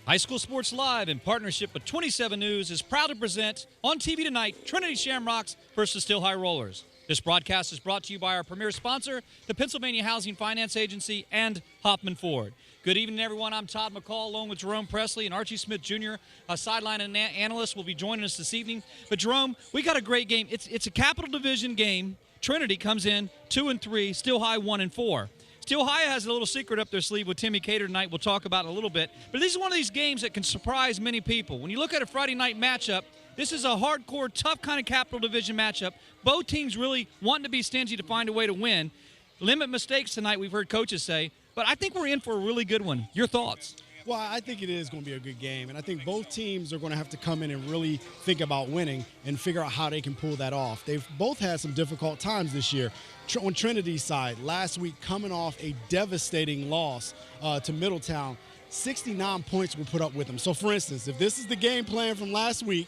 High School Sports Live, in partnership with 27 News, is proud to present on TV tonight Trinity Shamrocks versus Still High Rollers. This broadcast is brought to you by our premier sponsor, the Pennsylvania Housing Finance Agency, and Hoffman Ford. Good evening, everyone. I'm Todd McCall, along with Jerome Presley and Archie Smith Jr., a sideline analyst, will be joining us this evening. But, Jerome, we got a great game. It's a Capital Division game. Trinity comes in 2-3, Still High 1-4. Still High has a little secret up their sleeve with Timmy Cater tonight. We'll talk about it a little bit. But this is one of these games that can surprise many people. When you look at a Friday night matchup, this is a hardcore, tough kind of Capital Division matchup. Both teams really wanting to be stingy to find a way to win. Limit mistakes tonight, we've heard coaches say. But I think we're in for a really good one. Your thoughts? Well, I think it is going to be a good game, and I think both teams are going to have to come in and really think about winning and figure out how they can pull that off. They've both had some difficult times this year. On Trinity's side, last week coming off a devastating loss to Middletown, 69 points were put up with them. So, for instance, if this is the game plan from last week,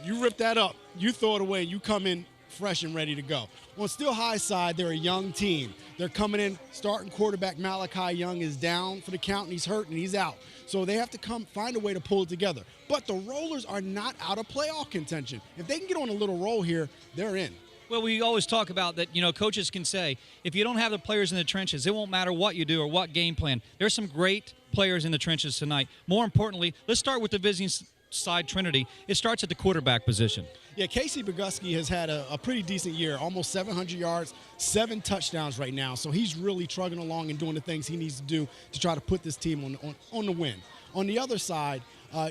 you rip that up, you throw it away, and you come in fresh and ready to go. On Still High side, they're a young team. They're coming in, starting quarterback Malachi Young is down for the count, and he's hurt, and he's out. So they have to find a way to pull it together. But the Rollers are not out of playoff contention. If they can get on a little roll here, they're in. Well, we always talk about that, coaches can say, if you don't have the players in the trenches, it won't matter what you do or what game plan. There's some great players in the trenches tonight. More importantly, let's start with the visiting side Trinity. It starts at the quarterback position. Yeah, Casey Boguski has had a pretty decent year, almost 700 yards, 7 touchdowns right now. So he's really trugging along and doing the things he needs to do to try to put this team on the win. On the other side,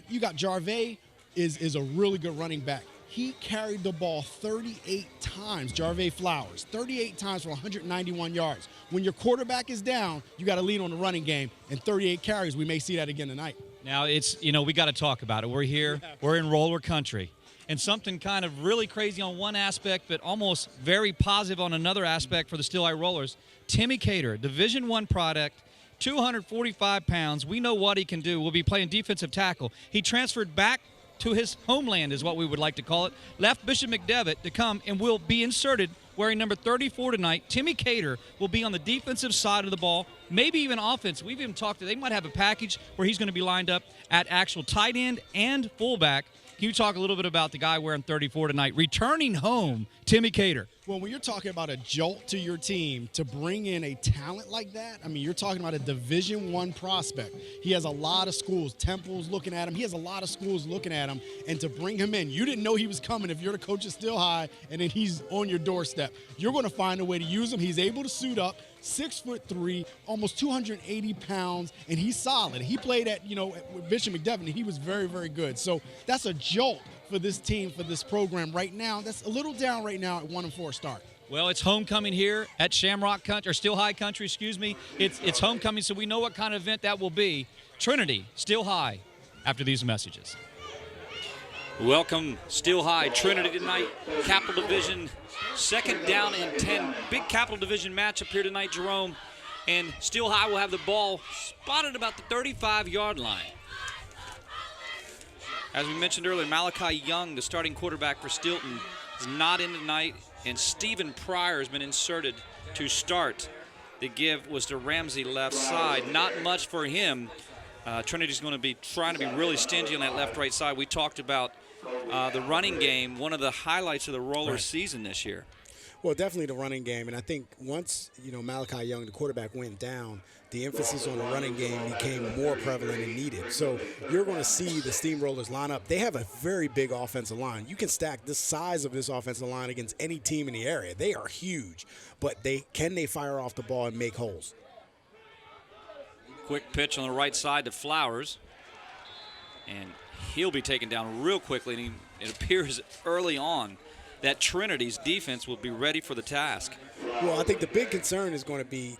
you got Jarvey is a really good running back. He carried the ball 38 times, Jarvey Flowers, 38 times for 191 yards. When your quarterback is down, you got to lead on the running game, and 38 carries. We may see that again tonight. Now, we got to talk about it. We're here. We're in roller country. And something kind of really crazy on one aspect, but almost very positive on another aspect for the Still High Rollers. Timmy Cater, Division I product, 245 pounds. We know what he can do. We'll be playing defensive tackle. He transferred back to his homeland is what we would like to call it. Left Bishop McDevitt to come and will be inserted wearing number 34 tonight. Timmy Cater will be on the defensive side of the ball, maybe even offense. We've even talked they might have a package where he's going to be lined up at actual tight end and fullback. Can you talk a little bit about the guy wearing 34 tonight, returning home, Timmy Cater? Well, when you're talking about a jolt to your team, to bring in a talent like that, I mean, you're talking about a Division I prospect. He has a lot of schools. Temple's looking at him. He has a lot of schools looking at him. And to bring him in, you didn't know he was coming if you're the coach of Still High, and then he's on your doorstep. You're going to find a way to use him. He's able to suit up. 6'3", almost 280 pounds, and he's solid. He played at with Bishop McDevitt, and he was very, very good. So that's a jolt for this team, for this program right now. That's a little down right now at 1-4 start. Well, it's homecoming here at Shamrock Country, or Still High Country, excuse me. It's homecoming, so we know what kind of event that will be. Trinity, Still High, after these messages. Welcome, Still High, Trinity tonight, Capital Division, second down and 10. Big Capital Division matchup here tonight, Jerome. And Still High will have the ball spotted about the 35-yard line. As we mentioned earlier, Malachi Young, the starting quarterback for Stilton, is not in tonight, and Stephen Pryor has been inserted to start. The give was to Ramsey left side. Not much for him. Trinity's going to be trying to be really stingy on that left-right side. We talked about the running game, one of the highlights of the Rollers season this year. Well, definitely the running game, and I think once Malachi Young, the quarterback, went down, the emphasis on the running game became more prevalent and needed. So you're going to see the Steamrollers line up. They have a very big offensive line. You can stack the size of this offensive line against any team in the area. They are huge, but can they fire off the ball and make holes? Quick pitch on the right side to Flowers, and he'll be taken down real quickly, and it appears early on that Trinity's defense will be ready for the task. Well, I think the big concern is going to be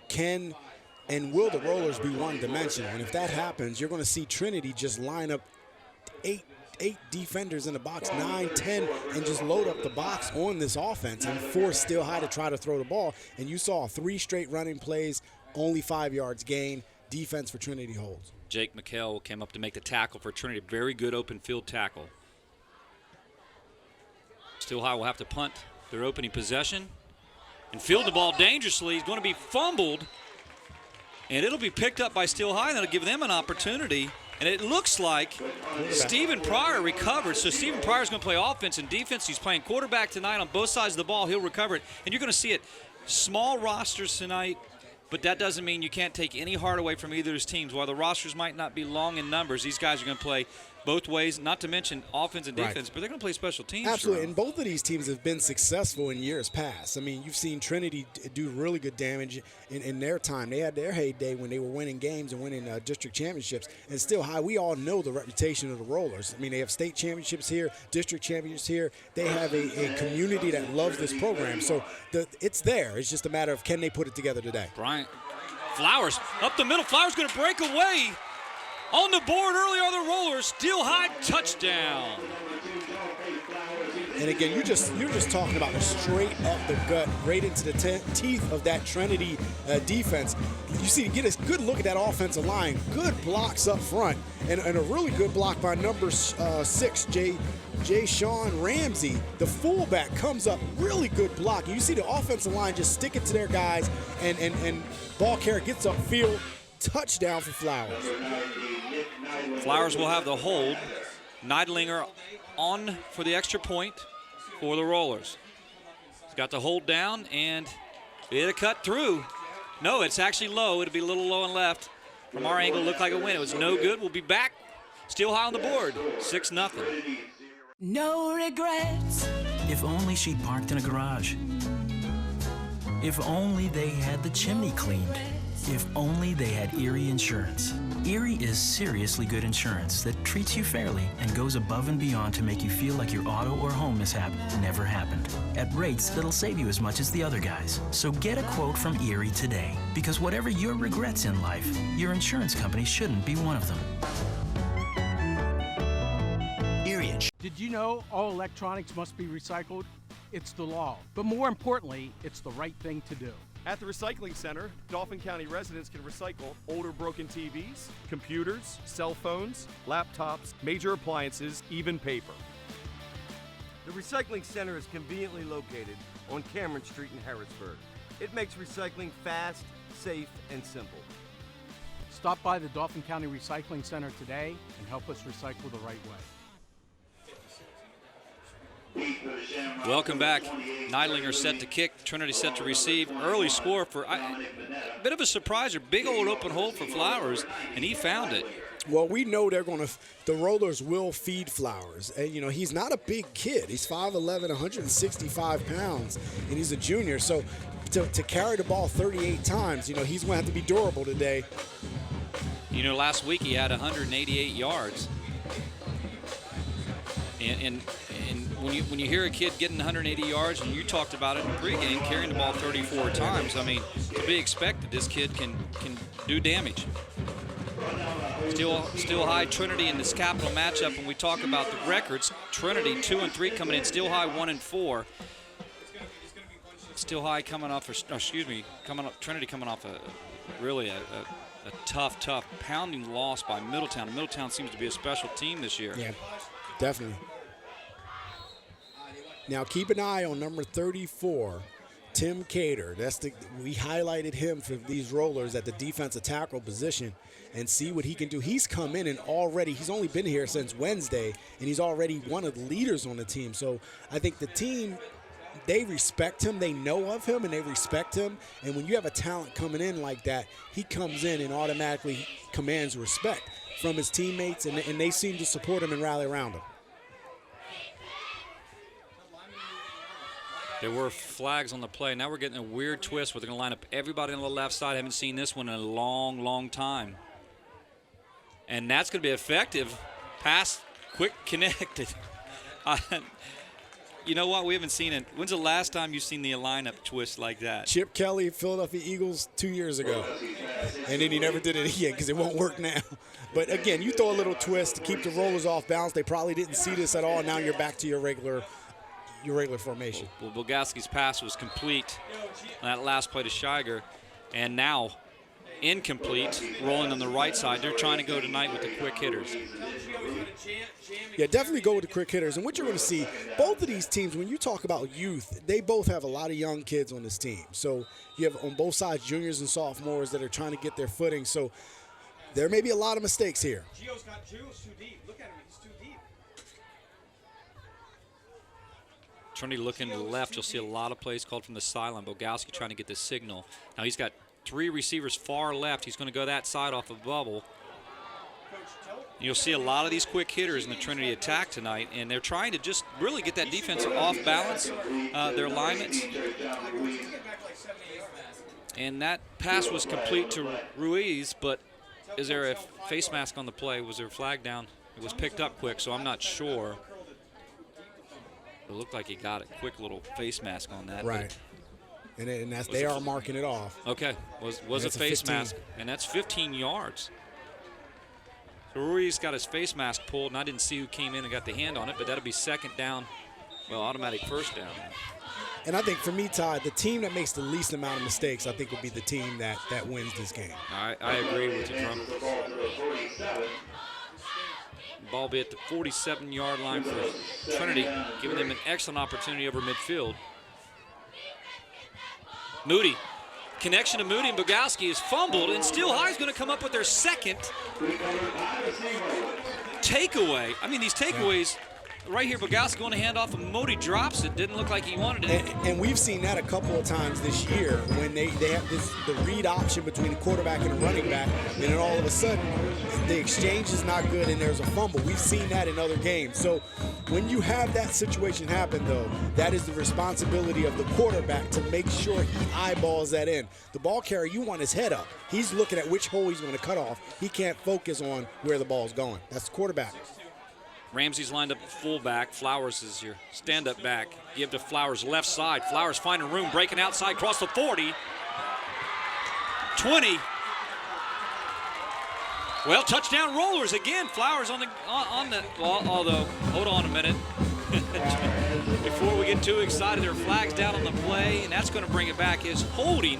will the Rollers be one-dimensional? And if that happens, you're going to see Trinity just line up eight defenders in the box, 9, 10, and just load up the box on this offense and force Still High to try to throw the ball. And you saw 3 straight running plays, only 5 yards gain. Defense for Trinity holds. Jake McHale came up to make the tackle for Trinity. Very good open field tackle. Still High will have to punt their opening possession and field the ball dangerously. He's going to be fumbled, and it'll be picked up by Still High, and that'll give them an opportunity And it looks like Stephen Pryor recovered. So Stephen Pryor's going to play offense and defense. He's playing quarterback tonight on both sides of the ball. He'll recover it. And you're going to see it. Small rosters tonight, but that doesn't mean you can't take any heart away from either of his teams. While the rosters might not be long in numbers, these guys are going to play both ways, not to mention offense and defense, but they're going to play special teams. Absolutely, and both of these teams have been successful in years past. I mean, you've seen Trinity do really good damage in their time. They had their heyday when they were winning games and winning district championships. And Still High, we all know the reputation of the Rollers. I mean, they have state championships here, district championships here. They have a community that loves this program. So it's there. It's just a matter of can they put it together today. Bryant Flowers up the middle. Flowers going to break away. On the board early are the Rollers. Steel High touchdown. And again, you're just talking about a straight up the gut, right into the teeth of that Trinity defense. You see, get a good look at that offensive line. Good blocks up front, and a really good block by number 6, Jay Sean Ramsey. The fullback comes up, really good block. You see the offensive line just stick it to their guys, and ball carrier gets upfield. Touchdown for Flowers. Flowers will have the hold. Neidlinger on for the extra point for the Rollers. He's got the hold down, and it'll cut through. No, it's actually low. It'll be a little low and left. From our angle, it looked like a win. It was no good. We'll be back. Steel High on the board, 6-0. No regrets. If only she parked in a garage. If only they had the chimney cleaned. If only they had Erie Insurance. Erie is seriously good insurance that treats you fairly and goes above and beyond to make you feel like your auto or home mishap never happened, at rates that'll save you as much as the other guys. So get a quote from Erie today, because whatever your regrets in life, your insurance company shouldn't be one of them. Erie. Did you know all electronics must be recycled? It's the law. But more importantly, it's the right thing to do. At the Recycling Center, Dauphin County residents can recycle older broken TVs, computers, cell phones, laptops, major appliances, even paper. The Recycling Center is conveniently located on Cameron Street in Harrisburg. It makes recycling fast, safe, and simple. Stop by the Dauphin County Recycling Center today and help us recycle the right way. Welcome back. Neidlinger set to kick. Trinity set to receive. Early score for a bit of a surpriser. Big old open hole for Flowers, and he found it. Well, we know the Rollers will feed Flowers. And, he's not a big kid. He's 5'11", 165 pounds, and he's a junior. So to carry the ball 38 times, he's going to have to be durable today. Last week he had 188 yards. And when you hear a kid getting 180 yards, and you talked about it in pregame, carrying the ball 34 times, I mean, to be expected, this kid can do damage. Still High Trinity in this capital matchup. When we talk about the records, Trinity 2-3 coming in, Still High 1-4. Still High Trinity coming off a tough pounding loss by Middletown. Middletown seems to be a special team this year. Yeah, definitely. Now keep an eye on number 34, Tim Cater. We highlighted him for these Rollers at the defensive tackle position, and see what he can do. He's come in and he's only been here since Wednesday, and he's already one of the leaders on the team. So I think the team, they respect him, they know of him, and they respect him. And when you have a talent coming in like that, he comes in and automatically commands respect from his teammates, and they seem to support him and rally around him. There were flags on the play. Now we're getting a weird twist where they're going to line up everybody on the left side. I haven't seen this one in a long, long time. And that's going to be effective. Pass, quick connected. You know what? We haven't seen it. When's the last time you've seen the lineup twist like that? Chip Kelly, Philadelphia Eagles, 2 years ago. And then he never did it again because it won't work now. But, again, you throw a little twist to keep the Rollers off balance. They probably didn't see this at all. Now you're back to your regular formation. Well, Bogaski's pass was complete on that last play to Shiger, and now incomplete, rolling on the right side. They're trying to go tonight with the quick hitters. Yeah, definitely go with the quick hitters. And what you're going to see, both of these teams, when you talk about youth, they both have a lot of young kids on this team. So you have on both sides juniors and sophomores that are trying to get their footing. So there may be a lot of mistakes here. Gio's too deep. Look at him. He's too deep. Trinity looking to the left. You'll see a lot of plays called from the sideline. Bogowski trying to get the signal. Now he's got 3 receivers far left. He's going to go that side off of bubble. You'll see a lot of these quick hitters in the Trinity attack tonight, and they're trying to just really get that defense off balance, their alignments. And that pass was complete to Ruiz, but is there a face mask on the play? Was there a flag down? It was picked up quick, so I'm not sure. It looked like he got a quick little face mask on that. Right. And that's, they are marking it off. Okay, was a face mask, and that's 15 yards. So Ruiz got his face mask pulled, and I didn't see who came in and got the hand on it, but that'll be second down, well, automatic first down. And I think for me, Todd, the team that makes the least amount of mistakes, I think, will be the team that wins this game. I agree with you, Trump. Ball be at the 47-yard line for Trinity, giving them an excellent opportunity over midfield. Moody. Connection to Moody and Bogowski is fumbled, and Steel High is going to come up with their second takeaway. I mean, these takeaways right here, Bogowski going to hand off, and Moody drops it. Didn't look like he wanted it. And we've seen that a couple of times this year when they have the read option between the quarterback and the running back, and then all of a sudden the exchange is not good and there's a fumble. We've seen that in other games. So when you have that situation happen, though, that is the responsibility of the quarterback to make sure he eyeballs that in. The ball carrier, you want his head up. He's looking at which hole he's going to cut off. He can't focus on where the ball's going. That's the quarterback. Ramsey's lined up at fullback. Flowers is your stand-up back. Give to Flowers left side. Flowers finding room, breaking outside, across the 40. 20. Well, touchdown Rollers again. Flowers on the well, although, hold on a minute. Before we get too excited, there are flags down on the play, and that's going to bring it back. Is holding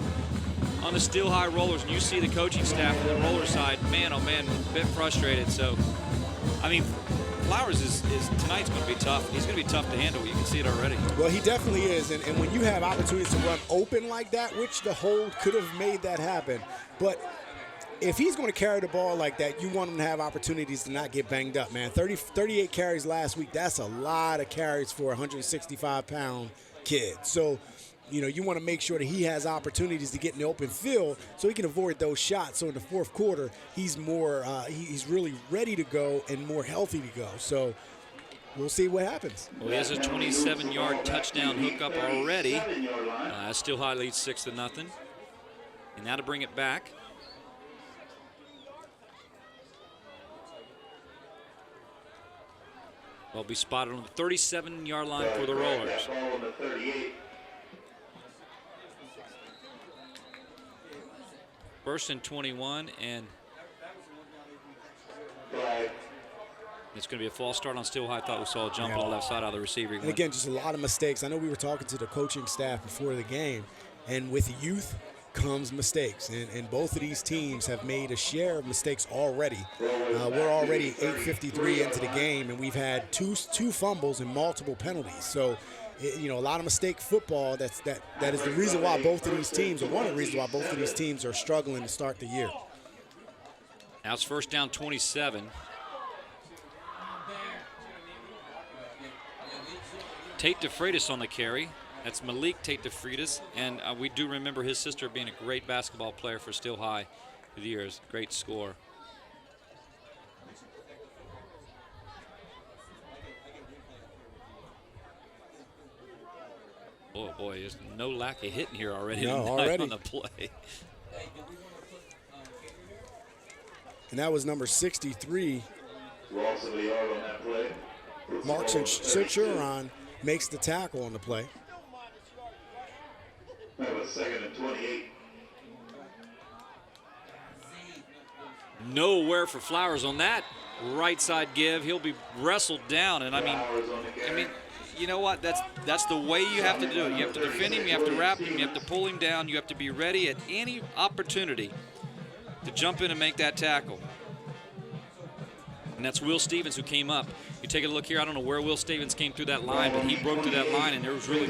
on the Steel High Rollers, and you see the coaching staff on the Roller side, man, oh man, a bit frustrated. So, I mean, Flowers is tonight's going to be tough. He's going to be tough to handle. You can see it already. Well, he definitely is. And when you have opportunities to run open like that, which the hold could have made that happen. But if he's going to carry the ball like that, you want him to have opportunities to not get banged up, man. 38 carries last week, that's a lot of carries for a 165-pound kid. So, you know, you want to make sure that he has opportunities to get in the open field so he can avoid those shots. So in the fourth quarter, he's more, he's really ready to go and more healthy to go. So we'll see what happens. Well, he has a 27-yard touchdown hookup already. Steel High leads 6-0. And now to bring it back. They'll be spotted on the 37-yard line for the Rollers. First and 21, and it's going to be a false start on Steel High. I thought we saw a jump on the left side out of the receiver. And again, just a lot of mistakes. I know we were talking to the coaching staff before the game, and with youth comes mistakes. And both of these teams have made a share of mistakes already. We're already 8:53 into the game, and we've had two fumbles and multiple penalties. So, you know, a lot of mistake football. That is the reason why both of these teams, or one of the reasons why both of these teams are struggling to start the year. Now it's first down 27. Tate DeFreitas on the carry. That's Malik Tate DeFreitas, and we do remember his sister being a great basketball player for Steel High through the years. Great scorer. Oh boy, there's no lack of hitting here already. On the play. And that was number 63. Mark Cinturon makes the tackle on the play. That was second and 28. Nowhere for Flowers on that right side give. He'll be wrestled down, and I mean, you know what? That's the way you have to do it. You have to defend him. You have to wrap him. You have to pull him down. You have to be ready at any opportunity to jump in and make that tackle. And that's Will Stevens who came up. You take a look here. I don't know where Will Stevens came through that line, but he broke through that line, and there was really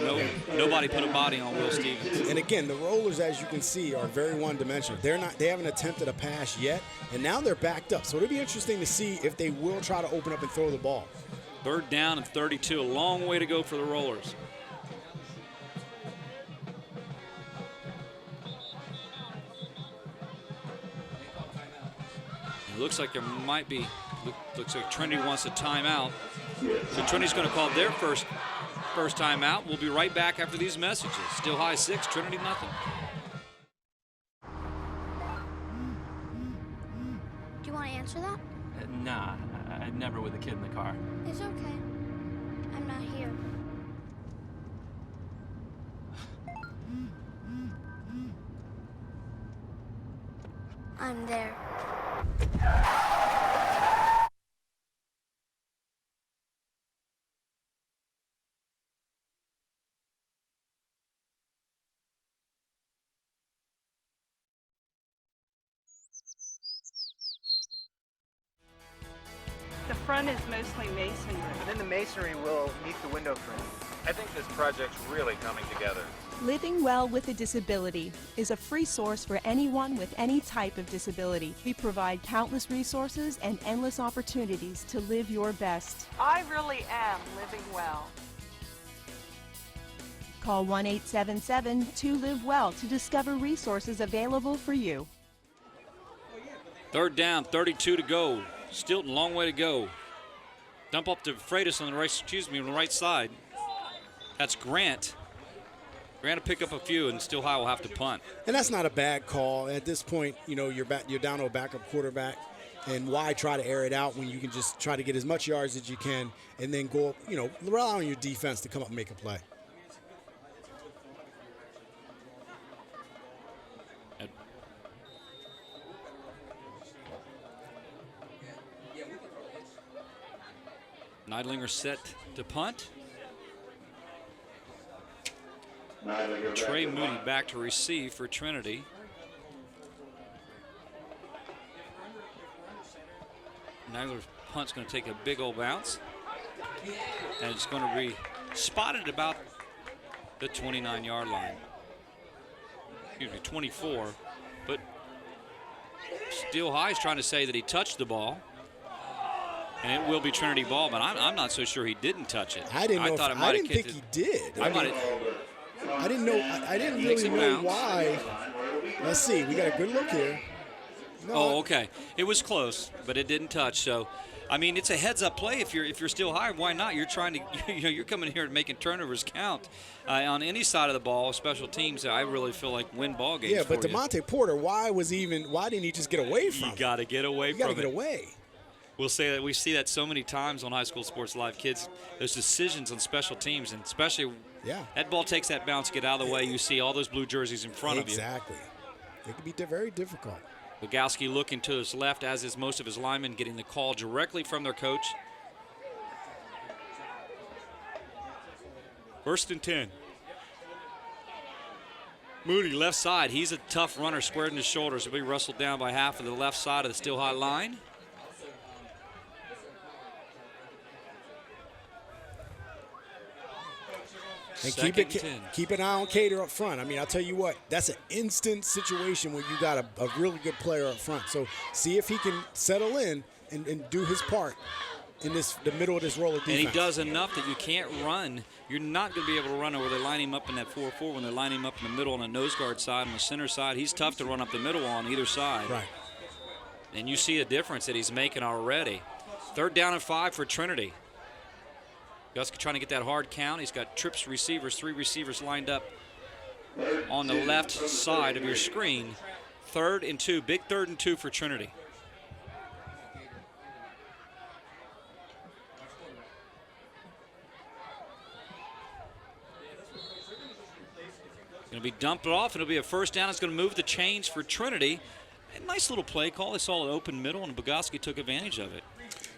nobody put a body on Will Stevens. And again, the Rollers, as you can see, are very one-dimensional. They haven't attempted a pass yet, and now they're backed up. So it'll be interesting to see if they will try to open up and throw the ball. 3rd down and 32. A long way to go for the Rollers. It looks like there might be. Looks like Trinity wants a timeout. So Trinity's going to call their first timeout. We'll be right back after these messages. Still High 6, Trinity nothing. Do you want to answer that? Nah, I'd never with a kid in the car. It's okay. I'm not here. I'm there. The front is mostly masonry. And then the masonry will meet the window frame. I think this project's really coming together. Living Well with a Disability is a free source for anyone with any type of disability. We provide countless resources and endless opportunities to live your best. I really am living well. Call 1-877-2-LIVE-WELL to discover resources available for you. 3rd down, 32 to go. Stilton, long way to go. Dump up to Freitas on the right side. That's Grant. Grant to pick up a few, and Still High will have to punt. And that's not a bad call. At this point, you're down to a backup quarterback, and why try to air it out when you can just try to get as much yards as you can and then go, rely on your defense to come up and make a play. Neidlinger set to punt. Trey Moody back to receive for Trinity. Neidlinger's punt's going to take a big old bounce. And it's going to be spotted about the 29-yard line. Excuse me, 24. But Still High is trying to say that he touched the ball. And it will be Trinity ball, but I'm not so sure he didn't touch it. I didn't think he did. I didn't really know why. Let's see. We got a good look here. No. Oh, okay. It was close, but it didn't touch. So, I mean, it's a heads-up play. If you're Still High, why not? You're trying to, you're coming here and making turnovers count on any side of the ball. Special teams, I really feel like win ball games. Yeah, but DeMonte Porter, why didn't he just get away from? You got to get away from it. You got to get away. We'll say that we see that so many times on High School Sports Live, kids. Those decisions on special teams, and especially that ball takes that bounce, get out of the way. You see all those blue jerseys in front of you. Exactly. It can be very difficult. Bogowski looking to his left, as is most of his linemen, getting the call directly from their coach. 1st and 10. Moody, left side. He's a tough runner, squared in his shoulders. He'll be wrestled down by half of the left side of the Still High line. And keep an eye on Cater up front. I mean, I'll tell you what, that's an instant situation where you got a really good player up front. So see if he can settle in and do his part in the middle of this roller defense. And he does enough that you can't run. You're not going to be able to run over. They line him up in that 4-4 when they line him up in the middle on the nose guard side, on the center side. He's tough to run up the middle on either side. Right. And you see a difference that he's making already. 3rd down and 5 for Trinity. Guska trying to get that hard count. He's got trips receivers, 3 receivers lined up on the left side of your screen. 3rd and 2, big 3rd and 2 for Trinity. Going to be dumped off. It'll be a 1st down. It's going to move the chains for Trinity. A nice little play call. They saw an open middle, and Bogowski took advantage of it.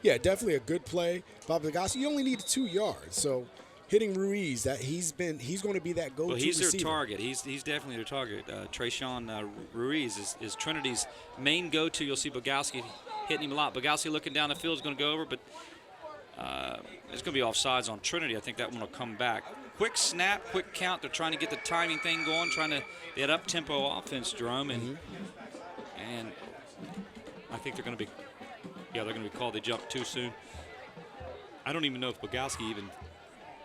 Yeah, definitely a good play by Bogowski. You only needed 2 yards, so hitting Ruiz. That he's going to be that go-to receiver. Well, he's their target. He's definitely their target. Trayshawn Ruiz is Trinity's main go-to. You'll see Bogowski hitting him a lot. Bogowski looking down the field is going to go over, but it's going to be offsides on Trinity. I think that one will come back. Quick snap, quick count. They're trying to get the timing thing going, trying to get up-tempo offense, Jerome, and I think they're going to be called. They jumped too soon. I don't even know if Bogowski even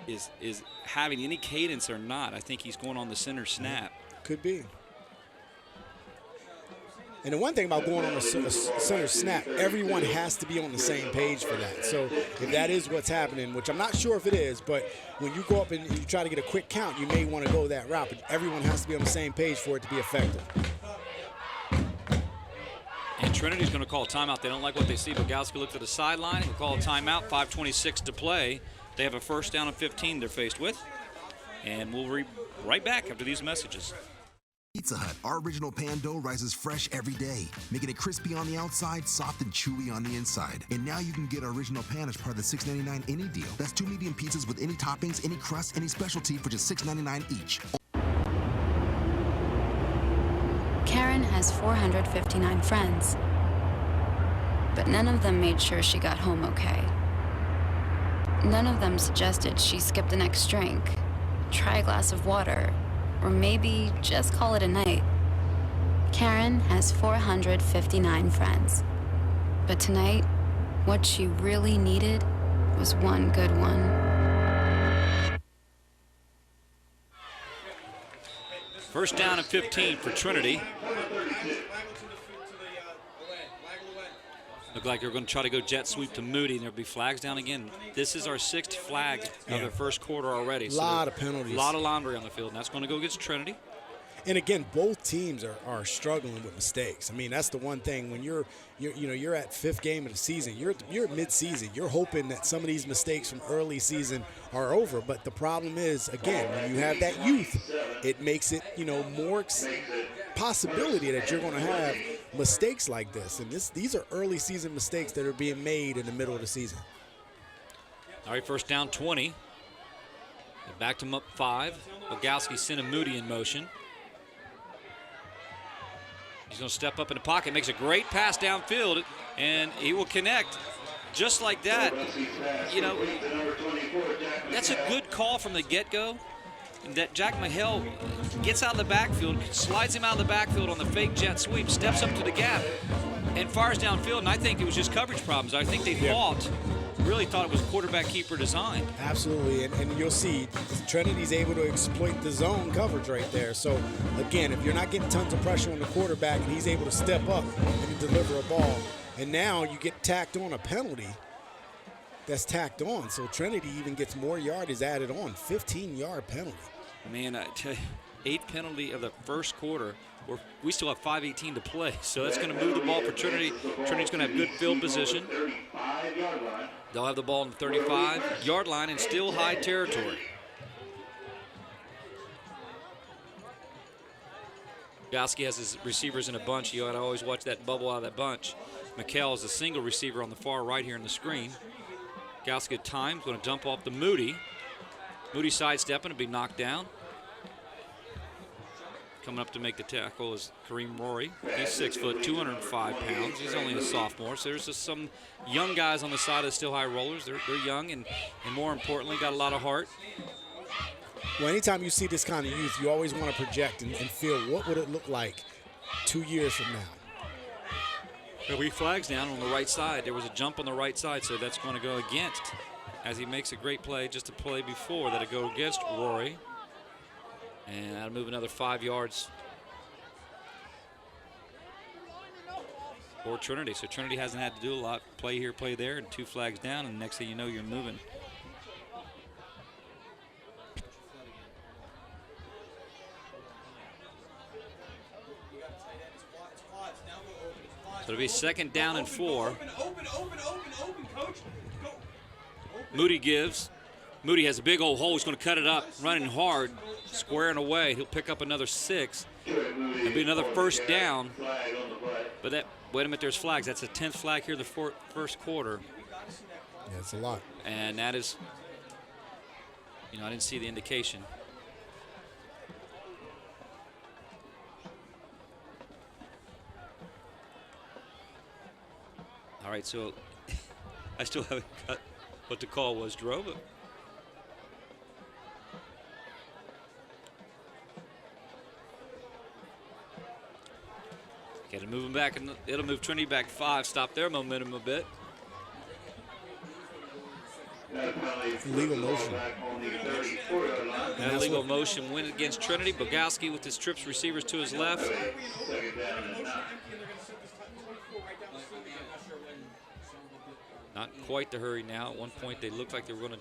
is having any cadence or not. I think he's going on the center snap. Could be. And the one thing about going on the center snap, everyone has to be on the same page for that. So if that is what's happening, which I'm not sure if it is, but when you go up and you try to get a quick count, you may want to go that route. But everyone has to be on the same page for it to be effective. And Trinity's going to call a timeout. They don't like what they see. Bogowski looked at the sideline and call a timeout. 5:26 to play. They have a first down and 15 they're faced with. And we'll be right back after these messages. Pizza Hut, our original pan dough rises fresh every day, making it crispy on the outside, soft and chewy on the inside. And now you can get our original pan as part of the $6.99 any deal. That's 2 medium pizzas with any toppings, any crust, any specialty for just $6.99 each. Karen has 459 friends, but none of them made sure she got home okay. None of them suggested she skip the next drink, try a glass of water, or maybe just call it a night. Karen has 459 friends, but tonight, what she really needed was one good one. First down and 15 for Trinity. Look like they're going to try to go jet sweep to Moody, and there'll be flags down again. This is our 6th flag of the first quarter already. A lot of penalties. A lot of laundry on the field, and that's going to go against Trinity. And again, both teams are struggling with mistakes. I mean, that's the one thing when you're at 5th game of the season. You're at mid-season. You're hoping that some of these mistakes from early season are over. But the problem is, again, when you have that youth, it makes it more possibility that you're going to have mistakes like this. And these are early season mistakes that are being made in the middle of the season. All right, first down 20. They backed him up 5. Bogowski sent a Moody in motion. He's going to step up in the pocket, makes a great pass downfield, and he will connect just like that. That's a good call from the get-go. That Jack Mahale gets out of the backfield, slides him out of the backfield on the fake jet sweep, steps up to the gap, and fires downfield. And I think it was just coverage problems. I think they really thought it was quarterback-keeper design. Absolutely, and you'll see Trinity's able to exploit the zone coverage right there. So, again, if you're not getting tons of pressure on the quarterback and he's able to step up and deliver a ball, and now you get tacked on a penalty that's tacked on. So Trinity even gets more yardage added on, 15-yard penalty. Man, I tell you, 8th penalty of the first quarter. We still have 5:18 to play, so that's going to move the ball for Trinity. Trinity's going to have good field position. They'll have the ball in the 35-yard line and still high territory. Bogowski has his receivers in a bunch. You ought to always watch that bubble out of that bunch. McHale is a single receiver on the far right here in the screen. Bogowski at times going to dump off to Moody. Moody sidestepping to be knocked down. Coming up to make the tackle is Kareem Rory. He's 6 foot, 205 pounds. He's only a sophomore. So there's just some young guys on the side of the Still High Rollers. They're young and more importantly, got a lot of heart. Well, anytime you see this kind of youth, you always want to project and feel what would it look like 2 years from now. There'll be flags down on the right side. There was a jump on the right side, so that's going to go against, as he makes a great play just a play before that'll go against Rory. And that'll move another 5 yards for Trinity. So Trinity hasn't had to do a lot. Play here, play there, and 2 flags down, and next thing you know, you're moving. So it'll be 2nd down and 4. Moody gives. Moody has a big old hole. He's going to cut it up, running hard, squaring away. He'll pick up another 6. It'll be another first down. But wait a minute, there's flags. That's a 10th flag here in the first quarter. Yeah, it's a lot. And that is You know, I didn't see the indication. All right, so I still haven't got what the call was, Drew, but got to move them back, and it'll move Trinity back 5, stop their momentum a bit. Illegal motion. An illegal motion win against Trinity. Bogowski with his trips receivers to his left. Not quite the hurry now. At one point, they looked like they were going to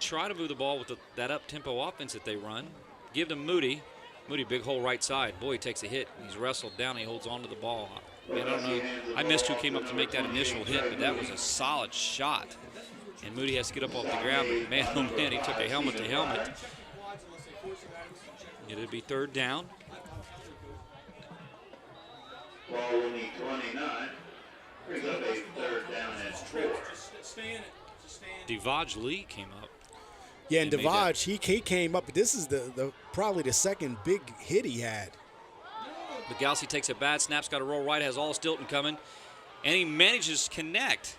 try to move the ball with that up-tempo offense that they run. Give them Moody. Moody, big hole right side. Boy, he takes a hit. He's wrestled down. He holds on to the ball. Man, I don't know. I missed who came up to make that initial hit, but that was a solid shot. And Moody has to get up off the ground. But man, oh man, he took a helmet to helmet. It'll be 3rd down. Ball will need 29. Brings up a 3rd down and 4. Divaj Lee came up. Yeah, and Divaj, he came up. This is the probably the second big hit he had. Bogowski takes a bad snap's got to roll right, has all Stilton coming, and he manages to connect.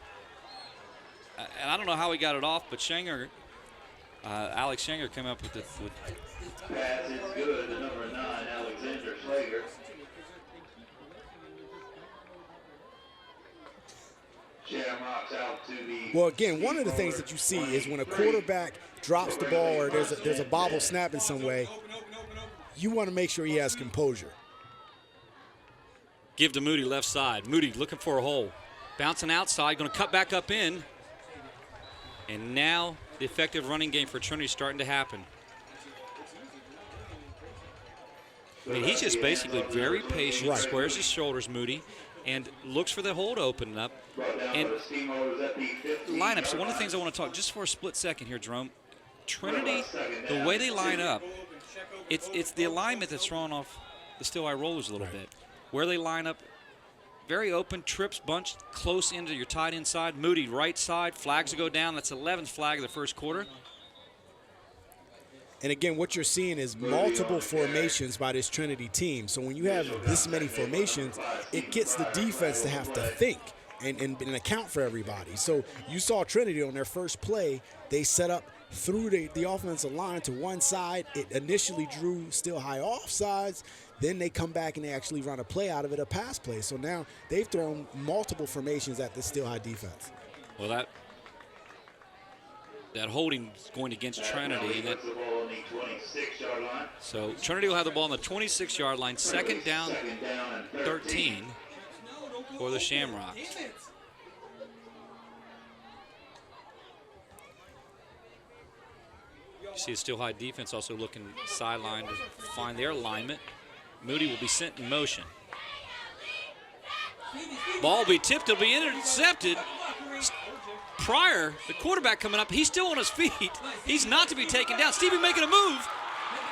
And I don't know how he got it off, but Shanger, Alex Shanger came up with the. Pass is good. The number 9, Alexander Slager. Shamrocks out to the. Well, again, one of the things that you see is when a quarterback drops the ball or there's a bobble snap in some way, you want to make sure he has composure. Give to Moody left side. Moody looking for a hole. Bouncing outside, going to cut back up in. And now the effective running game for Trinity is starting to happen. I mean, he's just basically very patient, squares his shoulders, Moody, and looks for the hole to open up. And lineups, one of the things I want to talk just for a split second here, Jerome. Trinity, the way they line up, it's the alignment that's thrown off the Still High Rollers a little bit. Where they line up, very open, trips bunched close into your tight end side. Moody right side, flags will go down. That's 11th flag of the first quarter. And again, what you're seeing is multiple formations by this Trinity team. So when you have this many formations, it gets the defense to have to think and account for everybody. So you saw Trinity on their first play, they set up through the offensive line to one side. It initially drew Still High offsides. Then they come back and they actually run a play out of it, a pass play. So now they've thrown multiple formations at the Still High defense. Well, that holding is going against Trinity. So Trinity will have the ball on the 26-yard line, 2nd down, 13 for the Shamrocks. You see the Still High defense also looking sideline to find their alignment. Moody will be sent in motion. Ball will be tipped, it'll be intercepted. Pryor, the quarterback coming up, he's still on his feet. He's not to be taken down. Stephen making a move.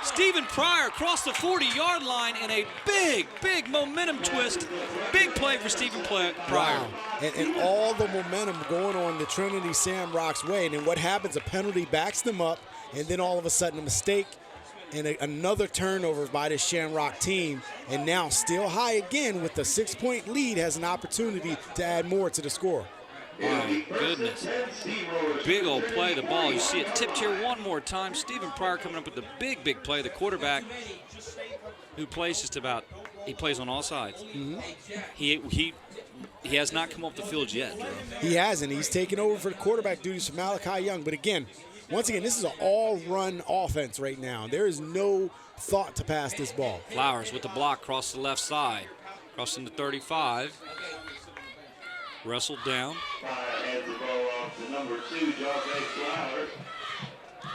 Stephen Pryor across the 40-yard line in a big, big momentum twist. Big play for Stephen Pryor. Wow. And all the momentum going on the Trinity Shamrocks way. And then what happens, a penalty backs them up, and then all of a sudden a mistake and another turnover by this Shamrock team. And now Still High again with a 6-point lead has an opportunity to add more to the score. My goodness. Big old play, the ball. You see it tipped here one more time. Stephen Pryor coming up with the big, big play. The quarterback who plays just about, he plays on all sides. Mm-hmm. He has not come off the field yet. He hasn't. He's taken over for the quarterback duties from Malachi Young. But again, once again, this is an all-run offense right now. There is no thought to pass this ball. Flowers with the block across the left side. Crossing the 35. Wrestled down. Hands the ball off to number 2, Jarvis Flowers.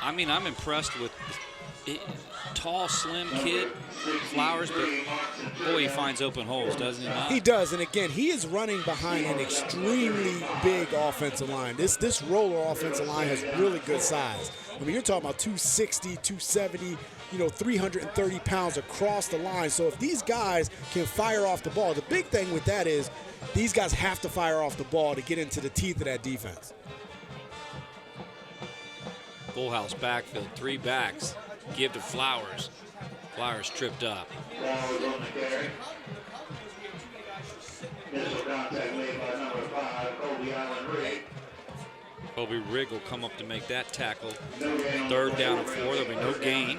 I mean, I'm impressed with tall, slim kid, Flowers, but boy, he finds open holes, doesn't he not? He does, and again, he is running behind an extremely big offensive line. This roller offensive line has really good size. I mean, you're talking about 260, 270, 330 pounds across the line. So if these guys can fire off the ball, the big thing with that is these guys have to fire off the ball to get into the teeth of that defense. Full house backfield, 3 backs. Give to Flowers. Flowers tripped up. Flowers on the carry. Initial contact made by number 5, Kobe Allen Rigg. Kobe Rigg will come up to make that tackle. 3rd down and 4. There'll be no gain.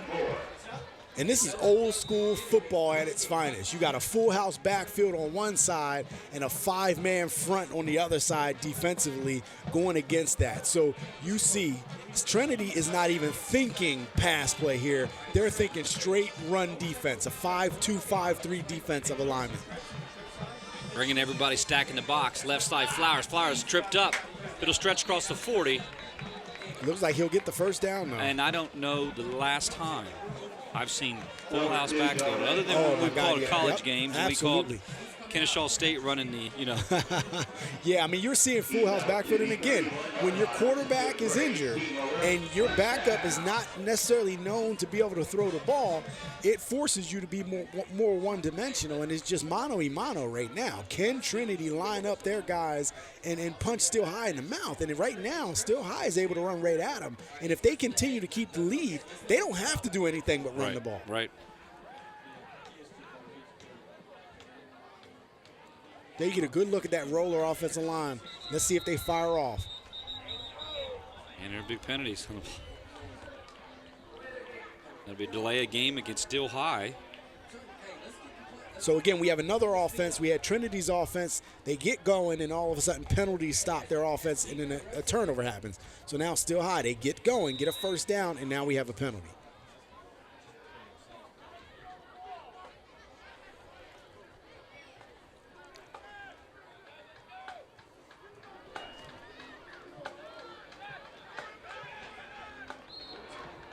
And this is old school football at its finest. You got a full house backfield on one side and a 5-man front on the other side defensively going against that. So you see Trinity is not even thinking pass play here. They're thinking straight run defense, a 5-2, 5-3 defensive alignment. Bringing everybody stacking the box. Left side, Flowers. Flowers tripped up. It'll stretch across the 40. Looks like he'll get the first down now. And I don't know the last time I've seen full house backfield, other than when we called college games and absolutely. we called Kennesaw State running the, Yeah, I mean, you're seeing full house backfield. And again, when your quarterback is injured and your backup is not necessarily known to be able to throw the ball, it forces you to be more one-dimensional, and it's just mano-a-mano right now. Can Trinity line up their guys and punch Still High in the mouth? And right now, Still High is able to run right at them. And if they continue to keep the lead, they don't have to do anything but run the ball. Right. They get a good look at that roller offensive line. Let's see if they fire off. And there are big penalties. That'll be a delay of game against Still High. So again, we have another offense. We had Trinity's offense. They get going, and all of a sudden penalties stop their offense, and then a turnover happens. So now Still High, they get going, get a first down, and now we have a penalty.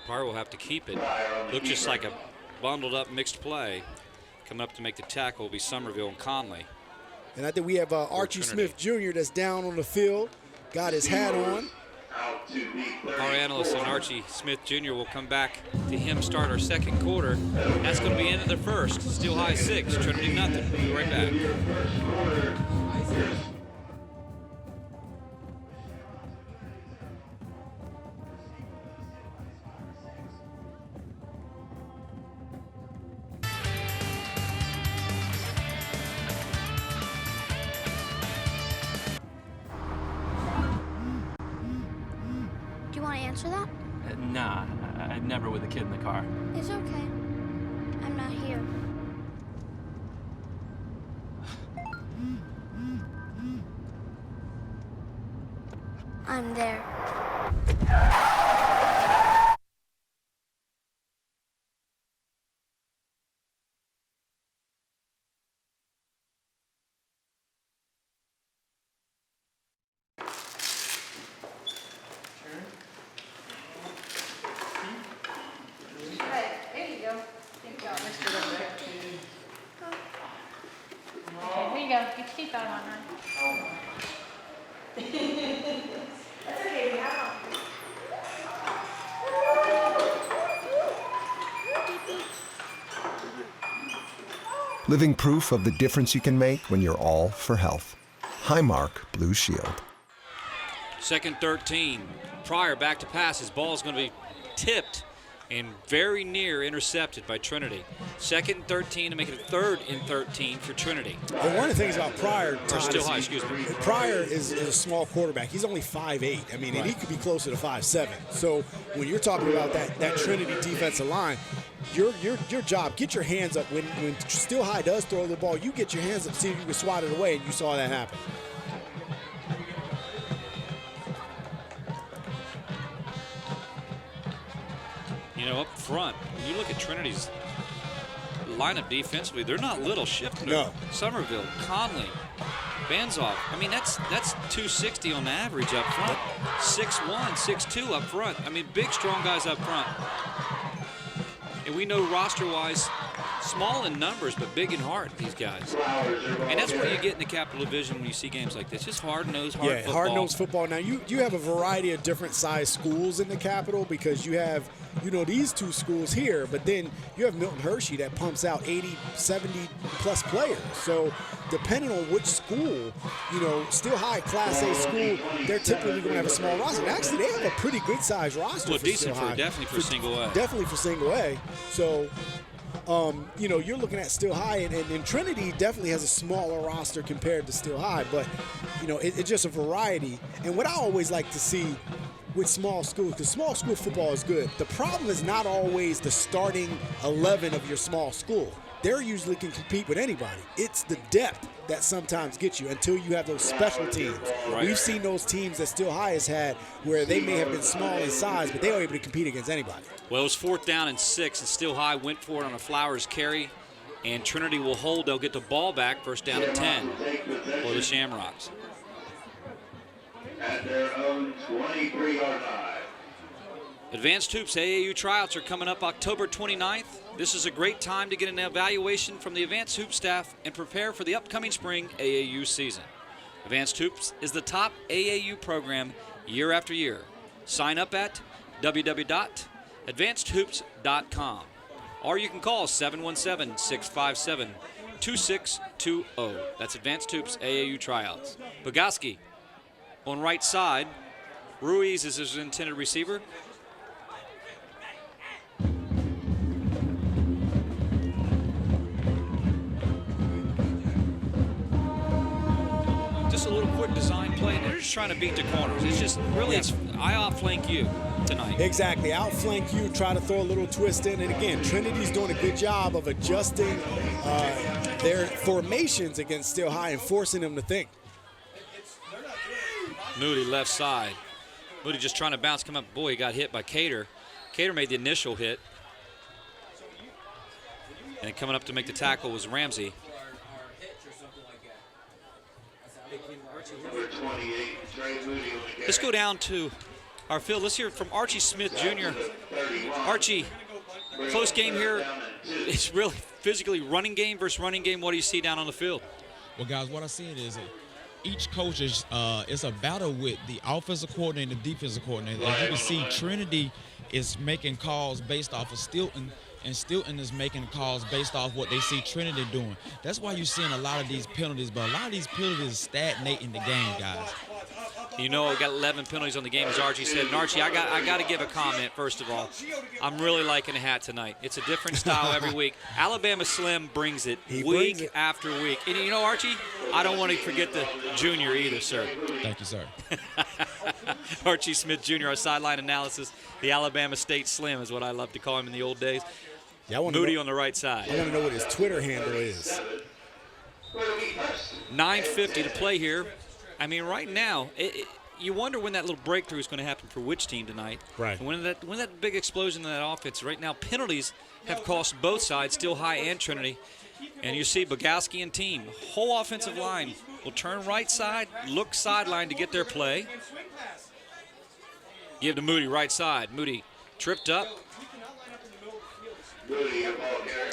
Pryor will have to keep it. Looks just like a bundled up mixed play. Coming up to make the tackle will be Somerville and Conley. And I think we have Archie Smith Jr. that's down on the field, got his hat on. Our analyst and Archie Smith Jr. will come back to him start our second quarter. That's going to be into the first. Still High 6, Trinity nothing. We'll be right back. Do you want to answer that? Nah, I'd never with a kid in the car. It's okay. I'm not here. I'm there. There you go. Good job, Mr. Little. Okay, here you go. Get your seatbelt on, hon. That's okay, we have one. Living proof of the difference you can make when you're all for health. Highmark Blue Shield. Second 13. Pryor back to pass. His ball is going to be tipped and very near intercepted by Trinity. Second and 13 to make it a 3rd and 13 for Trinity. And one of the things about Pryor, Todd, Still High, excuse me. Pryor is a small quarterback. He's only 5'8". I mean, and he could be closer to 5'7". So when you're talking about that Trinity defensive line, your job, get your hands up. When Still High does throw the ball, you get your hands up, see if you can swat it away, and you saw that happen. You know, up front, when you look at Trinity's lineup defensively, they're not little. Shifter, no. Somerville, Conley, Banzoff. I mean, that's 260 on average up front. 6'1", 6'2" up front. I mean, big, strong guys up front. And we know roster-wise, Small in numbers, but big in heart, these guys. And that's what you get in the Capital Division when you see games like this. Just hard-nosed, hard football. Hard-nosed football. Now, you have a variety of different size schools in the Capital because you have, these two schools here, but then you have Milton Hershey that pumps out 80, 70-plus players. So depending on which school, Steel High, Class A school, they're typically going to have a small roster. And actually, they have a pretty good-sized roster for decent Steel High. Definitely for single A. Definitely for single A. So, you're looking at Steel High, and Trinity definitely has a smaller roster compared to Steel High, but, it's just a variety. And what I always like to see with small schools, because small school football is good, the problem is not always the starting 11 of your small school. They usually can compete with anybody. It's the depth that sometimes gets you until you have those special teams. Right. We've seen those teams that Steel High has had where they may have been small in size, but they were able to compete against anybody. Well, it was 4th down and 6, and Steel High went for it on a Flowers carry, and Trinity will hold. They'll get the ball back, 1st down and 10 for the Shamrocks. At their own 23-yard line. Advanced Hoops AAU tryouts are coming up October 29th. This is a great time to get an evaluation from the Advanced Hoops staff and prepare for the upcoming spring AAU season. Advanced Hoops is the top AAU program year after year. Sign up at www.advancedhoops.com, or you can call 717-657-2620. That's Advanced Hoops AAU tryouts. Bogoski on right side. Ruiz is his intended receiver. Just a little quick design play. They're just trying to beat the corners. It's just really, it's I outflank you tonight. Exactly. Outflank you, try to throw a little twist in. And again, Trinity's doing a good job of adjusting their formations against Steel High and forcing them to think. Moody left side. Moody just trying to bounce, come up. Boy, he got hit by Cater. Cater made the initial hit. And then coming up to make the tackle was Ramsey. Let's go down to our field. Let's hear from Archie Smith Jr. Archie, close game here. It's really physically running game versus running game. What do you see down on the field? Well, guys, what I see is each coach is it's a battle with the offensive coordinator and the defensive coordinator. As you can see, Trinity is making calls based off of Stilton, and Stilton is making calls based off what they see Trinity doing. That's why you're seeing a lot of these penalties, but a lot of these penalties stagnate in the game, guys. We got 11 penalties on the game, as Archie said. And Archie, I got to give a comment, first of all. I'm really liking the hat tonight. It's a different style every week. Alabama Slim brings it week after week. And Archie, I don't want to forget the junior either, sir. Thank you, sir. Archie Smith Jr., our sideline analysis. The Alabama State Slim is what I love to call him in the old days. Yeah, Moody on the right side. I want to know what his Twitter handle is. 9:50 to play here. I mean, right now, you wonder when that little breakthrough is going to happen for which team tonight. Right. And when that big explosion in that offense. Right now, penalties have cost both sides, Steel High and Trinity. And you see Bogoski and team, whole offensive line will turn right side, look sideline to get their play. Give to Moody right side. Moody tripped up.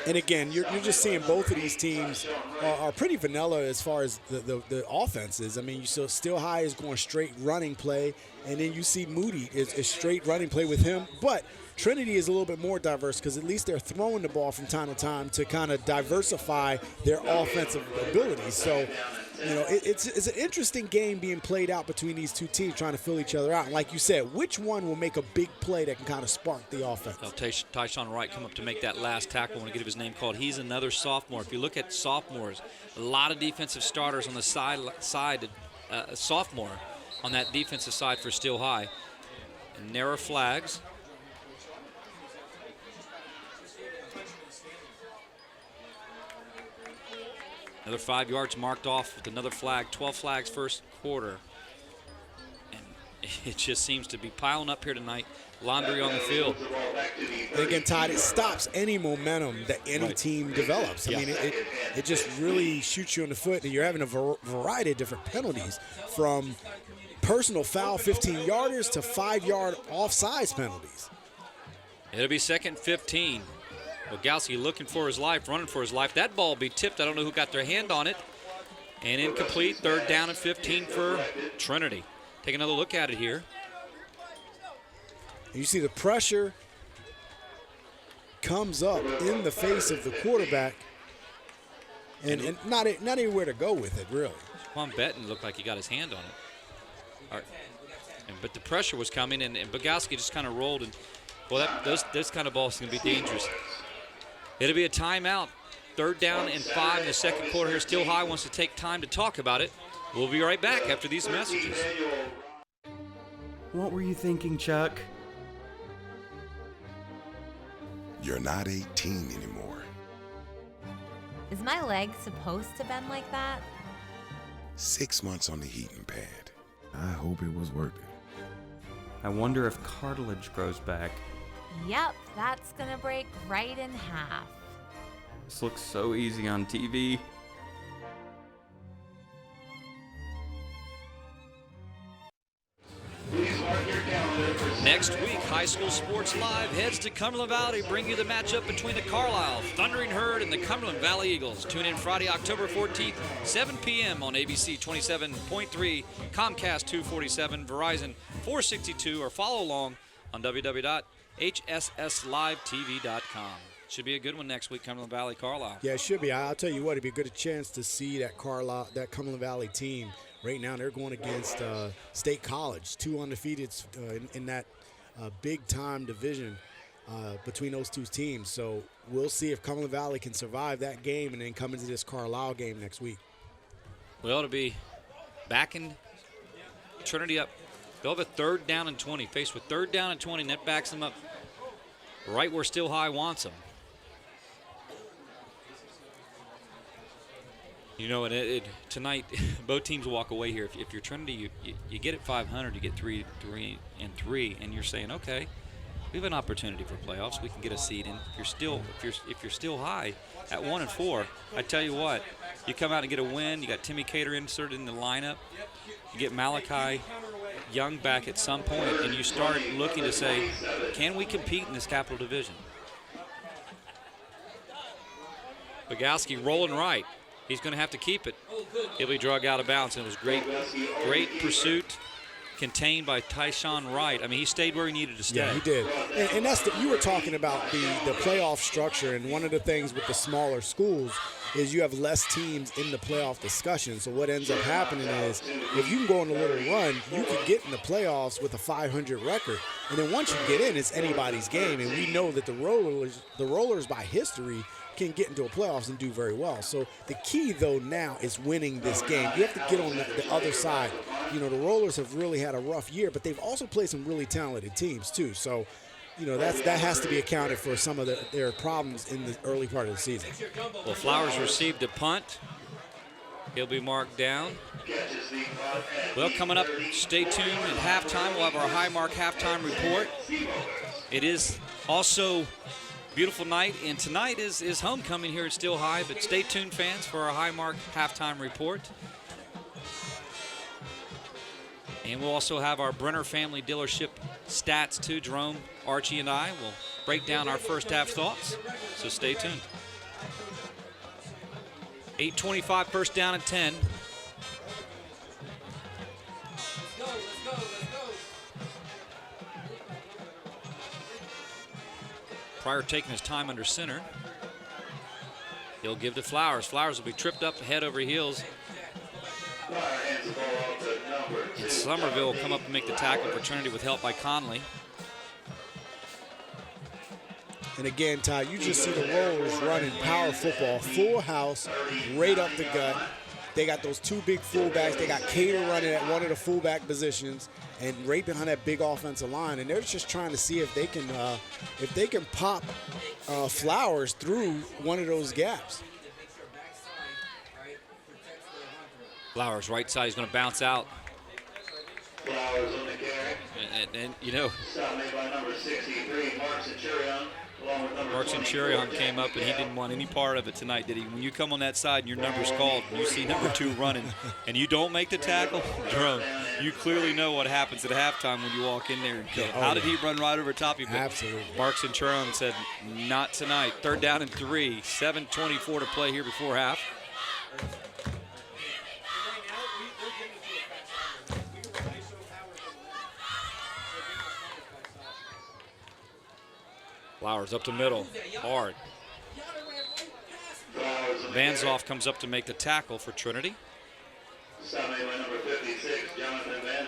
And again, you're just seeing both of these teams are pretty vanilla as far as the offenses. I mean, you saw Steel High is going straight running play, and then you see Moody is straight running play with him. But Trinity is a little bit more diverse because at least they're throwing the ball from time to time to kind of diversify their offensive abilities. So, it's an interesting game being played out between these two teams trying to fill each other out. And like you said, which one will make a big play that can kind of spark the offense? Tyshawn Wright come up to make that last tackle. I want to get his name called. He's another sophomore. If you look at sophomores, a lot of defensive starters on the side sophomore on that defensive side for Steel High. And narrow flags. Another 5 yards marked off with another flag. 12 flags first quarter. And it just seems to be piling up here tonight. Laundry on the field. And again, Todd, it stops any momentum that any team develops. I mean, it just really shoots you in the foot, and you're having a variety of different penalties, from personal foul 15-yarders to 5-yard offsides penalties. It'll be 2nd 15. Bogowski looking for his life, running for his life. That ball will be tipped. I don't know who got their hand on it. And incomplete. 3rd down and 15 for Trinity. Take another look at it here. You see the pressure comes up in the face of the quarterback, and not anywhere to go with it, really. Juan Benton looked like he got his hand on it. All right. But the pressure was coming, and Bogowski just kind of rolled. And, well, those kind of balls can be dangerous. It'll be a timeout. 3rd down and 5 in the second quarter here. Still High wants to take time to talk about it. We'll be right back after these messages. What were you thinking, Chuck? You're not 18 anymore. Is my leg supposed to bend like that? 6 months on the heating pad. I hope it was worth it. I wonder if cartilage grows back. Yep, that's gonna break right in half. This looks so easy on TV. Next week, High School Sports Live heads to Cumberland Valley to bring you the matchup between the Carlisle Thundering Herd and the Cumberland Valley Eagles. Tune in Friday, October 14th, 7 p.m. on ABC 27.3, Comcast 247, Verizon 462, or follow along on www.hsslivetv.com. Should be a good one next week, Cumberland Valley, Carlisle. Yeah, it should be. I'll tell you what, it'd be a good chance to see that Cumberland Valley team. Right now, they're going against State College, 2 undefeateds in that big-time division between those two teams. So we'll see if Cumberland Valley can survive that game and then come into this Carlisle game next week. Well, it'll be back in Trinity up. They'll have a 3rd down and 20. Faced with 3rd down and 20, and that backs them up right where Still High wants them. You know, and tonight, both teams walk away here. If you're Trinity, you get it 500, you get 3 and 3, and you're saying, okay, we have an opportunity for playoffs. We can get a seed in. If you're still High at 1 and 4, I tell you what, you come out and get a win. You got Timmy Cater inserted in the lineup. You get Malachi Young back at some point, and you start looking to say, can we compete in this Capital Division? Bogowski rolling right. He's going to have to keep it. He'll be drug out of bounds. And it was great pursuit, contained by Tyshawn Wright. I mean, he stayed where he needed to stay. Yeah, he did. And that's you were talking about the playoff structure, and one of the things with the smaller schools is you have less teams in the playoff discussion. So what ends up happening is if you can go on a little run, you can get in the playoffs with a 500 record. And then once you get in, it's anybody's game. And we know that the Rollers by history can get into a playoffs and do very well. So the key, though, now is winning this game. You have to get on the other side. You know, the Rollers have really had a rough year, but they've also played some really talented teams, too. So, you know, that has to be accounted for some of their problems in the early part of the season. Well, Flowers received a punt. He'll be marked down. Well, coming up, stay tuned at halftime. We'll have our High Mark halftime report. It is also beautiful night, and tonight is homecoming here at Still High, but stay tuned, fans, for our High Mark halftime report. And we'll also have our Brenner Family Dealership stats, too. Jerome, Archie, and I will break down our first half thoughts, so stay tuned. 8:25, first down and 10. Pryor taking his time under center. He'll give to Flowers. Flowers will be tripped up head over heels. And Somerville will come up and make the tackle for Trinity with help by Conley. And again, Ty, you just see the Rollers running power football, full house, right up the gut. They got those 2 big fullbacks. They got Cater running at one of the fullback positions and right behind that big offensive line. And they're just trying to see if they can pop Flowers through one of those gaps. Flowers right side, he's going to bounce out. Flowers on the carry. And you know, Stop made by number 63, Mark Centurion. Mark Centurion came up and he didn't want any part of it tonight, did he? When you come on that side and your number's called and you see number 2 running and you don't make the tackle, Jerome, you clearly know what happens at halftime when you walk in there. How did he run right over top of you? Absolutely. Barks and Churron said, not tonight. 3rd down and 3. 7:24 to play here before half. Flowers up the middle, hard. Vanzoff comes up to make the tackle for Trinity.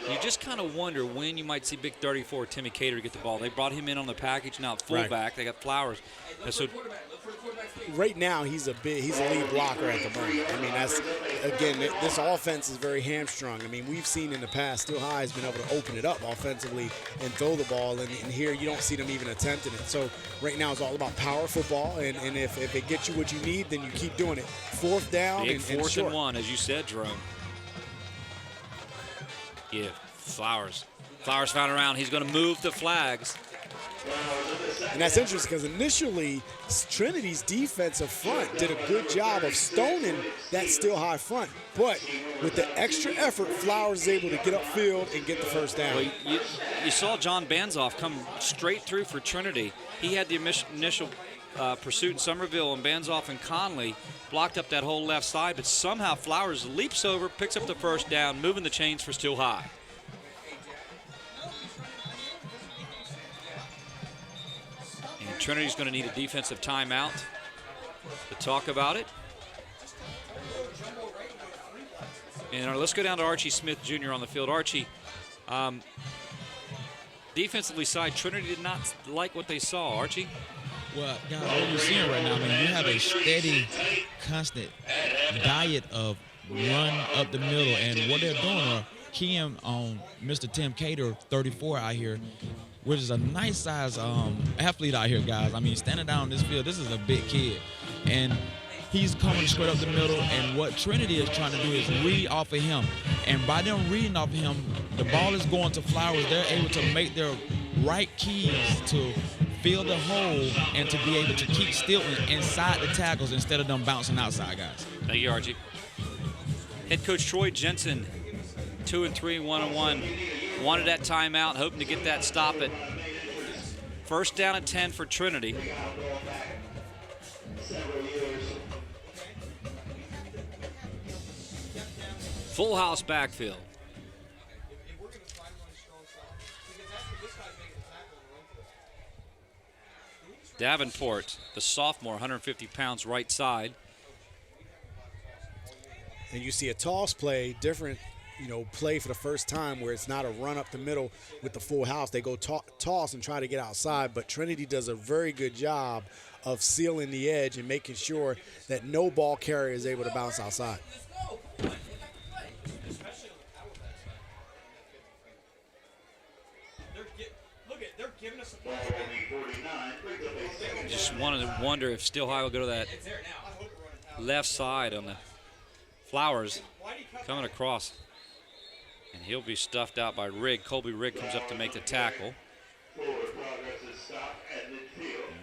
You just kind of wonder when you might see big 34 Timmy Cater get the ball. They brought him in on the package, now fullback. Right. They got Flowers. And so right now he's a lead blocker at the moment. I mean, that's, again, this offense is very hamstrung. I mean, we've seen in the past Still High has been able to open it up offensively and throw the ball, and here you don't see them even attempting it. So right now it's all about power football, and if it gets you what you need, then you keep doing it. 4th down big and 4th short. and 1, as you said, Jerome. Yeah, Flowers. Flowers found around. He's going to move the flags. And that's interesting because initially Trinity's defensive front did a good job of stoning that Still High front. But with the extra effort, Flowers is able to get upfield and get the 1st down. Well, you saw John Banzoff come straight through for Trinity. He had the initial pursuit in Somerville, and Banzoff and Conley blocked up that whole left side, but somehow Flowers leaps over, picks up the 1st down, moving the chains for Still High. And Trinity's going to need a defensive timeout to talk about it. And let's go down to Archie Smith Jr. on the field. Archie, defensively side, Trinity did not like what they saw. Archie? Well, guys, what you're seeing right now, I mean, you have a steady, constant diet of run up the middle, and what they're doing are keying on Mr. Tim Cater, 34 out here, which is a nice size athlete out here, guys. I mean, standing down this field, this is a big kid, and he's coming straight up the middle, and what Trinity is trying to do is read off of him, and by them reading off of him, the ball is going to Flowers. They're able to make their right keys to fill the hole and to be able to keep still inside the tackles instead of them bouncing outside, guys. Thank you, Archie. Head coach Troy Jensen, 2-3, 1-1. Wanted that timeout, hoping to get that stop at 1st down and 10 for Trinity. Full house backfield. Davenport, the sophomore, 150 pounds, right side. And you see a toss play, different, play for the first time where it's not a run up the middle with the full house. They go toss and try to get outside, but Trinity does a very good job of sealing the edge and making sure that no ball carrier is able to bounce outside. Just wanted to wonder if Still High will go to that left side on the Flowers coming across. And he'll be stuffed out by Rigg. Colby Rigg comes up to make the tackle. It'll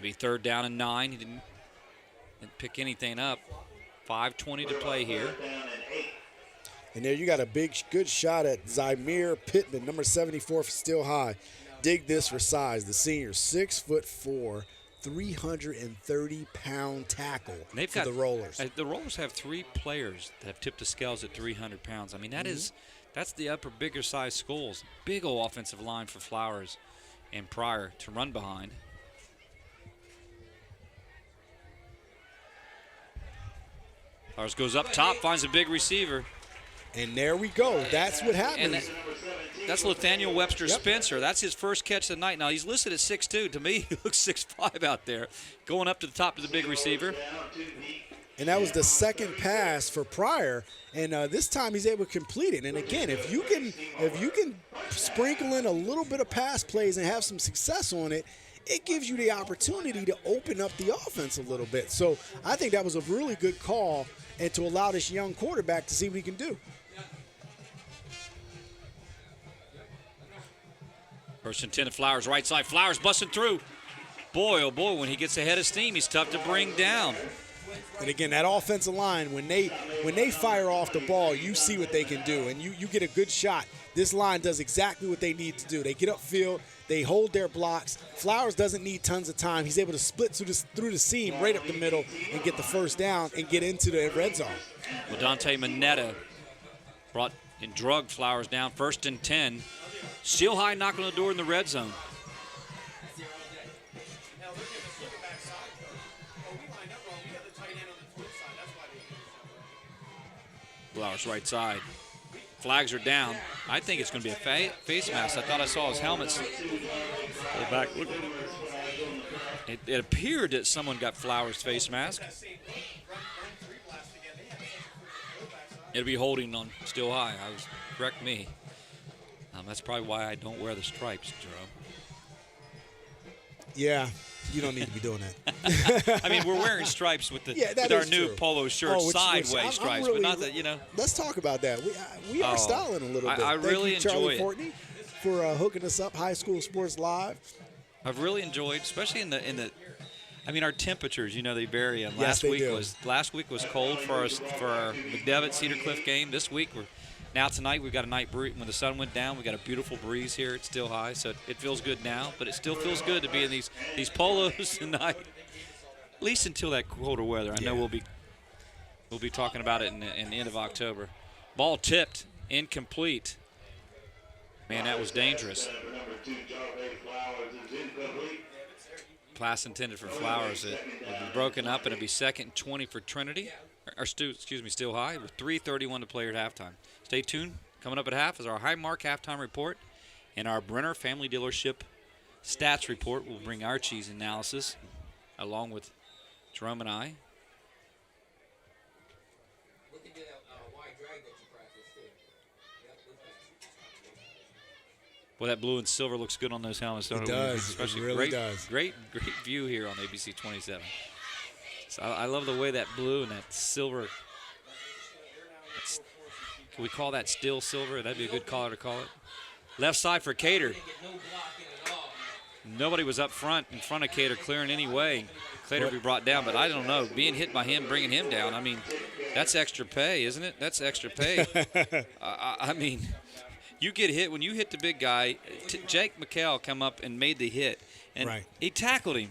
be 3rd down and 9. He didn't pick anything up. 5:20 to play here. And there you got a good shot at Zymir Pittman, number 74 for Still High. Dig this for size. The senior, 6'4", 330-pound tackle for the Rollers. The Rollers have 3 players that have tipped the scales at 300 pounds. I mean, that's the upper, bigger size schools. Big old offensive line for Flowers and Pryor to run behind. Flowers goes up top, finds a big receiver. And there we go. That's what happens. That's Nathaniel Webster Spencer. That's his first catch of the night. Now, he's listed at 6'2". To me, he looks 6'5" out there, going up to the top of the big receiver. And that was the second pass for Pryor, and this time he's able to complete it. And again, if you can sprinkle in a little bit of pass plays and have some success on it, it gives you the opportunity to open up the offense a little bit. So I think that was a really good call, and to allow this young quarterback to see what he can do. 1st and 10 to Flowers, right side. Flowers busting through. Boy, oh boy, when he gets ahead of steam, he's tough to bring down. And again, that offensive line, when they fire off the ball, you see what they can do, and you get a good shot. This line does exactly what they need to do. They get upfield, they hold their blocks. Flowers doesn't need tons of time. He's able to split through the seam right up the middle and get the first down and get into the red zone. Well, Dante Mineta brought and drugged Flowers down, 1st and 10. Steel High knocking on the door in the red zone. Flowers right side. Flags are down. I think it's going to be a face mask. I thought I saw his helmets. Pull back. Look. It appeared that someone got Flowers' face mask. It'll be holding on Steel High. Correct me. That's probably why I don't wear the stripes, Jerome. Yeah, you don't need to be doing that. I mean, we're wearing stripes with our new polo shirt, sideways stripes, really, but not that, Let's talk about that. We are styling a little bit. I really Thank you, Charlie enjoy Fortney, for hooking us up. High School Sports Live. I've really enjoyed, especially in the. I mean, our temperatures, they vary. And Yes, last week was cold for our McDevitt Cedar Cliff game. This week tonight we've got a night breeze. When the sun went down, we got a beautiful breeze here. It's still high, so it feels good now. But it still feels good to be in these polos tonight, at least until that colder weather. I know we'll be talking about it in the end of October. Ball tipped, incomplete. Man, that was dangerous. Pass intended for Flowers. It will be broken up, and it'll be 2nd and 20 for Trinity. Steel High, with 3:31 to play at halftime. Stay tuned. Coming up at half is our Highmark halftime report and our Brenner Family Dealership stats report. We'll bring Archie's analysis along with Jerome and I. Well, that blue and silver looks good on those helmets, don't it? It does. Especially it really does. Great view here on ABC 27. So I love the way that blue and that silver. Can we call that still silver? That'd be a good color to call it. Left side for Cater. Nobody was up front, in front of Cater, clearing any way. Cater will be brought down, but I don't know. Being hit by him, bringing him down, I mean, that's extra pay, isn't it? That's extra pay. I mean, you get hit. When you hit the big guy, Jake McHale come up and made the hit, and he tackled him.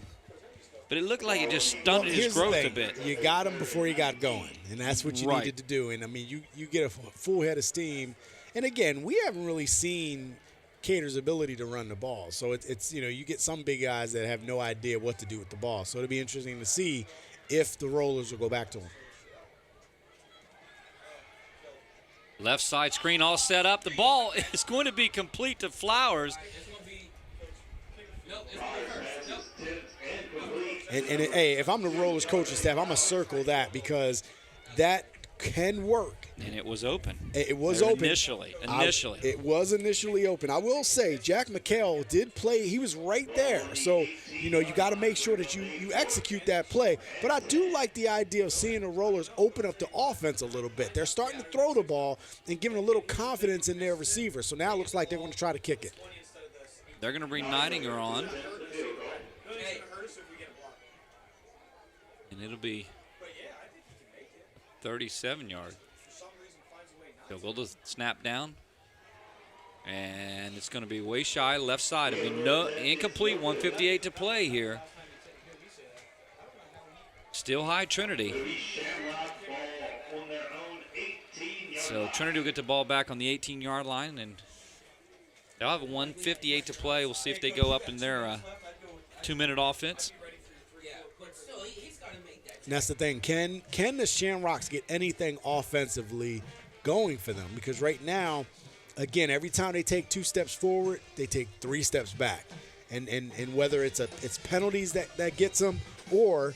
But it looked like it just stunted his growth a bit. You got him before he got going, and that's what you needed to do. And, I mean, you get a full head of steam. And, again, we haven't really seen Cater's ability to run the ball. So, it's you get some big guys that have no idea what to do with the ball. So, it'll be interesting to see if the Rollers will go back to him. Left side screen all set up. The ball is going to be complete to Flowers. And hey, if I'm the Rollers coaching staff, I'm going to circle that because that can work. And it was open. It was open. Initially. It was initially open. I will say, Jack McHale did play. He was right there. So, you got to make sure that you execute that play. But I do like the idea of seeing the Rollers open up the offense a little bit. They're starting to throw the ball and giving a little confidence in their receiver. So now it looks like they're going to try to kick it. They're going to bring Neidinger on. And it'll be 37-yard. They'll go to snap down. And it's going to be way shy, left side. It'll be incomplete, 1:58 to play here. Still high Trinity. So Trinity will get the ball back on the 18-yard line, and they'll have 1:58 to play. We'll see if they go up in their 2-minute offense. And that's the thing. Can the Shamrocks get anything offensively going for them? Because right now, again, every time they take 2 steps forward, they take 3 steps back. And whether it's penalties that gets them or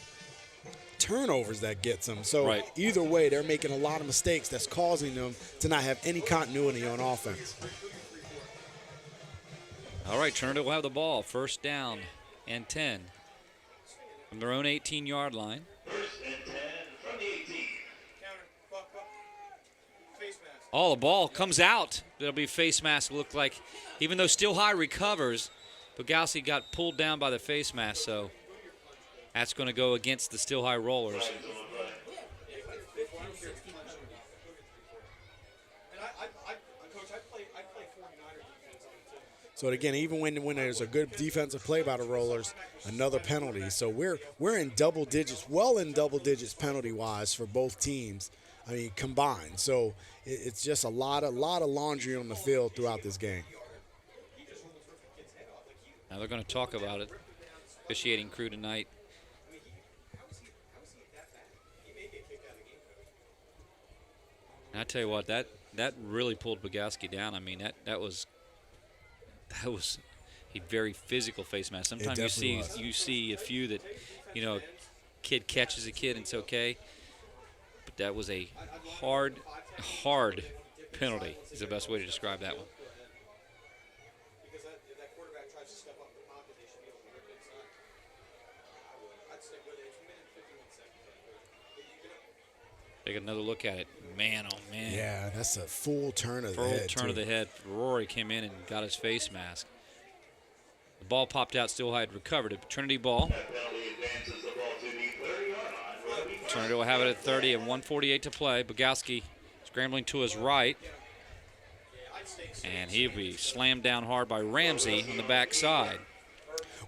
turnovers that gets them. So either way, they're making a lot of mistakes that's causing them to not have any continuity on offense. All right, Trinity will have the ball. 1st down and 10 from their own 18-yard line. 1st and 10 from the 18. Oh, the ball comes out. It'll be face mask. Look like, even though Steel High recovers, Bogowski got pulled down by the face mask, so that's going to go against the Steel High Rollers. So again, even when there's a good defensive play by the Rollers, another penalty. So we're in double digits, well in double digits penalty-wise for both teams. I mean, combined. So it's just a lot of laundry on the field throughout this game. Now they're going to talk about it. Officiating crew tonight. And I tell you what, that really pulled Bogowski down. I mean, that was a very physical face mask. Sometimes you see a few that, kid catches a kid and it's okay. But that was a hard penalty is the best way to describe that one. Take another look at it. Man, oh man. Yeah, that's a full turn of the head. Full turn of the head. Rory came in and got his face mask. The ball popped out. Still had recovered it. Trinity ball. Trinity will have it at 30 and 1:48 to play. Bogowski scrambling to his right. And he'll be slammed down hard by Ramsey on the backside.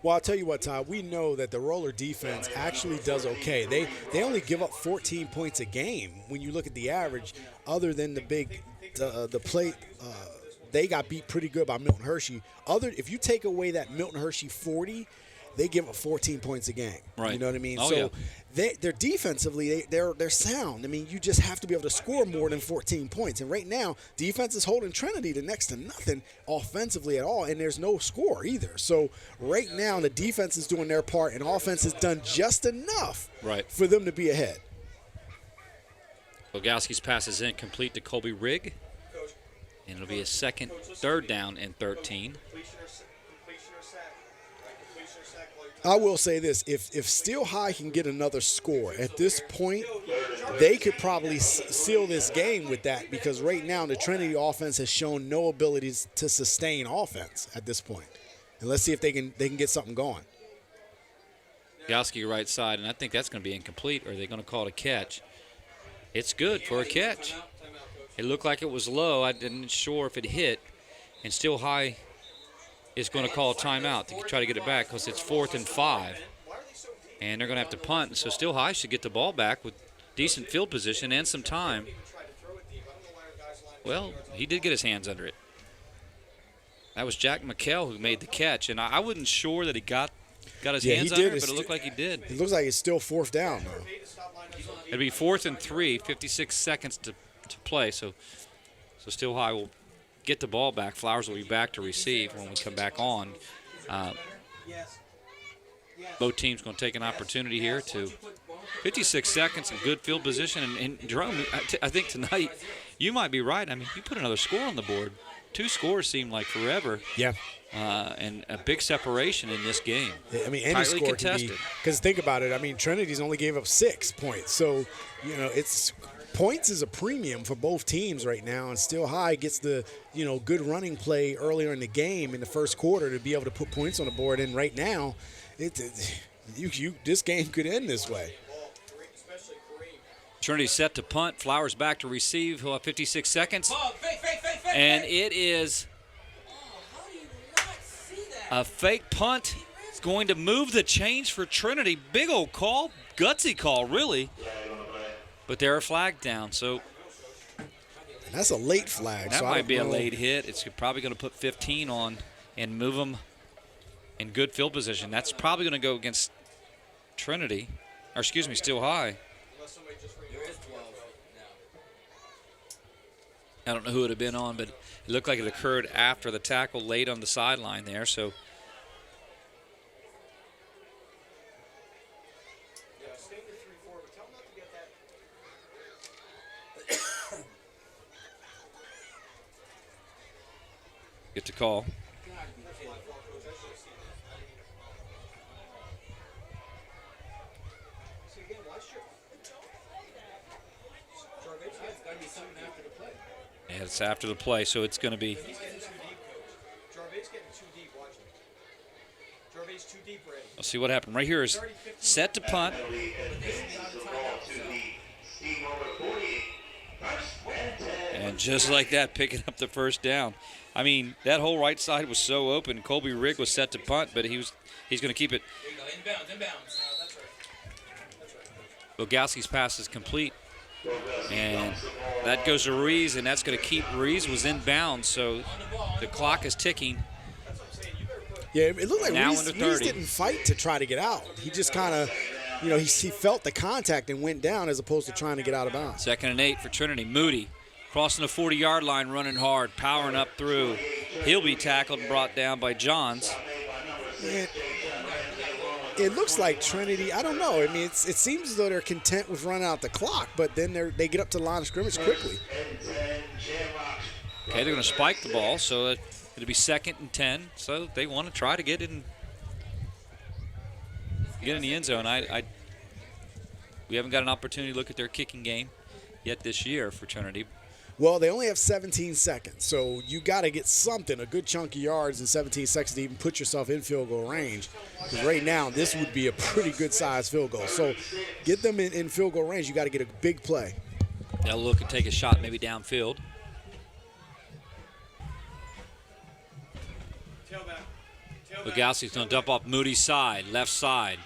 Well, I'll tell you what, Todd, we know that the Roller defense actually does okay. They only give up 14 points a game when you look at the average, other than the play. They got beat pretty good by Milton Hershey. If you take away that Milton Hershey 40, they give up 14 points a game. Right. You know what I mean? Oh, so they're defensively, they're sound. I mean, you just have to be able to score more than 14 points. And right now, defense is holding Trinity to next to nothing offensively at all, and there's no score either. So right now, the defense is doing their part, and offense has done just enough for them to be ahead. Bogowski's pass is incomplete to Colby Rigg. And it'll be a third down and 13. I will say this, if Steel High can get another score, at this point, they could probably seal this game with that, because right now the Trinity offense has shown no abilities to sustain offense at this point. And let's see if they can get something going. Bogowski right side, and I think that's going to be incomplete, or are they going to call it a catch? It's good for a catch. It looked like it was low. I didn't sure if it hit. And Still High is going to call a timeout to try to get it back, because it's 4th and 5. And they're going to have to punt. So Still High should get the ball back with decent field position and some time. Well, he did get his hands under it. That was Jack McKell who made the catch. And I wasn't sure that he got his hands under it, but it looked like he did. It looks like it's still 4th down, though. It'll be 4th and 3, 56 seconds to play. So Still High will get the ball back. Flowers will be back to receive when we come back on. Both teams going to take an opportunity here to 56 seconds in good field position. And Jerome, I think tonight you might be right. I mean, you put another score on the board. 2 scores seem like forever. Yeah. And a big separation in this game. I mean, any score contested. Can be, because think about it. I mean, Trinity's only gave up 6 points. So, it's points is a premium for both teams right now, and Still High gets the good running play earlier in the game in the first quarter to be able to put points on the board. And right now, this game could end this way. Trinity set to punt. Flowers back to receive. He'll have 56 seconds, and it is a fake punt. It's going to move the chains for Trinity. Big old call, gutsy call, really. But they're a flag down, so that's a late flag. That might be a late hit. It's probably going to put 15 on and move them in good field position. That's probably going to go against Trinity, or excuse me, Still High. I don't know who it would have been on, but it looked like it occurred after the tackle laid on the sideline there. So get to call. Yeah, it's after the play, so it's going to be. We'll see what happened. Right here is set to punt. And just like that, picking up the first down. I mean, that whole right side was so open. Colby Rigg was set to punt, but he's going to keep it. Bogowski's pass is complete. And that goes to Ruiz, and that's going to keep Ruiz was in bounds, so the clock is ticking. Yeah, it looked like now Ruiz didn't fight to try to get out. He just kind of, he felt the contact and went down as opposed to trying to get out of bounds. 2nd and 8 for Trinity. Moody crossing the 40-yard line, running hard, powering up through. He'll be tackled and brought down by Johns. It looks like Trinity, I don't know. I mean, it seems as though they're content with running out the clock, but then they get up to the line of scrimmage quickly. Okay, they're going to spike the ball, so it'll be 2nd and 10. So they want to try to get in the end zone. We haven't got an opportunity to look at their kicking game yet this year for Trinity. Well, they only have 17 seconds, so you got to get something, a good chunk of yards in 17 seconds to even put yourself in field goal range. Because right now, this would be a pretty good-sized field goal. So get them in field goal range. You got to get a big play. They'll look and take a shot maybe downfield. Bogowski's going to dump off Moody's side, left side.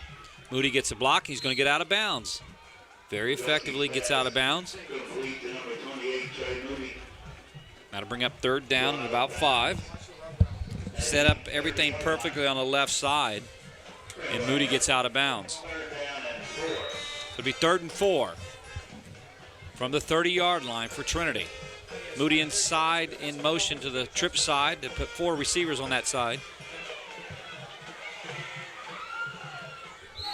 Moody gets a block. He's going to get out of bounds. Very effectively gets out of bounds. Now to bring up 3rd down and about 5. Set up everything perfectly on the left side, and Moody gets out of bounds. It'll be 3rd and 4 from the 30-yard line for Trinity. Moody inside in motion to the trip side. They put 4 receivers on that side.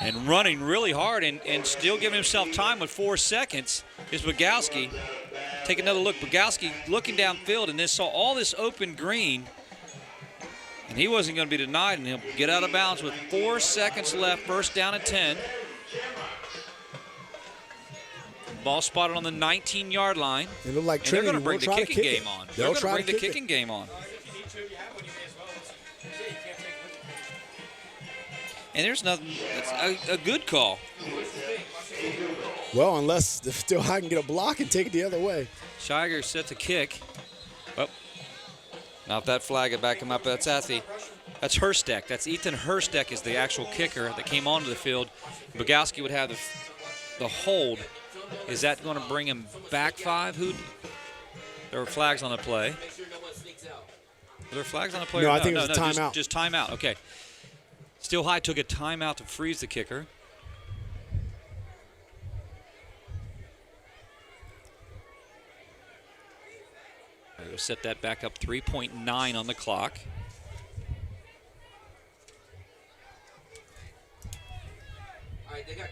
And running really hard and still giving himself time with 4 seconds is Bogowski. Take another look. Bogowski looking downfield and then saw all this open green. And he wasn't going to be denied, and he'll get out of bounds with 4 seconds left. 1st down and 10. Ball spotted on the 19-yard line. It looked like Trinity will bring the try kicking to kick game it. on. They'll They're try going to bring to the kick kicking game on. And there's nothing. That's a good call. Well, unless still I can get a block and take it the other way. Shiger set to kick. Well, now if that flag would back him up, that's Athy. That's Hursteck. That's Ethan Hursteck is the actual kicker that came onto the field. Bogowski would have the hold. Is that going to bring him back 5? There were flags on the play. Were there flags on the play? No, I think it was a timeout. Just timeout. Okay. Still High took a timeout to freeze the kicker. We'll set that back up 3.9 on the clock. All right, they got.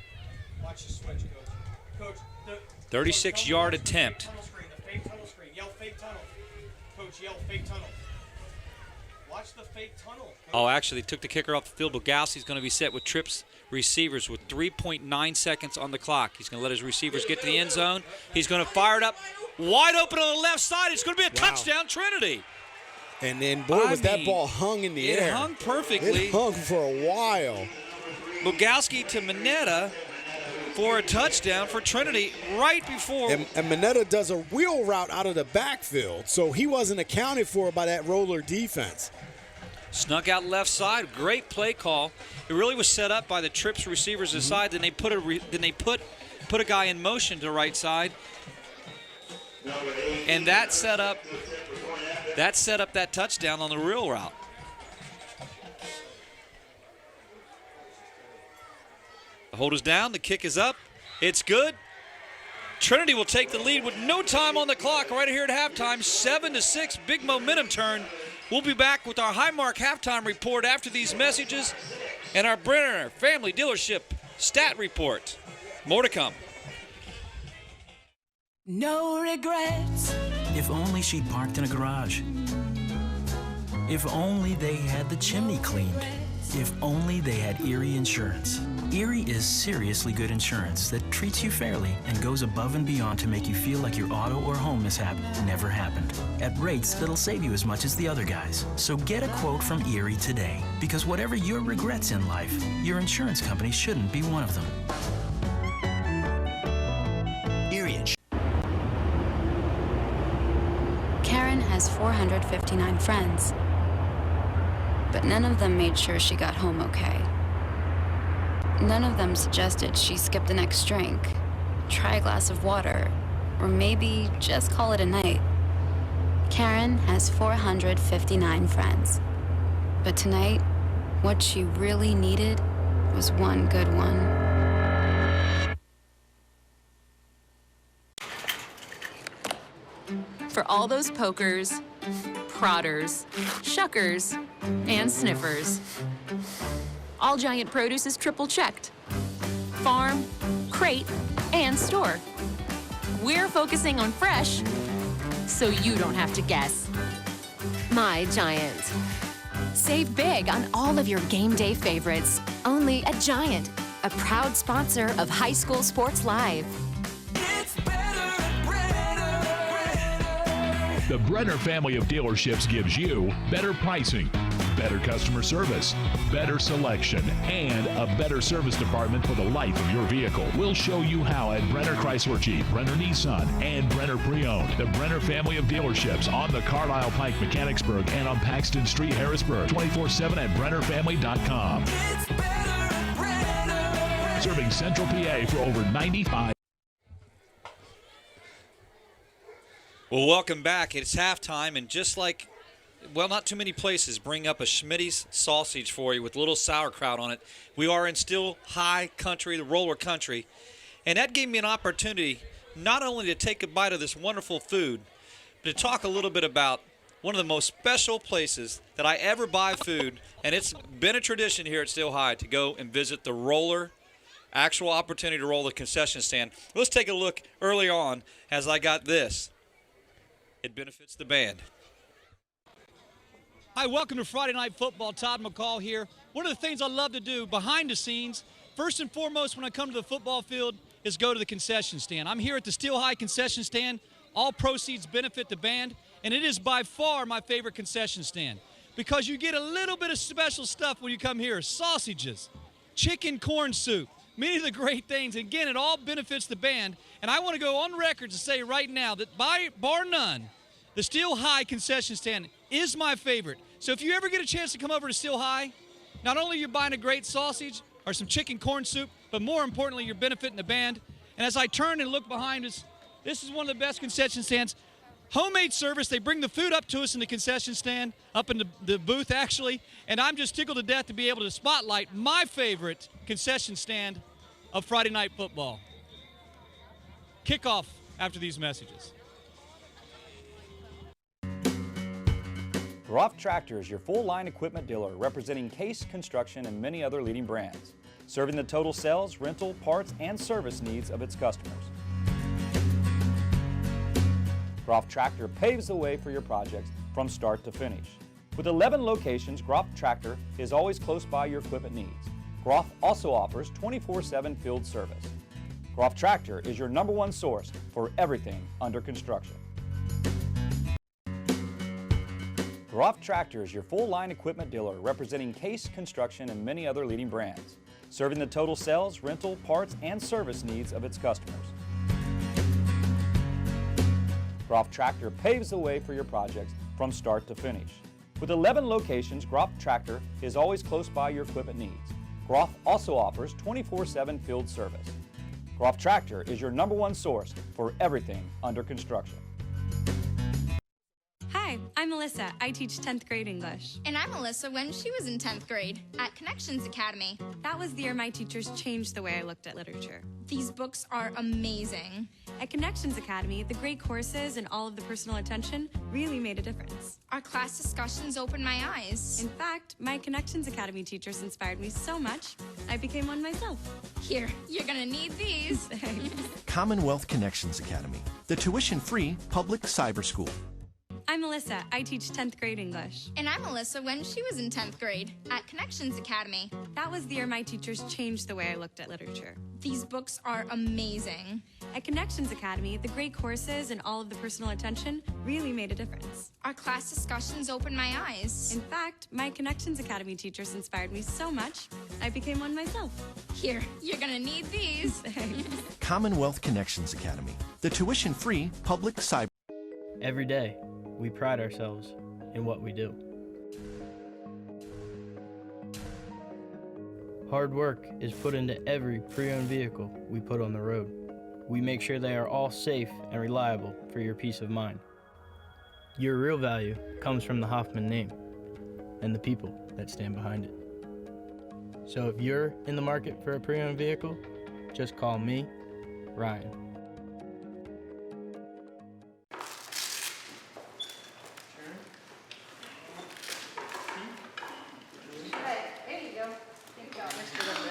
Watch the switch, Coach. Coach, 36-yard attempt. Tunnel screen, the fake tunnel screen. Yell fake tunnel. Coach, yell fake tunnel. Watch the fake tunnel. Coach. Oh, actually, took the kicker off the field. Bogowski's going to be set with trips receivers with 3.9 seconds on the clock. He's going to let his receivers get to the end zone. He's going to fire it up. Wide open on the left side. It's going to be a touchdown, Trinity. And then, boy, that ball hung in the air. It hung perfectly. It hung for a while. Bogowski to Mineta for a touchdown for Trinity right before. And Mineta does a wheel route out of the backfield, so he wasn't accounted for by that roller defense. Snuck out left side. Great play call. It really was set up by the trips receivers aside. Then they put a guy in motion to the right side. And that set up that touchdown on the wheel route. The hold is down. The kick is up. It's good. Trinity will take the lead with no time on the clock right here at halftime. 7-6. Big momentum turn. We'll be back with our Highmark halftime report after these messages and our Brenner Family Dealership stat report. More to come. No regrets. If only she'd parked in a garage. If only they had the chimney cleaned. If only they had Erie Insurance. Erie is seriously good insurance that treats you fairly and goes above and beyond to make you feel like your auto or home mishap never happened. At rates that'll save you as much as the other guys. So get a quote from Erie today. Because whatever your regrets in life, your insurance company shouldn't be one of them. Erie Insurance. has 459 friends, but none of them made sure she got home okay. None of them suggested she skip the next drink, try a glass of water, or maybe just call it a night. Karen has 459 friends, but tonight, what she really needed was one good one. For all those pokers, prodders, shuckers, and sniffers, All Giant Produce is triple checked. Farm, crate, and store. We're focusing on fresh, so you don't have to guess. My Giant. Save big on all of your game day favorites. Only at Giant, a proud sponsor of High School Sports Live. The Brenner family of dealerships gives you better pricing, better customer service, better selection, and a better service department for the life of your vehicle. We'll show you how at Brenner Chrysler Jeep, Brenner Nissan, and Brenner Pre-Owned. The Brenner family of dealerships on the Carlisle Pike, Mechanicsburg, and on Paxton Street, Harrisburg. 24/7 at BrennerFamily.com. Serving Central PA for over 95. Well, welcome back. It's halftime, and just like, well, not too many places bring up a Schmitty's sausage for you with a little sauerkraut on it. We are in still high country, the roller country, and that gave me an opportunity not only to take a bite of this wonderful food, but to talk a little bit about one of the most special places that I ever buy food, and it's been a tradition here at Still High to go and visit the roller, actual opportunity to roll the concession stand. Let's take a look early on as I got this. It benefits the band. Hi, welcome to Friday Night Football. Todd McCall here. One of the things I love to do behind the scenes, first and foremost when I come to the football field, is go to the concession stand. I'm here at the Still High concession stand. All proceeds benefit the band, and it is by far my favorite concession stand because you get a little bit of special stuff when you come here. Sausages, chicken corn soup, many of the great things. Again, it all benefits the band, and I want to go on record to say right now that bar none, the Still High concession stand is my favorite. So if you ever get a chance to come over to Still High, not only are you buying a great sausage or some chicken corn soup, but more importantly, you're benefiting the band. And as I turn and look behind us, this is one of the best concession stands. Homemade service. They bring the food up to us in the concession stand, up in the booth actually, and I'm just tickled to death to be able to spotlight my favorite concession stand of Friday Night Football. Kickoff after these messages. Groff Tractor is your full-line equipment dealer representing Case Construction and many other leading brands, serving the total sales, rental, parts, and service needs of its customers. Groff Tractor paves the way for your projects from start to finish. With 11 locations, Groff Tractor is always close by your equipment needs. Groff also offers 24/7 field service. Groff Tractor is your #1 source for everything under construction. Groff Tractor is your full-line equipment dealer representing Case Construction and many other leading brands, serving the total sales, rental, parts, and service needs of its customers. Groff Tractor paves the way for your projects from start to finish. With 11 locations, Groff Tractor is always close by your equipment needs. Groff also offers 24/7 field service. Groff Tractor is your #1 source for everything under construction. Hi, I'm Melissa. I teach 10th grade English. And I'm Melissa when she was in 10th grade at Connections Academy. That was the year my teachers changed the way I looked at literature. These books are amazing. At Connections Academy, the great courses and all of the personal attention really made a difference. Our class discussions opened my eyes. In fact, my Connections Academy teachers inspired me so much, I became one myself. Here, you're gonna need these. Commonwealth Connections Academy, the tuition-free public cyber school. I'm Melissa. I teach 10th grade English. And I'm Melissa when she was in 10th grade at Connections Academy. That was the year my teachers changed the way I looked at literature. These books are amazing. At Connections Academy, the great courses and all of the personal attention really made a difference. Our class discussions opened my eyes. In fact, my Connections Academy teachers inspired me so much, I became one myself. Here, you're gonna need these. Commonwealth Connections Academy, the tuition-free public cyber. Every day, We pride ourselves in what we do. Hard work is put into every pre-owned vehicle we put on the road. We make sure they are all safe and reliable for your peace of mind. Your real value comes from the Hoffman name and the people that stand behind it. So if you're in the market for a pre-owned vehicle, just call me, Ryan. There you go. Good job, Mr. Little.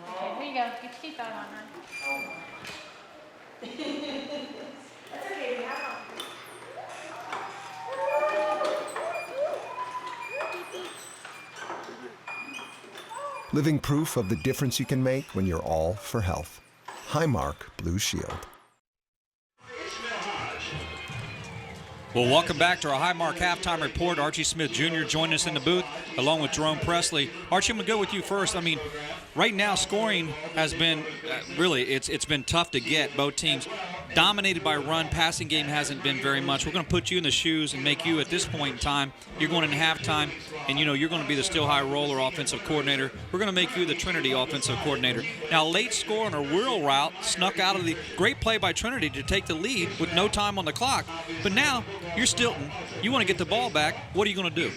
Okay, here you go. Get your seatbelt on, hon. That's okay, we have one. Living proof of the difference you can make when you're all for health. Highmark Blue Shield. Well, welcome back to our Highmark Halftime Report. Archie Smith Jr. joined us in the booth, along with Jerome Presley. Archie, I'm going to go with you first. I mean, right now, scoring has been, really, it's been tough to get. Both teams dominated by run. Passing game hasn't been very much. We're going to put you in the shoes and make you, at this point in time, you're going into halftime, and, you're going to be the Still High Roller offensive coordinator. We're going to make you the Trinity offensive coordinator. Now, late score on a wheel route snuck out of the great play by Trinity to take the lead with no time on the clock. But now, you're Stilton. You want to get the ball back. What are you going to do?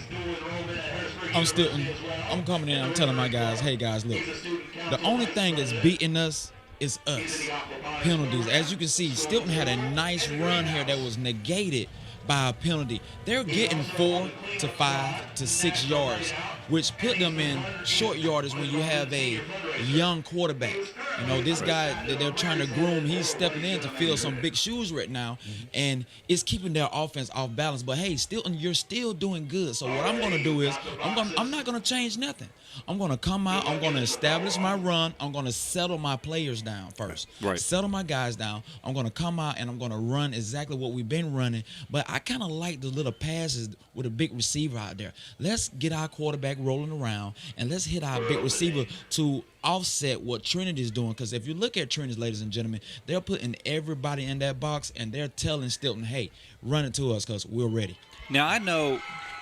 I'm Stilton. I'm coming in. I'm telling my guys, hey, guys, look. The only thing that's beating us is us. Penalties. As you can see, Stilton had a nice run here that was negated by a penalty. They're getting 4 to 5 to 6 yards, which put them in short yardage when you have a young quarterback. This guy that they're trying to groom, he's stepping in to fill some big shoes right now, and it's keeping their offense off balance. But hey, Stilton, you're still doing good. So what I'm going to do is I'm not going to change nothing. I'm going to come out. I'm going to establish my run. I'm going to settle my players down first. Right. Settle my guys down. I'm going to come out and I'm going to run exactly what we've been running. But I kind of like the little passes with a big receiver out there. Let's get our quarterback rolling around and let's hit our big receiver to offset what Trinity is doing. Because if you look at Trinity, ladies and gentlemen, they're putting everybody in that box and they're telling Stilton, hey, run it to us because we're ready. Now, I know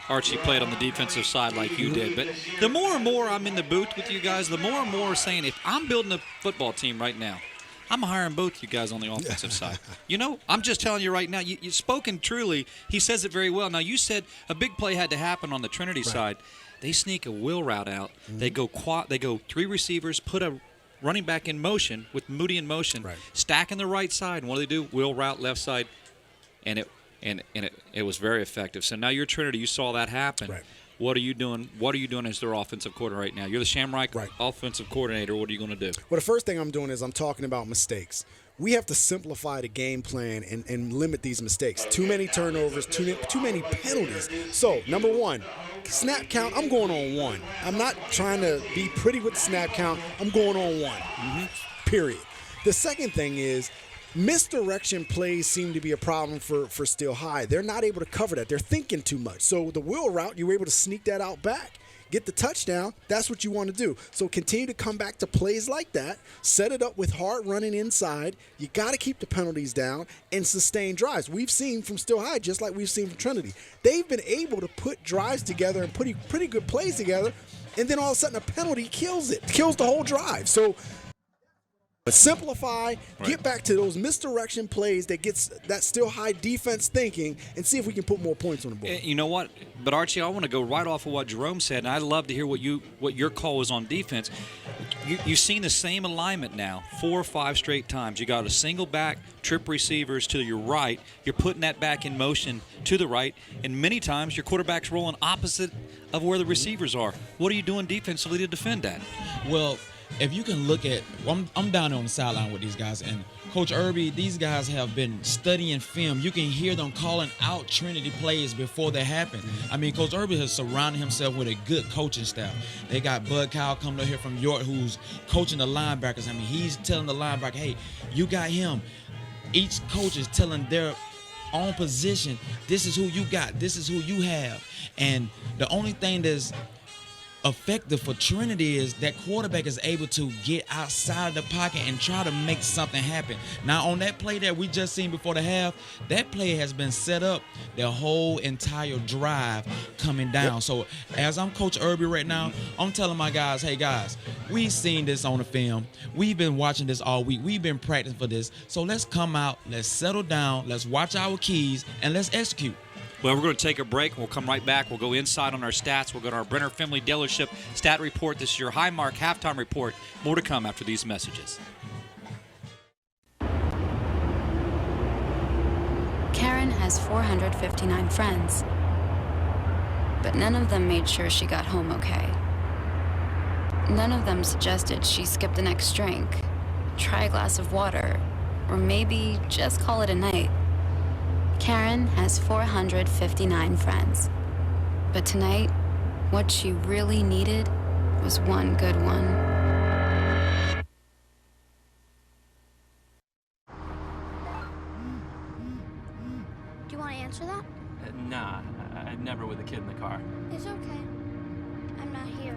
Archie played on the defensive side like you did, but the more and more I'm in the booth with you guys, the more and more saying, if I'm building a football team right now, I'm hiring both you guys on the offensive side. I'm just telling you right now, you've spoken truly. He says it very well. Now, you said a big play had to happen on the Trinity side. They sneak a wheel route out. They go 3 receivers, put a running back in motion with Moody in motion, stacking the right side. And what do? Wheel route left side, and it was very effective. So now you're Trinity. You saw that happen. Right. What are you doing? What are you doing as their offensive coordinator right now? You're the Shamrock offensive coordinator. What are you going to do? Well, the first thing I'm doing is I'm talking about mistakes. We have to simplify the game plan and limit these mistakes. Too many turnovers, too many penalties. So, number one, snap count, I'm going on 1. I'm not trying to be pretty with the snap count. I'm going on 1, period. The second thing is misdirection plays seem to be a problem for Still High. They're not able to cover that. They're thinking too much. So the wheel route, you were able to sneak that out back. Get the touchdown, that's what you want to do. So continue to come back to plays like that, set it up with hard running inside. You got to keep the penalties down and sustain drives. We've seen from Still High, just like we've seen from Trinity, they've been able to put drives together and put pretty good plays together, and then all of a sudden a penalty kills the whole drive. So simplify, get back to those misdirection plays that gets that Still High defense thinking, and see if we can put more points on the board. You know what? But Archie, I want to go right off of what Jerome said, and I'd love to hear what your call was on defense. You've seen the same alignment now 4 or 5 straight times. You got a single back, trip receivers to your right. You're putting that back in motion to the right, and many times your quarterback's rolling opposite of where the receivers are. What are you doing defensively to defend that? Well, if you can look at, I'm down on the sideline with these guys, and Coach Irby, these guys have been studying film. You can hear them calling out Trinity plays before they happen. I mean, Coach Irby has surrounded himself with a good coaching staff. They got Bud Kyle coming up here from York, who's coaching the linebackers. I mean, he's telling the linebacker, hey, you got him. Each coach is telling their own position, this is who you got, this is who you have. And the only thing that's effective for Trinity is that quarterback is able to get outside of the pocket and try to make something happen. Now, on that play that we just seen before the half, that play has been set up the whole entire drive coming down. Yep. So as I'm Coach Irby right now, I'm telling my guys, hey guys, we've seen this on the film. We've been watching this all week. We've been practicing for this. So let's come out, let's settle down, let's watch our keys, and let's execute. Well, we're going to take a break. We'll come right back. We'll go inside on our stats. We'll go to our Brenner Family Dealership stat report. This is your Highmark halftime report. More to come after these messages. Karen has 459 friends, but none of them made sure she got home okay. None of them suggested she skip the next drink, try a glass of water, or maybe just call it a night. Karen has 459 friends, but tonight, what she really needed was one good one. Do you want to answer that? Nah, I'd never with a kid in the car. It's okay. I'm not here.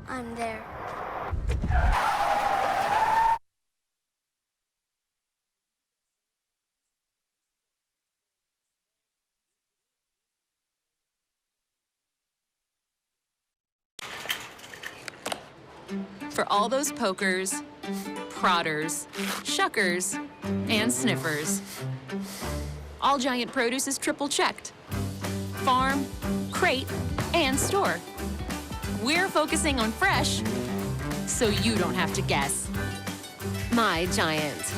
I'm there. For all those pokers, prodders, shuckers, and sniffers, All Giant Produce is triple checked. Farm, crate, and store. We're focusing on fresh, so you don't have to guess. My Giant.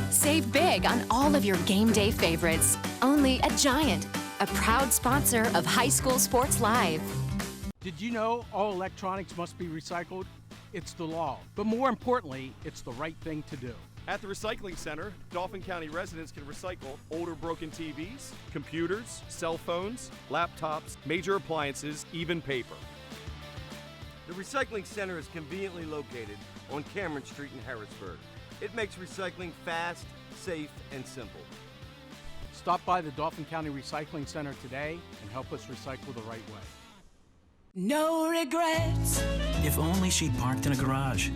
Save big on all of your game day favorites. Only at Giant, a proud sponsor of High School Sports Live. Did you know all electronics must be recycled? It's the law, but more importantly, it's the right thing to do. At the Recycling Center, Dauphin County residents can recycle older broken TVs, computers, cell phones, laptops, major appliances, even paper. The Recycling Center is conveniently located on Cameron Street in Harrisburg. It makes recycling fast, safe, and simple. Stop by the Dauphin County Recycling Center today and help us recycle the right way. No regrets. If only she'd parked in a garage.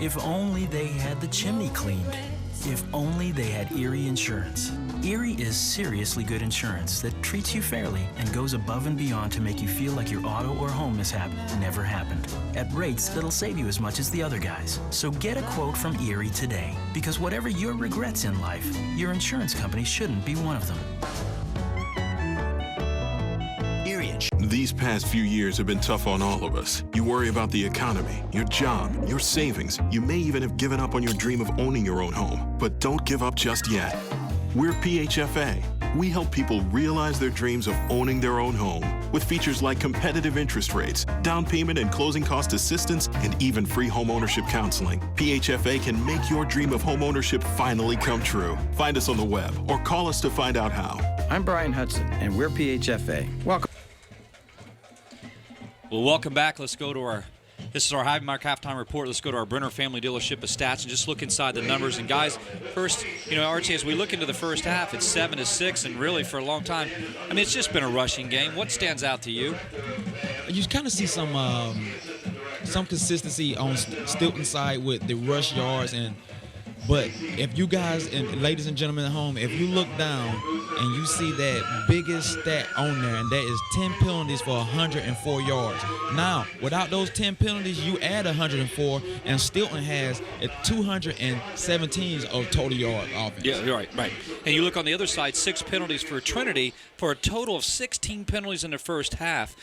If only they had the chimney cleaned. If only they had Erie Insurance. Erie is seriously good insurance that treats you fairly and goes above and beyond to make you feel like your auto or home mishap never happened, at rates that'll save you as much as the other guys. So get a quote from Erie today, because whatever your regrets in life, your insurance company shouldn't be one of them. These past few years have been tough on all of us. You worry about the economy, your job, your savings. You may even have given up on your dream of owning your own home. But don't give up just yet. We're PHFA. We help people realize their dreams of owning their own home with features like competitive interest rates, down payment and closing cost assistance, and even free home ownership counseling. PHFA can make your dream of home ownership finally come true. Find us on the web or call us to find out how. I'm Brian Hudson, and we're PHFA. Welcome. Well, welcome back. Let's go to this is our Highmark halftime report. Let's go to our Brenner Family Dealership of stats and just look inside the numbers. And guys, first, Archie, as we look into the first half, it's 7-6, and really for a long time, I mean, it's just been a rushing game. What stands out to you? You kind of see some consistency on Stilton's side with the rush yards, but if you guys and ladies and gentlemen at home, if you look down and you see that biggest stat on there, and that is 10 penalties for 104 yards. Now, without those 10 penalties, you add 104, and Stilton has 217 of total yard offense. Yeah, you're right. And you look on the other side, 6 penalties for Trinity for a total of 16 penalties in the first half.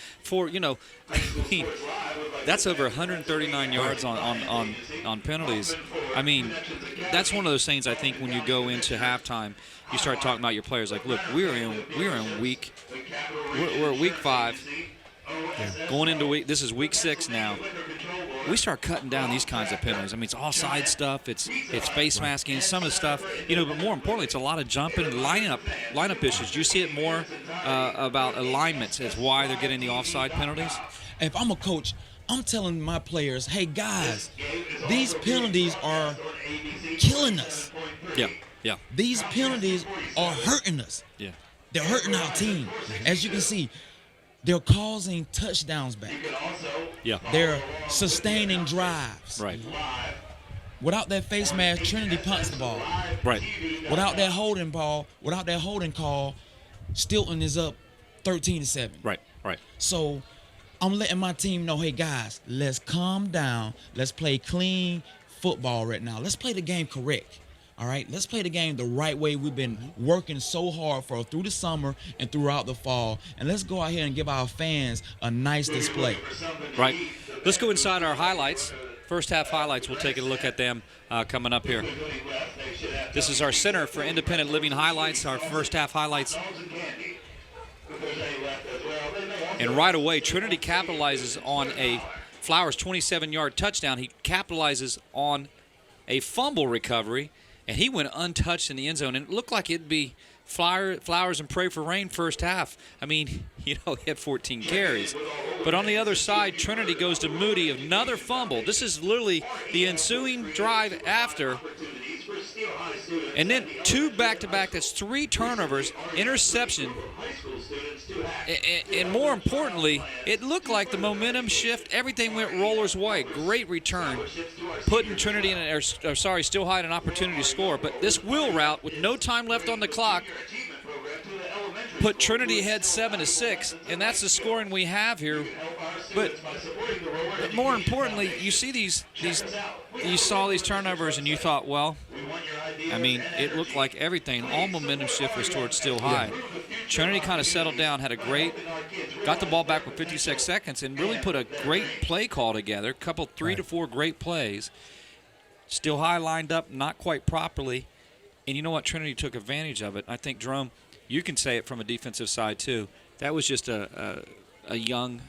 That's over 139 yards on penalties. I mean, that's one of those things I think when you go into halftime, you start talking about your players. Like, look, we're in week 5, going into this is week 6 now. We start cutting down these kinds of penalties. I mean, it's offside stuff, it's face masking, some of the stuff, but more importantly, it's a lot of jumping and lineup issues. Do you see it more about alignments as why they're getting the offside penalties? If I'm a coach, I'm telling my players, hey guys, these penalties are killing us. Yeah. Yeah. These penalties are hurting us. Yeah. They're hurting our team. As you can see, they're causing touchdowns back. Yeah. They're sustaining drives. Right. Without that face mask, Trinity punts the ball. Right. Without that holding call, Stilton is up 13-7. Right. Right. So I'm letting my team know, hey guys, let's calm down. Let's play clean football right now. Let's play the game correct. All right, let's play the game the right way we've been working so hard for through the summer and throughout the fall. And let's go out here and give our fans a nice display. Right. Let's go inside our highlights. First half highlights, we'll take a look at them coming up here. This is our Center for Independent Living highlights, our first half highlights. And right away, Trinity capitalizes on a Flowers 27-yard touchdown. He capitalizes on a fumble recovery, and he went untouched in the end zone. And it looked like it'd be Flowers and pray for rain first half. I mean, he had 14 carries. But on the other side, Trinity goes to Moody, another fumble. This is literally the ensuing drive after. And then 2 back-to-back, that's 3 turnovers, interception. And more importantly, it looked like the momentum shift, everything went Rollers' way. Great return, putting Trinity in, Still High an opportunity to score. But this wheel route with no time left on the clock put Trinity ahead 7-6, and that's the scoring we have here. But more importantly, you see you saw these turnovers and you thought, well, I mean, it looked like everything, all momentum shift was towards Still High. Trinity kind of settled down, got the ball back with 56 seconds, and really put a great play call together. Couple 3 to 4 great plays. Still High lined up not quite properly, and you know what? Trinity took advantage of it. I think, Jerome, you can say it from a defensive side too. That was just a young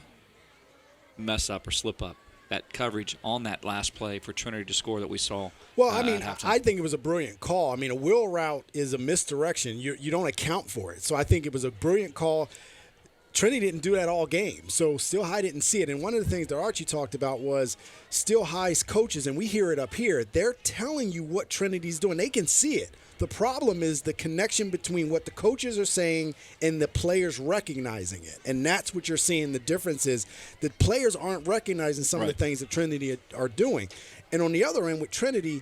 mess up or slip up. That coverage on that last play for Trinity to score that we saw. Well, I mean, I think it was a brilliant call. I mean, a wheel route is a misdirection. You don't account for it. So I think it was a brilliant call. Trinity didn't do that all game, so Still High didn't see it. And one of the things that Archie talked about was Still High's coaches, and we hear it up here, they're telling you what Trinity's doing. They can see it. The problem is the connection between what the coaches are saying and the players recognizing it. And that's what you're seeing. The difference is that players aren't recognizing some of the things that Trinity are doing. And on the other end with Trinity,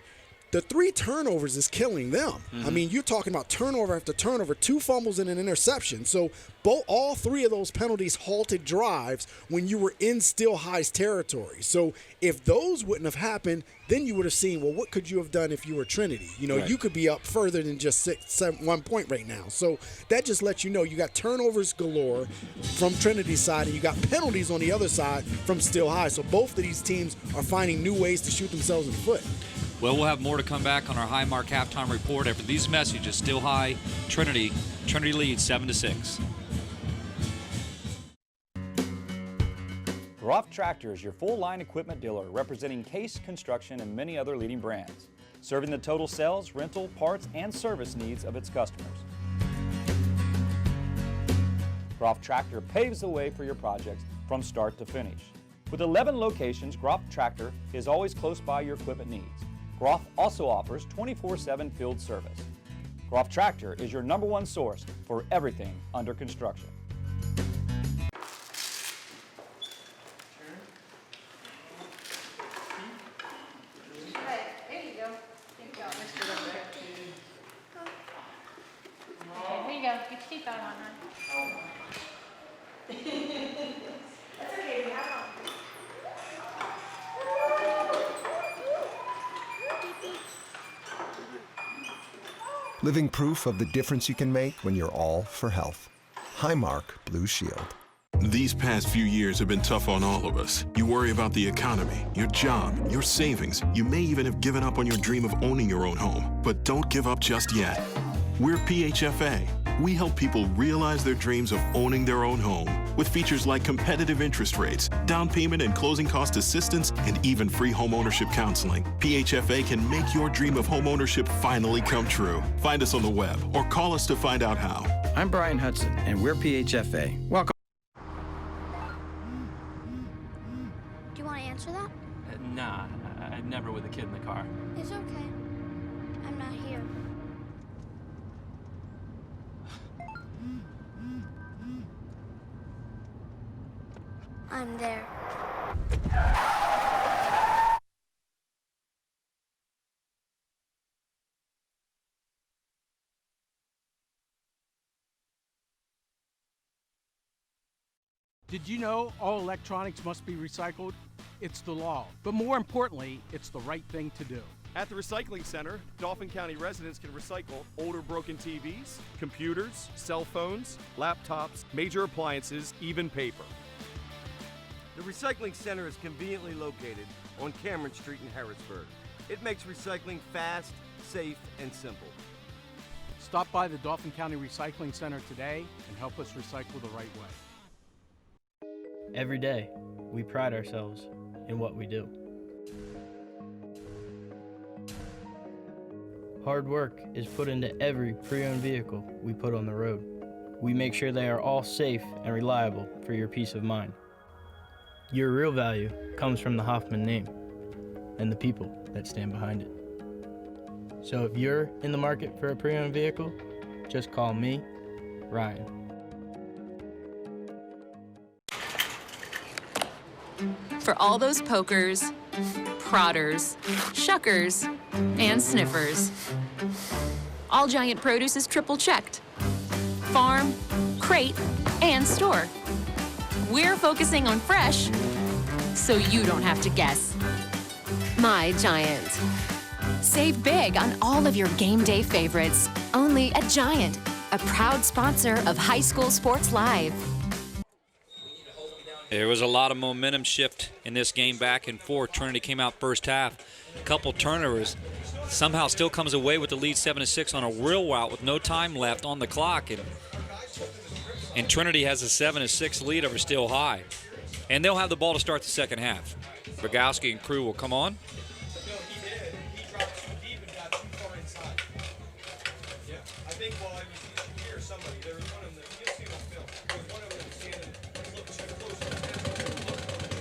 the 3 turnovers is killing them. I mean, you're talking about turnover after turnover, 2 fumbles and an interception. So all 3 of those penalties halted drives when you were in Still High's territory. So if those wouldn't have happened, then you would have seen, well, what could you have done if you were Trinity? You could be up further than just 1 point right now. So that just lets you know you got turnovers galore from Trinity's side, and you got penalties on the other side from Still High. So both of these teams are finding new ways to shoot themselves in the foot. Well, we'll have more to come back on our High Mark halftime report after these messages. Still High, Trinity leads 7-6. Groff Tractor is your full-line equipment dealer representing Case Construction and many other leading brands, serving the total sales, rental, parts, and service needs of its customers. Groff Tractor paves the way for your projects from start to finish. With 11 locations, Groff Tractor is always close by your equipment needs. Groff also offers 24/7 field service. Groff Tractor is your #1 source for everything under construction. There you go. Thank you, Mr. Lester. There you go. Get your seatbelt on, hon. That's okay. We have one. Living proof of the difference you can make when you're all for health. Highmark Blue Shield. These past few years have been tough on all of us. You worry about the economy, your job, your savings. You may even have given up on your dream of owning your own home. But don't give up just yet. We're PHFA. We help people realize their dreams of owning their own home with features like competitive interest rates, down payment and closing cost assistance, and even free homeownership counseling. PHFA can make your dream of homeownership finally come true. Find us on the web or call us to find out how. I'm Brian Hudson, and we're PHFA. Welcome. Do you want to answer that? Nah, I'd never with a kid in the car. It's okay. I'm not here. I'm there. Did you know all electronics must be recycled? It's the law. But more importantly, it's the right thing to do. At the Recycling Center, Dauphin County residents can recycle older broken TVs, computers, cell phones, laptops, major appliances, even paper. The Recycling Center is conveniently located on Cameron Street in Harrisburg. It makes recycling fast, safe, and simple. Stop by the Dauphin County Recycling Center today and help us recycle the right way. Every day, we pride ourselves in what we do. Hard work is put into every pre-owned vehicle we put on the road. We make sure they are all safe and reliable for your peace of mind. Your real value comes from the Hoffman name and the people that stand behind it. So if you're in the market for a pre-owned vehicle, just call me, Ryan. For all those pokers, prodders, shuckers, and sniffers, All Giant Produce is triple checked. Farm, crate, and store. We're focusing on fresh, so you don't have to guess. My Giant. Save big on all of your game day favorites, only at Giant, a proud sponsor of High School Sports Live. There was a lot of momentum shift in this game back and forth. Trinity came out first half, a couple turnovers. Somehow still comes away with the lead 7-6 on a real route with no time left on the clock. And Trinity has a 7-6 lead over Still High. And they'll have the ball to start the second half. Bogowski and crew will come on.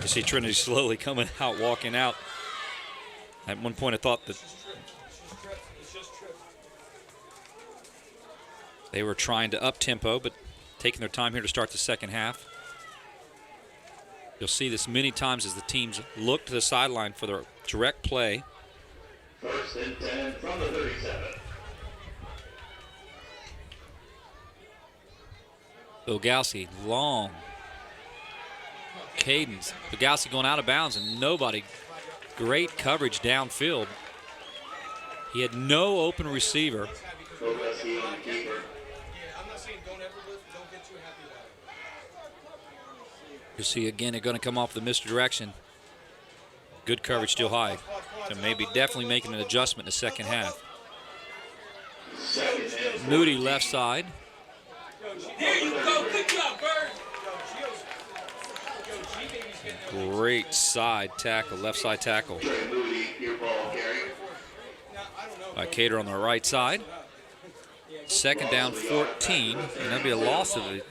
You see Trinity slowly coming out, walking out. At one point I thought that they were trying to up tempo, but taking their time here to start the second half. You'll see this many times as the teams look to the sideline for their direct play. 1st and 10 from the 37. Bogowski, long cadence. Bogowski going out of bounds and nobody. Great coverage downfield. He had no open receiver. You see again, they're going to come off the misdirection. Good coverage, Still High. So maybe definitely making an adjustment in the second half. Moody left side. Great side tackle, left side tackle. By Cater on the right side. Second down, 14, and that'd be a loss of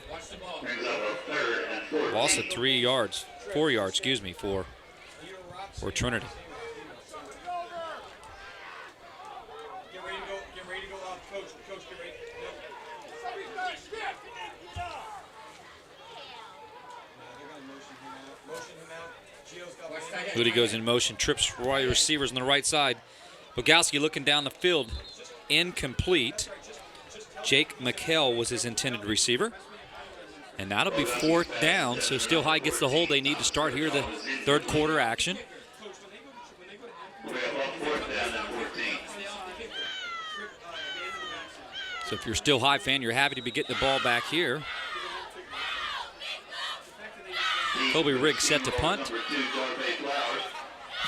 3 yards, 4 yards, excuse me, for Trinity. Moody goes in motion, trips wide receivers on the right side. Bogowski looking down the field, incomplete. Jake McHale was his intended receiver. And that'll be 4th down, so Still High gets the hold they need to start here the third quarter action. So if you're a Still High fan, you're happy to be getting the ball back here. Kobe Riggs set to punt.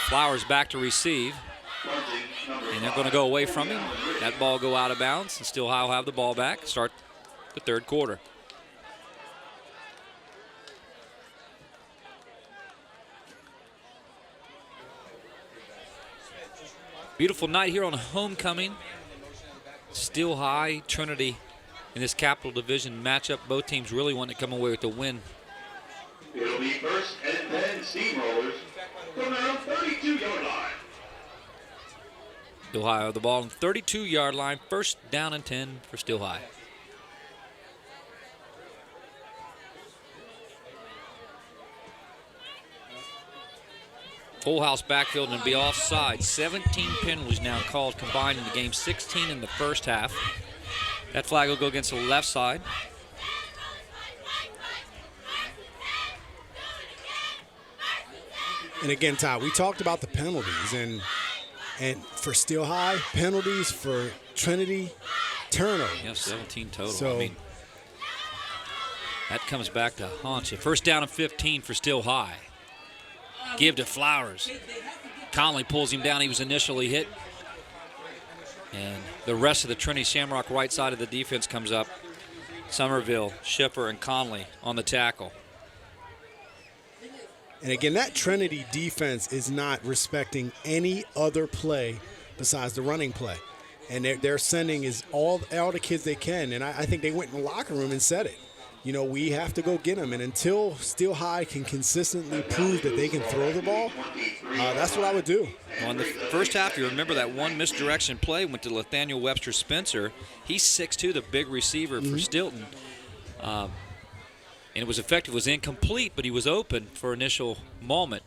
Flowers back to receive. And they're going to go away from him. That ball go out of bounds, and Still High will have the ball back. Start the third quarter. Beautiful night here on homecoming. Still High, Trinity in this Capital Division matchup. Both teams really want to come away with the win. It'll be 1st and 10 Steamrollers from around 32-yard line. Still High with the ball on the 32-yard line. 1st down and 10 for Still High. Full house backfield and be offside. 17 penalties now called combined in the game, 16 in the first half. That flag will go against the left side. And again, Todd, we talked about the penalties, and for Steel High, penalties, for Trinity, turnovers. Yeah, 17 total. So, I mean, that comes back to haunt you. First down and 15 for Steel High. Give to Flowers. Conley pulls him down. He was initially hit. And the rest of the Trinity Shamrock right side of the defense comes up. Somerville, Schiffer, and Conley on the tackle. And again, that Trinity defense is not respecting any other play besides the running play. And they're sending is all the kids they can. And I think they went in the locker room and said it. You know, we have to go get them. And until Steel High can consistently prove that they can throw the ball, that's what I would do. Well, in the first half, you remember that one misdirection play went to Nathaniel Webster Spencer. He's 6'2", the big receiver for Stilton. And it was effective. It was incomplete, but he was open for initial moment.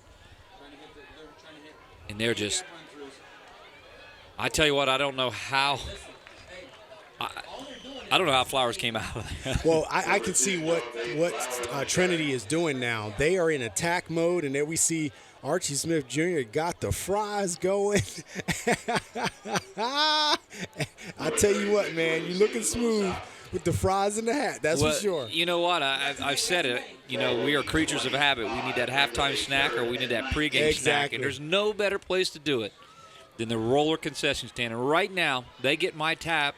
And they're just, I tell you what, I don't know how. I don't know how Flowers came out of there. Well, I can see what Trinity is doing now. They are in attack mode, and there we see Archie Smith Jr. got the fries going. I tell you what, man, you're looking smooth with the fries in the hat. That's for sure. You know what? I've said it. You know, we are creatures of habit. We need that halftime snack or we need that pregame snack. And there's no better place to do it than the Roller concession stand. And right now, they get my tap,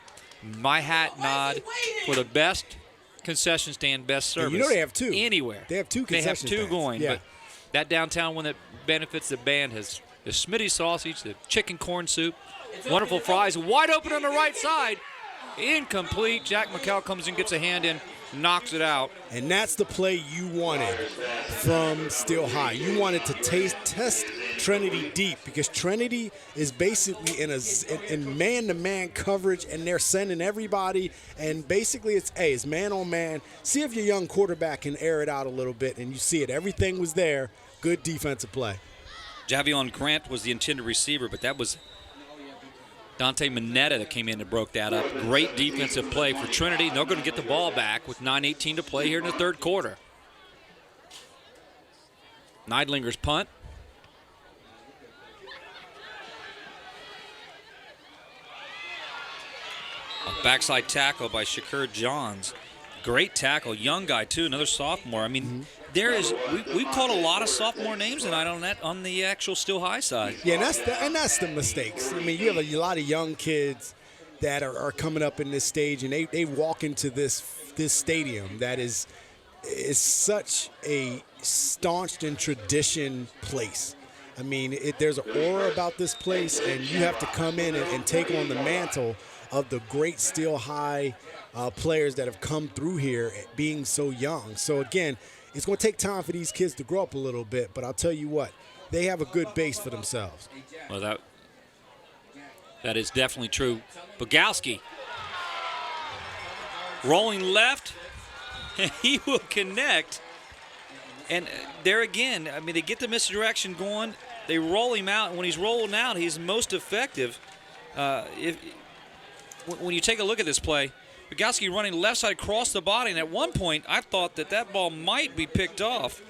my hat nod for the best concession stand, best service. And you know they have two. Anywhere. They have two concession stands. They have two going. Yeah. But that downtown one that benefits the band has the Smitty sausage, the chicken corn soup, wonderful fries, wide open on the right side. Incomplete. Jack McCall comes and gets a hand in, knocks it out. And that's the play you wanted from Steel High. You wanted to test Trinity deep because Trinity is basically in man-to-man coverage, and they're sending everybody. And basically it's man on man. See if your young quarterback can air it out a little bit, and you see it. Everything was there. Good defensive play. Javion Grant was the intended receiver, but that was Dante Mineta that came in and broke that up. Great defensive play for Trinity. They're going to get the ball back with 9:18 to play here in the third quarter. Neidlinger's punt. A backside tackle by Shakur Johns. Great tackle. Young guy, too. Another sophomore. I mean, we've called a lot of sophomore names tonight on the actual Steel High side. Yeah, and that's the mistakes. I mean, you have a lot of young kids that are coming up in this stage, and they walk into this stadium that is such a staunched and tradition place. I mean, there's an aura about this place, and you have to come in and take on the mantle of the great Steel High players that have come through here being so young. So, again, it's going to take time for these kids to grow up a little bit, but I'll tell you what, they have a good base for themselves. Well, that is definitely true. Bogowski rolling left, and he will connect. And there again, I mean, they get the misdirection going. They roll him out, and when he's rolling out, he's most effective. When you take a look at this play, Bogowski running left side across the body, and at one point I thought that ball might be picked off.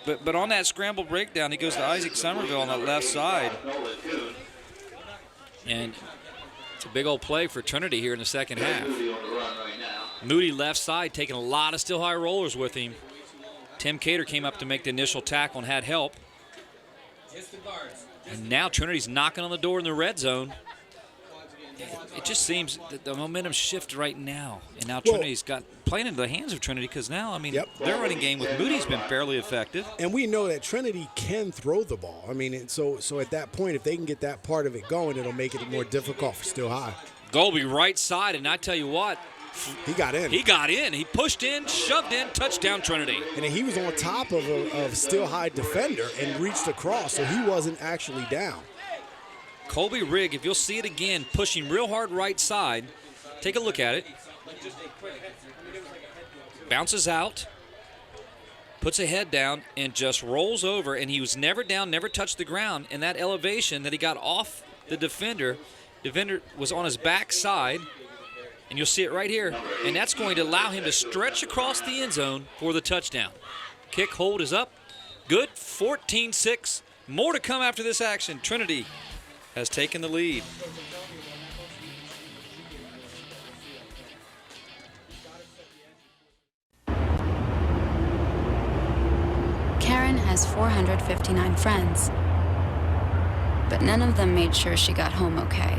But on that scramble breakdown, he goes to Isaac Somerville on that left side. And it's a big old play for Trinity here in the second half. Moody left side taking a lot of Steel High rollers with him. Tim Cater came up to make the initial tackle and had help. And now Trinity's knocking on the door in the red zone. It just seems that the momentum shift right now. And now Trinity's got playing into the hands of Trinity because now, I mean, their running game with Moody's been fairly effective. And we know that Trinity can throw the ball. I mean, so at that point, if they can get that part of it going, it'll make it more difficult for Steel High. Golby right side, and I tell you what. He got in. He pushed in, shoved in, touchdown Trinity. And he was on top of Steel High defender and reached across, so he wasn't actually down. Colby Rigg, if you'll see it again, pushing real hard right side. Take a look at it. Bounces out. puts a head down and just rolls over, and he was never down, never touched the ground. And that elevation that he got off the defender was on his backside, and you'll see it right here. And that's going to allow him to stretch across the end zone for the touchdown. Kick hold is up. Good, 14-6. More to come after this action. Trinity has taken the lead. Karen has 459 friends, but none of them made sure she got home okay.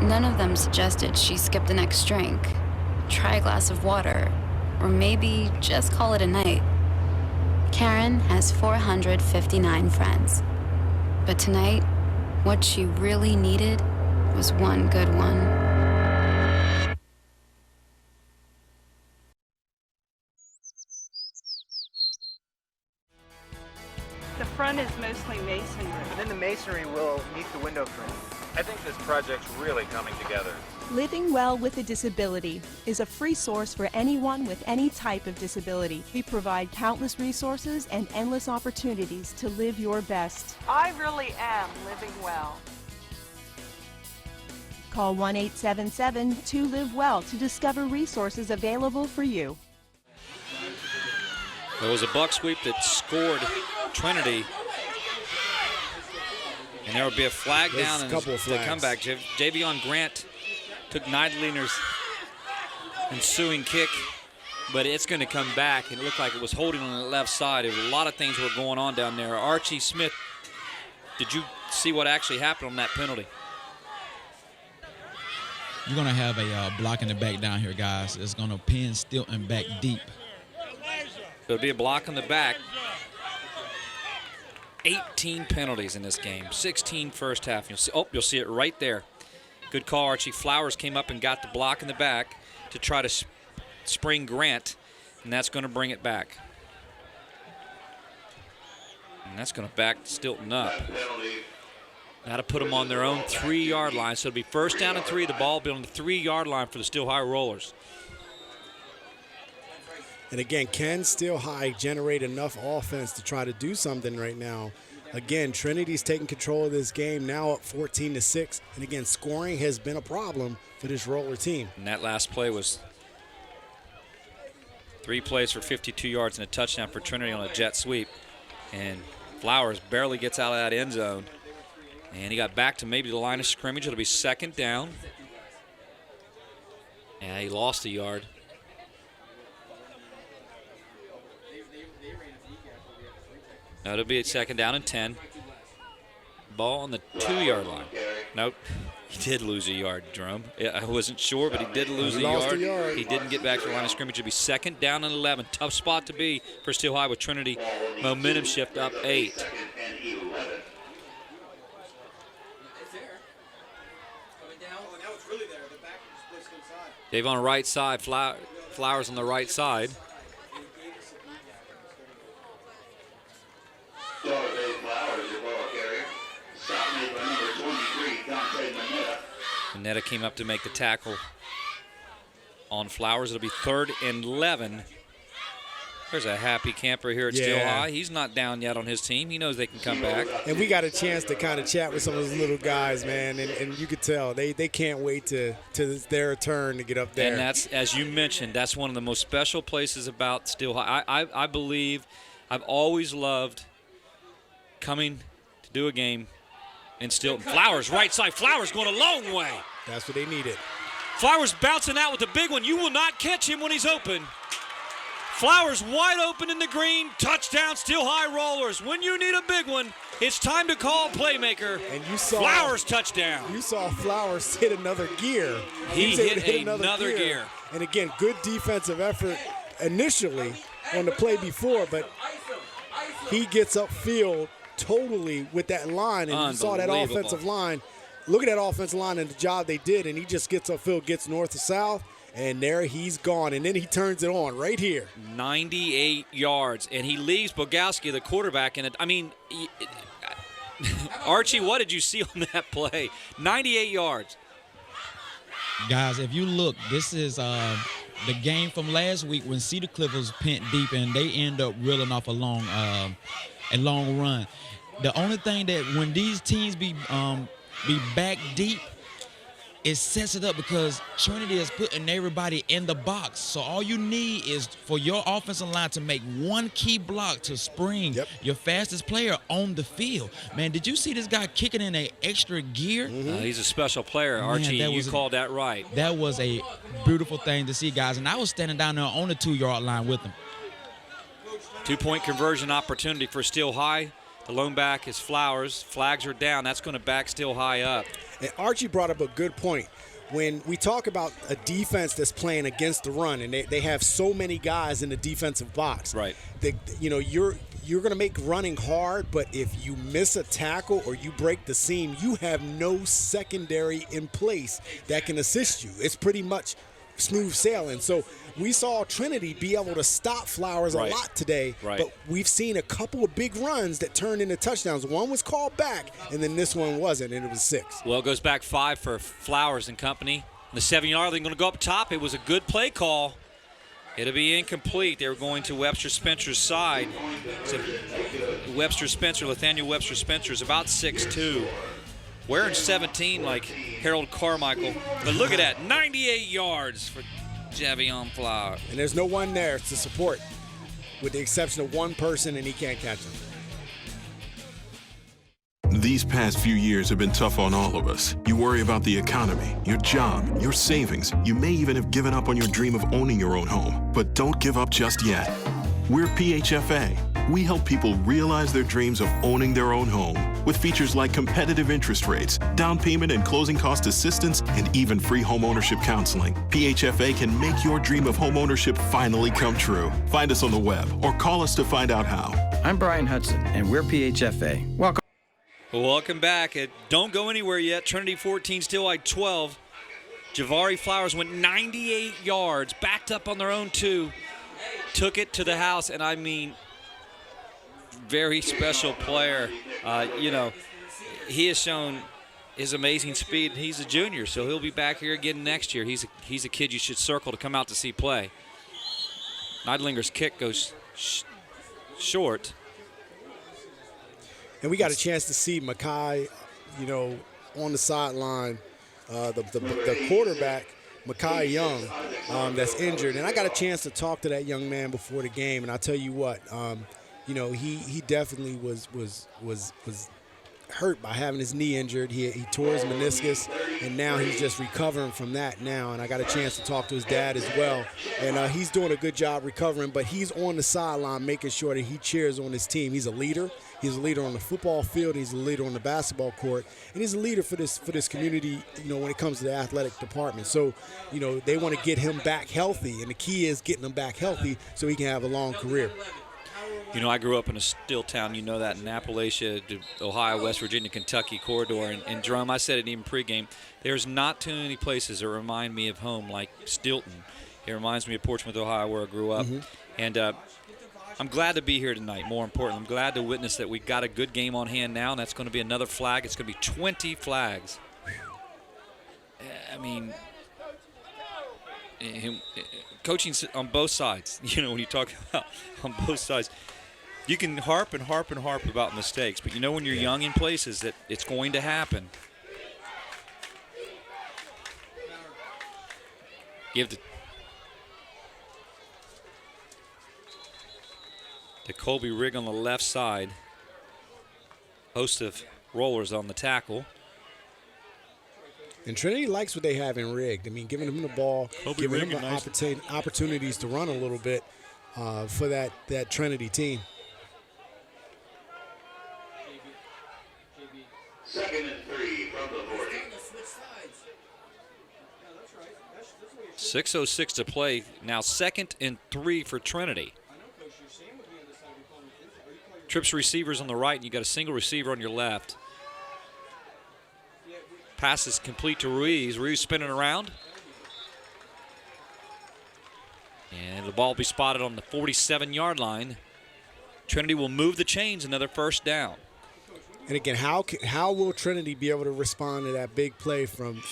None of them suggested she skip the next drink, try a glass of water, or maybe just call it a night. Karen has 459 friends, but tonight, what she really needed was one good one. The front is mostly masonry. And then the masonry will meet the window frame. I think this project's really coming together. Living Well with a Disability is a free source for anyone with any type of disability. We provide countless resources and endless opportunities to live your best. I really am living well. Call 1-877-2-LIVE-WELL to discover resources available for you. There was a buck sweep that scored Trinity, and there would be a flag down and the comeback. Javion Grant took Neidlinger's ensuing kick, but it's going to come back, and it looked like it was holding on the left side. A lot of things were going on down there. Archie Smith, did you see what actually happened on that penalty? You're going to have a block in the back down here, guys. It's going to pin Stilton back deep. There'll be a block on the back. 18 penalties in this game, 16 first half. You'll see it right there. Good call, Archie. Flowers came up and got the block in the back to try to spring Grant, and that's going to bring it back. And that's going to back Stilton up. Now to put them on their own 3-yard line. So it'll be first down and 3. The ball will be on the 3-yard line for the Still High Rollers. And again, can Still High generate enough offense to try to do something right now? Again, Trinity's taking control of this game, now up 14-6. And again, scoring has been a problem for this Roller team. And that last play was 3 plays for 52 yards and a touchdown for Trinity on a jet sweep. And Flowers barely gets out of that end zone. And he got back to maybe the line of scrimmage. It'll be second down. And he lost a yard. Now it'll be a second down and 10. Ball on the 2-yard line. Nope. He did lose a yard, Jerome. I wasn't sure, but he did lose a yard. He didn't get back to the line of scrimmage. It'll be second down and 11. Tough spot to be for Still High with Trinity. Momentum shift up 8. Dave on the right side. Flowers on the right side. Manetta came up to make the tackle on Flowers. It'll be 3rd and 11. There's a happy camper here at Still High. He's not down yet on his team. He knows they can come back. And we got a chance to kind of chat with some of those little guys, man, and you could tell they can't wait to their turn to get up there. And that's, as you mentioned, that's one of the most special places about Still High. I believe I've always loved coming to do a game in Stilton. Flowers, right side. Flowers going a long way. That's what they needed. Flowers bouncing out with a big one. You will not catch him when he's open. Flowers wide open in the green. Touchdown, Still High Rollers. When you need a big one, it's time to call playmaker. And you saw Flowers touchdown. You saw Flowers hit another gear. He hit another gear. And again, good defensive effort initially on the play before, but he gets upfield totally with that line, and you saw that offensive line. Look at that offensive line and the job they did, and he just gets upfield, gets north to south, and there he's gone, and then he turns it on right here. 98 yards, and he leaves Bogowski, the quarterback, in it. I mean, Archie, what did you see on that play? 98 yards. Guys, if you look, this is the game from last week when Cedar Cliff was pent deep and they end up reeling off a long run. The only thing that when these teams be back deep, it sets it up because Trinity is putting everybody in the box. So all you need is for your offensive line to make one key block to spring your fastest player on the field. Man, did you see this guy kicking in an extra gear? He's a special player, Archie. Man, you called that right. That was a beautiful thing to see, guys. And I was standing down there on the 2-yard line with him. 2-point conversion opportunity for Steel High. The lone back is Flowers. Flags are down. That's going to back Steel High up. And Archie brought up a good point. When we talk about a defense that's playing against the run, and they have so many guys in the defensive box, right? You're going to make running hard, but if you miss a tackle or you break the seam, you have no secondary in place that can assist you. It's pretty much smooth sailing. So we saw Trinity be able to stop Flowers a lot today, but we've seen a couple of big runs that turned into touchdowns. One was called back, and then this one wasn't, and it was 6. Well, it goes back 5 for Flowers and company. The 7-yard, they're going to go up top. It was a good play call. It'll be incomplete. They were going to Webster Spencer's side. So Nathaniel Webster Spencer is about 6'2". Wearing 17 like Harold Carmichael. But look at that, 98 yards for Javion Flowers. And there's no one there to support, with the exception of one person, and he can't catch him. These past few years have been tough on all of us. You worry about the economy, your job, your savings. You may even have given up on your dream of owning your own home. But don't give up just yet. We're PHFA. We help people realize their dreams of owning their own home with features like competitive interest rates, down payment and closing cost assistance, and even free home ownership counseling. PHFA can make your dream of home ownership finally come true. Find us on the web or call us to find out how. I'm Brian Hudson, and we're PHFA. Welcome. Welcome back. Don't go anywhere yet. Trinity 14, Steel High 12. Javari Flowers went 98 yards, backed up on their own 2, took it to the house, and I mean, very special player. He has shown his amazing speed. He's a junior, so he'll be back here again next year. He's a kid you should circle to come out to see play. Neidlinger's kick goes short. And we got a chance to see Makai, on the sideline, the quarterback, Makai Young, that's injured. And I got a chance to talk to that young man before the game, and I'll tell you what, he definitely was hurt by having his knee injured. He tore his meniscus, and now he's just recovering from that now. And I got a chance to talk to his dad as well. And he's doing a good job recovering, but he's on the sideline making sure that he cheers on his team. He's a leader. He's a leader on the football field. He's a leader on the basketball court. And he's a leader for this community, when it comes to the athletic department. So, they want to get him back healthy, and the key is getting him back healthy so he can have a long career. I grew up in a steel town, in Appalachia, Ohio, West Virginia, Kentucky corridor. And Jerome, I said it even pregame, there's not too many places that remind me of home like Stilton. It reminds me of Portsmouth, Ohio, where I grew up. And I'm glad to be here tonight, more importantly. I'm glad to witness that we got a good game on hand now, and that's going to be another flag. It's going to be 20 flags. I mean, coaching on both sides, when you talk about on both sides, you can harp and harp and harp about mistakes, but when you're young in places that it's going to happen. Give to Colby Rigg on the left side. Host of rollers on the tackle. And Trinity likes what they have in Rigg. I mean, giving him the ball, giving him the opportunities to run a little bit for that Trinity team. 2nd and 3 from the 40. 6:06 to play. Now 2nd and 3 for Trinity. Trips receivers on the right, and you got a single receiver on your left. Pass is complete to Ruiz. Ruiz spinning around. And the ball will be spotted on the 47-yard line. Trinity will move the chains, another first down. And again, how will Trinity be able to respond to that big play from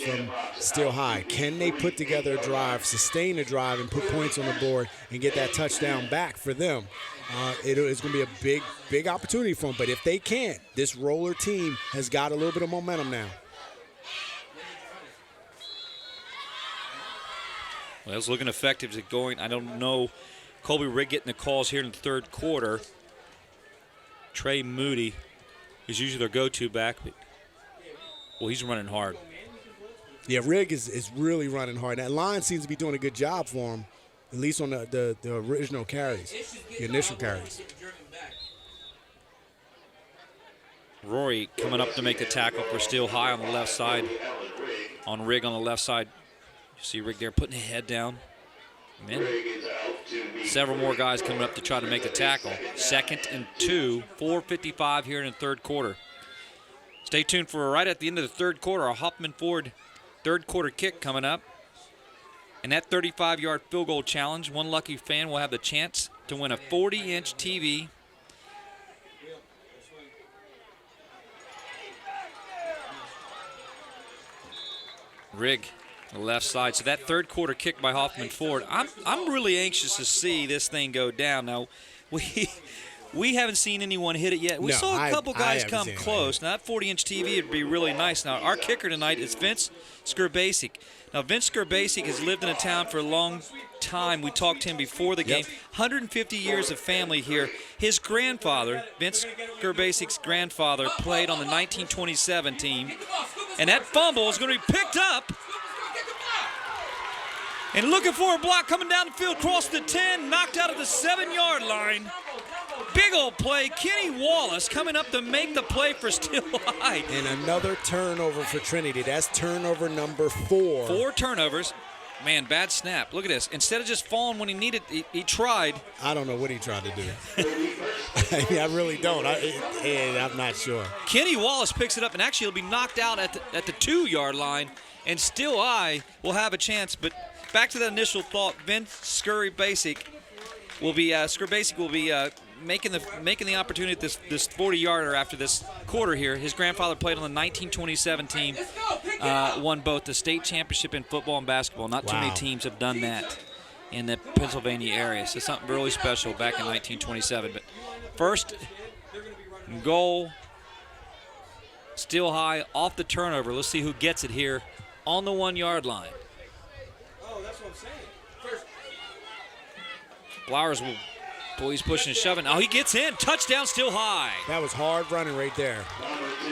Still High? Can they put together a drive, sustain a drive, and put points on the board and get that touchdown back for them? It's going to be a big opportunity for them. But if they can't, this Roller team has got a little bit of momentum now. Well, it's looking effective at going. I don't know. Colby Rigg getting the calls here in the third quarter. Trey Moody is usually their go-to back. But, well, he's running hard. Yeah, Rigg is really running hard. That line seems to be doing a good job for him, at least on the original carries, the initial carries. Rory coming up to make the tackle for Still High on the left side. On Rigg on the left side. You see Rigg there putting his head down. And several more guys coming up to try to make the tackle. 2nd and 2, 4:55 here in the third quarter. Stay tuned for right at the end of the third quarter, a Hoffman Ford third quarter kick coming up. And that 35-yard field goal challenge, one lucky fan will have the chance to win a 40-inch TV. Rigg, the left side. So that third quarter kick by Hoffman Ford. I'm really anxious to see this thing go down. Now, we haven't seen anyone hit it yet. We saw a couple guys come close. Now, that 40-inch TV would be really nice. Now, our kicker tonight is Vince Skurbasic. Now, Vince Skurbasic has lived in a town for a long time. We talked to him before the game. 150 years of family here. His grandfather, Vince Skurbasic's grandfather, played on the 1927 team. And that fumble is going to be picked up. And looking for a block coming down the field, across the 10, knocked out of the 7-yard line. Big old play. Kenny Wallace coming up to make the play for Still High. And another turnover for Trinity. That's turnover number 4. 4 turnovers. Man, bad snap. Look at this. Instead of just falling when he needed, he tried. I don't know what he tried to do. I really don't. I'm not sure. Kenny Wallace picks it up, and actually he'll be knocked out at the 2-yard line, and Still High will have a chance. But back to the initial thought, Vince Skurbasic will be making the opportunity at this 40-yarder after this quarter here. His grandfather played on the 1927 team, won both the state championship in football and basketball. Not too many teams have done that in the Pennsylvania area. So something really special back in 1927. But first goal, Still High off the turnover. Let's see who gets it here on the 1-yard line. Oh, that's what I'm saying. Flowers will. He's pushing and shoving. Oh, he gets in. Touchdown, Still High. That was hard running right there.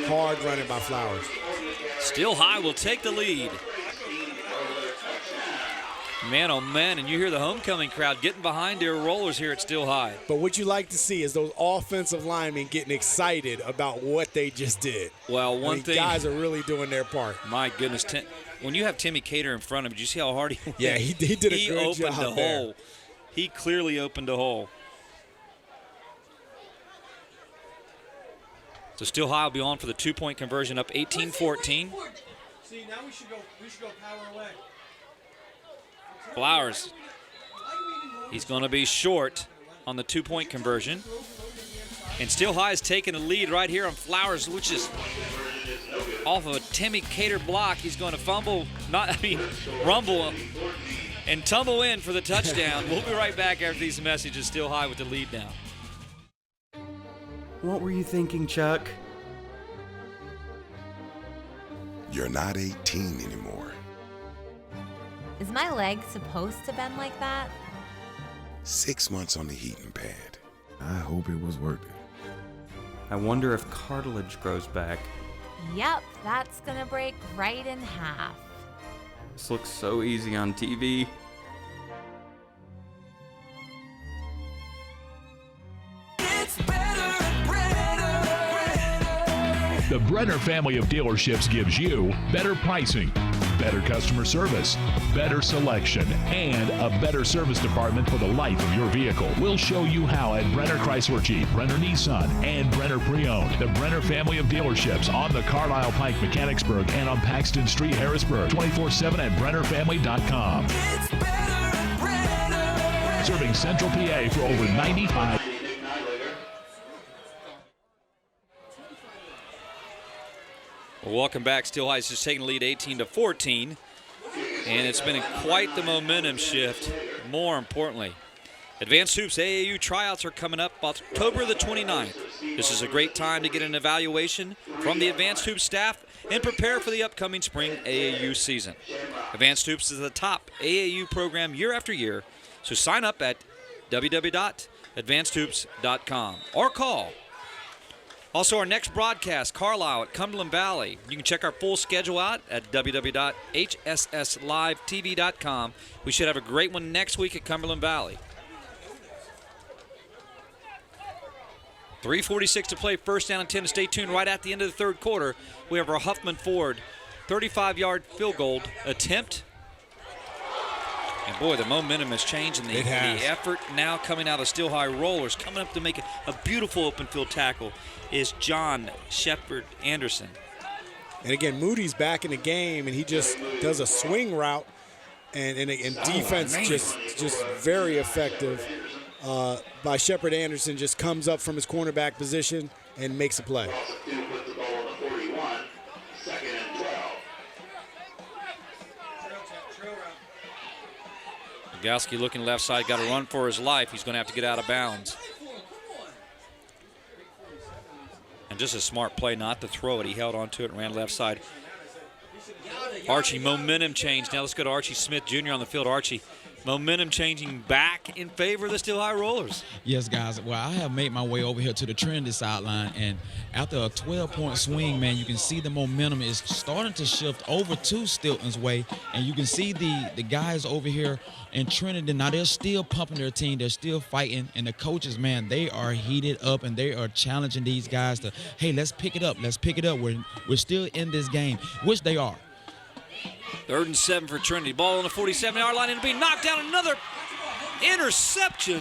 Hard running by Flowers. Still High will take the lead. Man, oh man, and you hear the homecoming crowd getting behind their Rollers here at Still High. But what you like to see is those offensive linemen getting excited about what they just did. Well, one thing. Guys are really doing their part. My goodness. When you have Timmy Cater in front of him, did you see how hard he went? Yeah, he did a good job. He opened a hole. He clearly opened a hole. So Still High will be on for the 2-point conversion, up 18-14. See, now we should go power away. Flowers. He's going to be short on the 2-point conversion. And Still High is taking the lead right here on Flowers, which is off of a Timmy Cater block. He's going to rumble and tumble in for the touchdown. We'll be right back after these messages. Still High with the lead now. What were you thinking, Chuck? You're not 18 anymore. Is my leg supposed to bend like that? 6 months on the heating pad. I hope it was worth it. I wonder if cartilage grows back. Yep, that's gonna break right in half. This looks so easy on TV. The Brenner family of dealerships gives you better pricing, better customer service, better selection, and a better service department for the life of your vehicle. We'll show you how at Brenner Chrysler Jeep, Brenner Nissan, and Brenner Pre-Owned. The Brenner family of dealerships on the Carlisle Pike, Mechanicsburg, and on Paxton Street, Harrisburg. 24/7 at BrennerFamily.com. Serving Central PA for over 95. Well, welcome back. Still High is just taking the lead 18-14. And it's been quite the momentum shift, more importantly. Advanced Hoops AAU tryouts are coming up October the 29th. This is a great time to get an evaluation from the Advanced Hoops staff and prepare for the upcoming spring AAU season. Advanced Hoops is the top AAU program year after year, so sign up at www.advancedhoops.com or call. Also, our next broadcast, Carlisle at Cumberland Valley. You can check our full schedule out at www.hsslivetv.com. We should have a great one next week at Cumberland Valley. 3:46 to play, first down and 10. Stay tuned. Right at the end of the third quarter, we have our Huffman Ford 35-yard field goal attempt. And boy, the momentum has changed, and the effort now coming out of Steel High Rollers, coming up to make a beautiful open field tackle, is John Shepard Anderson. And again, Moody's back in the game, and he just does a swing route, and defense just very effective by Shepard Anderson. Just comes up from his cornerback position and makes a play. Gowski looking left side, got to run for his life. He's going to have to get out of bounds. And just a smart play not to throw it. He held onto it and ran left side. Archie, momentum change. Now let's go to Archie Smith Jr. on the field. Archie, momentum changing back in favor of the Steel High Rollers. Yes, guys. Well, I have made my way over here to the Trinity sideline, and after a 12-point swing, man, you can see the momentum is starting to shift over to Stilton's way, and you can see the guys over here in Trinity. Now, they're still pumping their team. They're still fighting, and the coaches, man, they are heated up, and they are challenging these guys to, hey, let's pick it up. Let's pick it up. We're still in this game, which they are. 3rd and 7 for Trinity. Ball on the 47-yard line. It'll be knocked down. Another interception.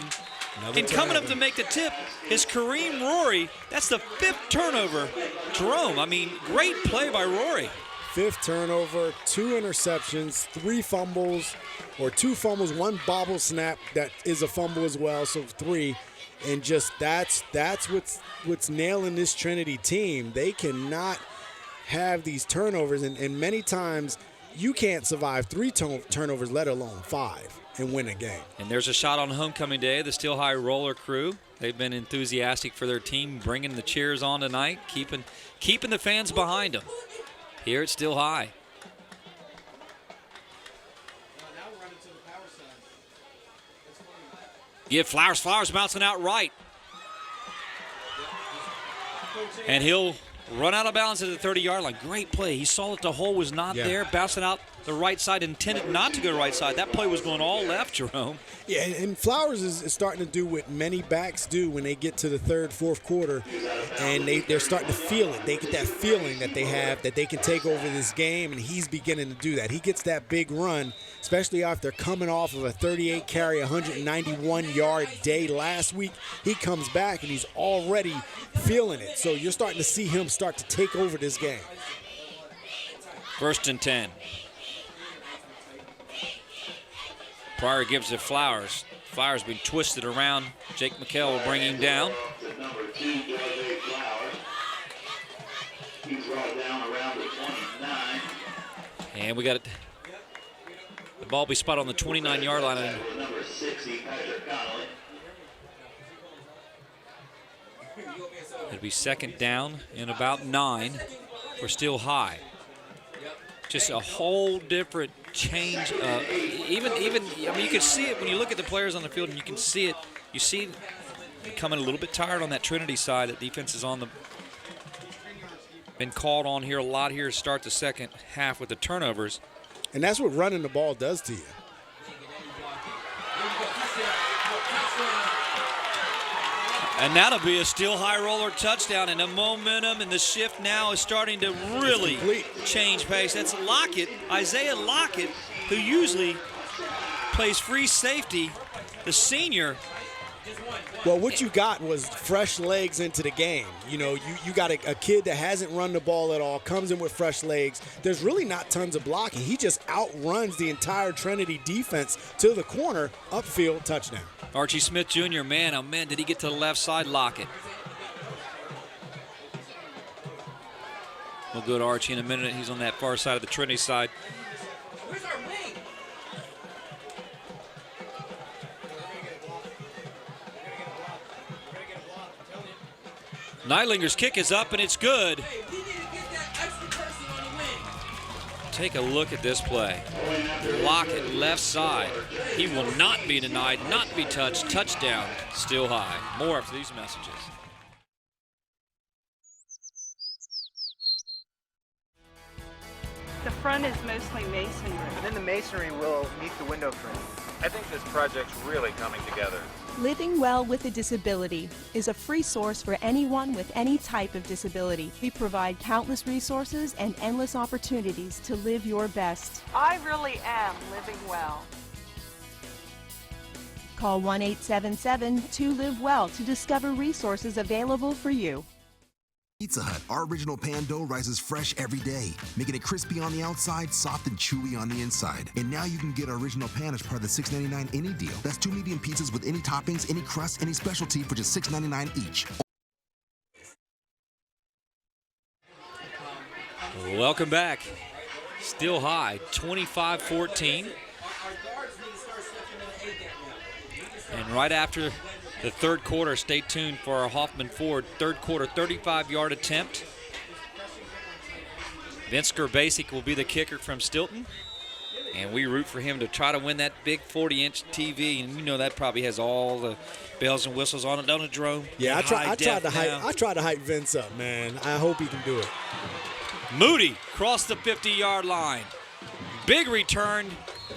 And coming up to make the tip is Kareem Rory. That's the 5th turnover. Jerome, I mean, great play by Rory. 5th turnover, 2 interceptions, 3 fumbles, or 2 fumbles, 1 bobble snap that is a fumble as well, so 3. And just that's what's nailing this Trinity team. They cannot have these turnovers, and many times you can't survive 3 turnovers, let alone 5, and win a game. And there's a shot on homecoming day. The Steel High Roller crew, they've been enthusiastic for their team, bringing the cheers on tonight, keeping the fans behind them here at Steel High. Give Flowers bouncing out right. And he'll run out of bounds at the 30-yard line. Great play. He saw that the hole was not there, bouncing out the right side, intended not to go to right side. That play was going all left, Jerome. Yeah, and Flowers is starting to do what many backs do when they get to the 3rd, 4th quarter, and they're starting to feel it. They get that feeling that they have that they can take over this game, and he's beginning to do that. He gets that big run, especially after coming off of a 38-carry, 191-yard day last week. He comes back, and he's already feeling it. So you're starting to see him start to take over this game. 1st and 10. Pryor gives it Flowers. Flowers been twisted around. Jake McHale will bring him down. Number 2, Flowers. He's brought down around the 29. And we got it. The ball be spot on the 29-yard line. Number 60, Patrick Connolly. It'll be 2nd down and about 9. We're Steel High. Just a whole different change. Even I mean, you can see it when you look at the players on the field, and you can see it. You see becoming a little bit tired on that Trinity side. That defense is been called on here a lot here to start the second half with the turnovers. And that's what running the ball does to you. And that'll be a Steel High Roller touchdown, and the momentum and the shift now is starting to really change pace. That's Lockett, Isaiah Lockett, who usually plays free safety, the senior. Well, what you got was fresh legs into the game. You know, you got a kid that hasn't run the ball at all, comes in with fresh legs. There's really not tons of blocking. He just outruns the entire Trinity defense to the corner, upfield, touchdown. Archie Smith Jr., man, oh man, did he get to the left side, Lockett. We'll go to Archie in a minute. He's on that far side of the Trinity side. Neidlinger's kick is up, and it's good. Take a look at this play. Lockett, left side. He will not be denied, not be touched. Touchdown, Still High. More after these messages. The front is mostly masonry. Within the masonry will meet the window frame. I think this project's really coming together. Living Well with a Disability is a free source for anyone with any type of disability. We provide countless resources and endless opportunities to live your best. I really am living well. Call 1-877-2-LIVE-WELL to discover resources available for you. Pizza Hut, our original pan dough rises fresh every day, making it crispy on the outside, soft and chewy on the inside. And now you can get our original pan as part of the $6.99 any deal. That's 2 medium pizzas with any toppings, any crust, any specialty for just $6.99 each. Welcome back. Still High, 25-14. And right after the third quarter, stay tuned for our Hoffman Ford third quarter 35-yard attempt. Vince Gerbasic will be the kicker from Stilton. And we root for him to try to win that big 40-inch TV. And you know that probably has all the bells and whistles on it, don't it, Jerome? Yeah, I tried to hype Vince up, man. I hope he can do it. Moody crossed the 50-yard line. Big return.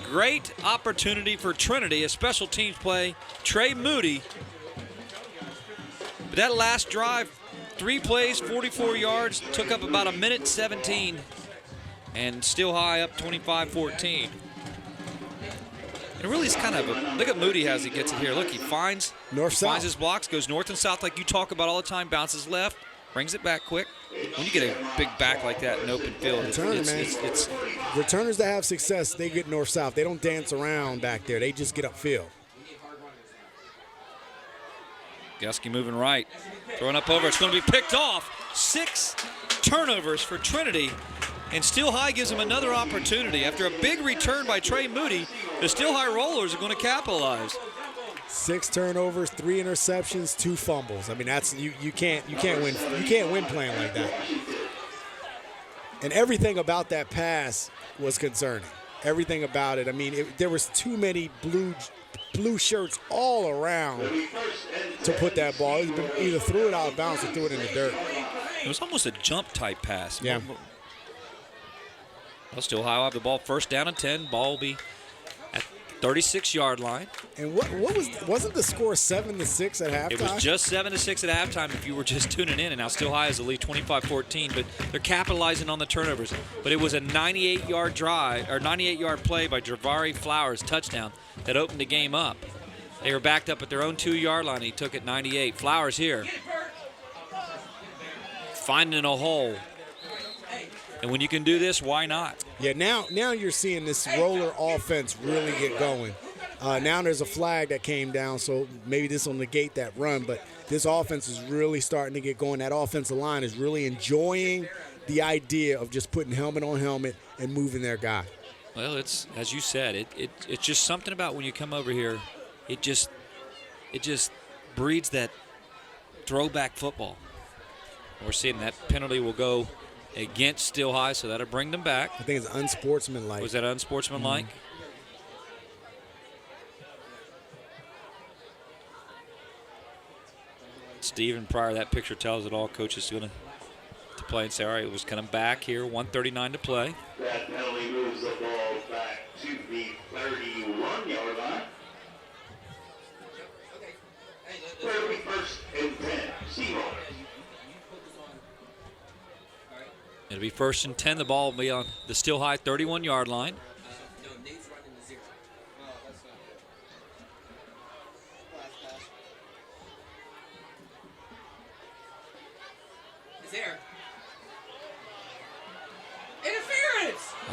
Great opportunity for Trinity, a special teams play. Trey Moody. But that last drive, 3 plays, 44 yards, took up about 1:17, and Still High up 25-14. It really is kind of a, look at Moody as he gets it here. Look, he finds his blocks, goes north and south like you talk about all the time, bounces left, brings it back quick. When you get a big back like that in open field, returners that have success, they get north-south. They don't dance around back there. They just get upfield. Gusky moving right, throwing up over. It's going to be picked off. 6 turnovers for Trinity, and Still High gives them another opportunity. After a big return by Trey Moody, the Still High Rollers are going to capitalize. 6 turnovers, 3 interceptions, 2 fumbles. I mean, that's you can't win playing like that. And everything about that pass was concerning. Everything about it. I mean, there was too many blue shirts all around to put that ball. Either threw it out of bounds or threw it in the dirt. It was almost a jump type pass. Yeah. Well, Still High will have the ball first down and 10. Ball will be at 36-yard line. And wasn't the score 7-6 at halftime? It was just 7-6 at halftime if you were just tuning in. And now Still High is the lead 25-14, but they're capitalizing on the turnovers. But it was a 98-yard drive or 98-yard play by Javari Flowers, touchdown, that opened the game up. They were backed up at their own 2-yard line. He took it 98. Flowers here, finding a hole. And when you can do this, why not? Yeah, now you're seeing this roller offense really get going. Now there's a flag that came down, so maybe this will negate that run, but this offense is really starting to get going. That offensive line is really enjoying the idea of just putting helmet on helmet and moving their guy. Well, it's, as you said, it's just something about when you come over here, it just breeds that throwback football. We're seeing that penalty will go against Still High, so that'll bring them back. I think it's unsportsmanlike. Was that unsportsmanlike? Mm-hmm. Steven, prior to that picture tells it all. Coach is going to play and say, all right, it was coming back here, 1:39 to play. That penalty moves the ball back to the 31-yard line. Where we first and 10, Seahawks. It'll be 1st and 10. The ball will be on the Still High 31-yard line.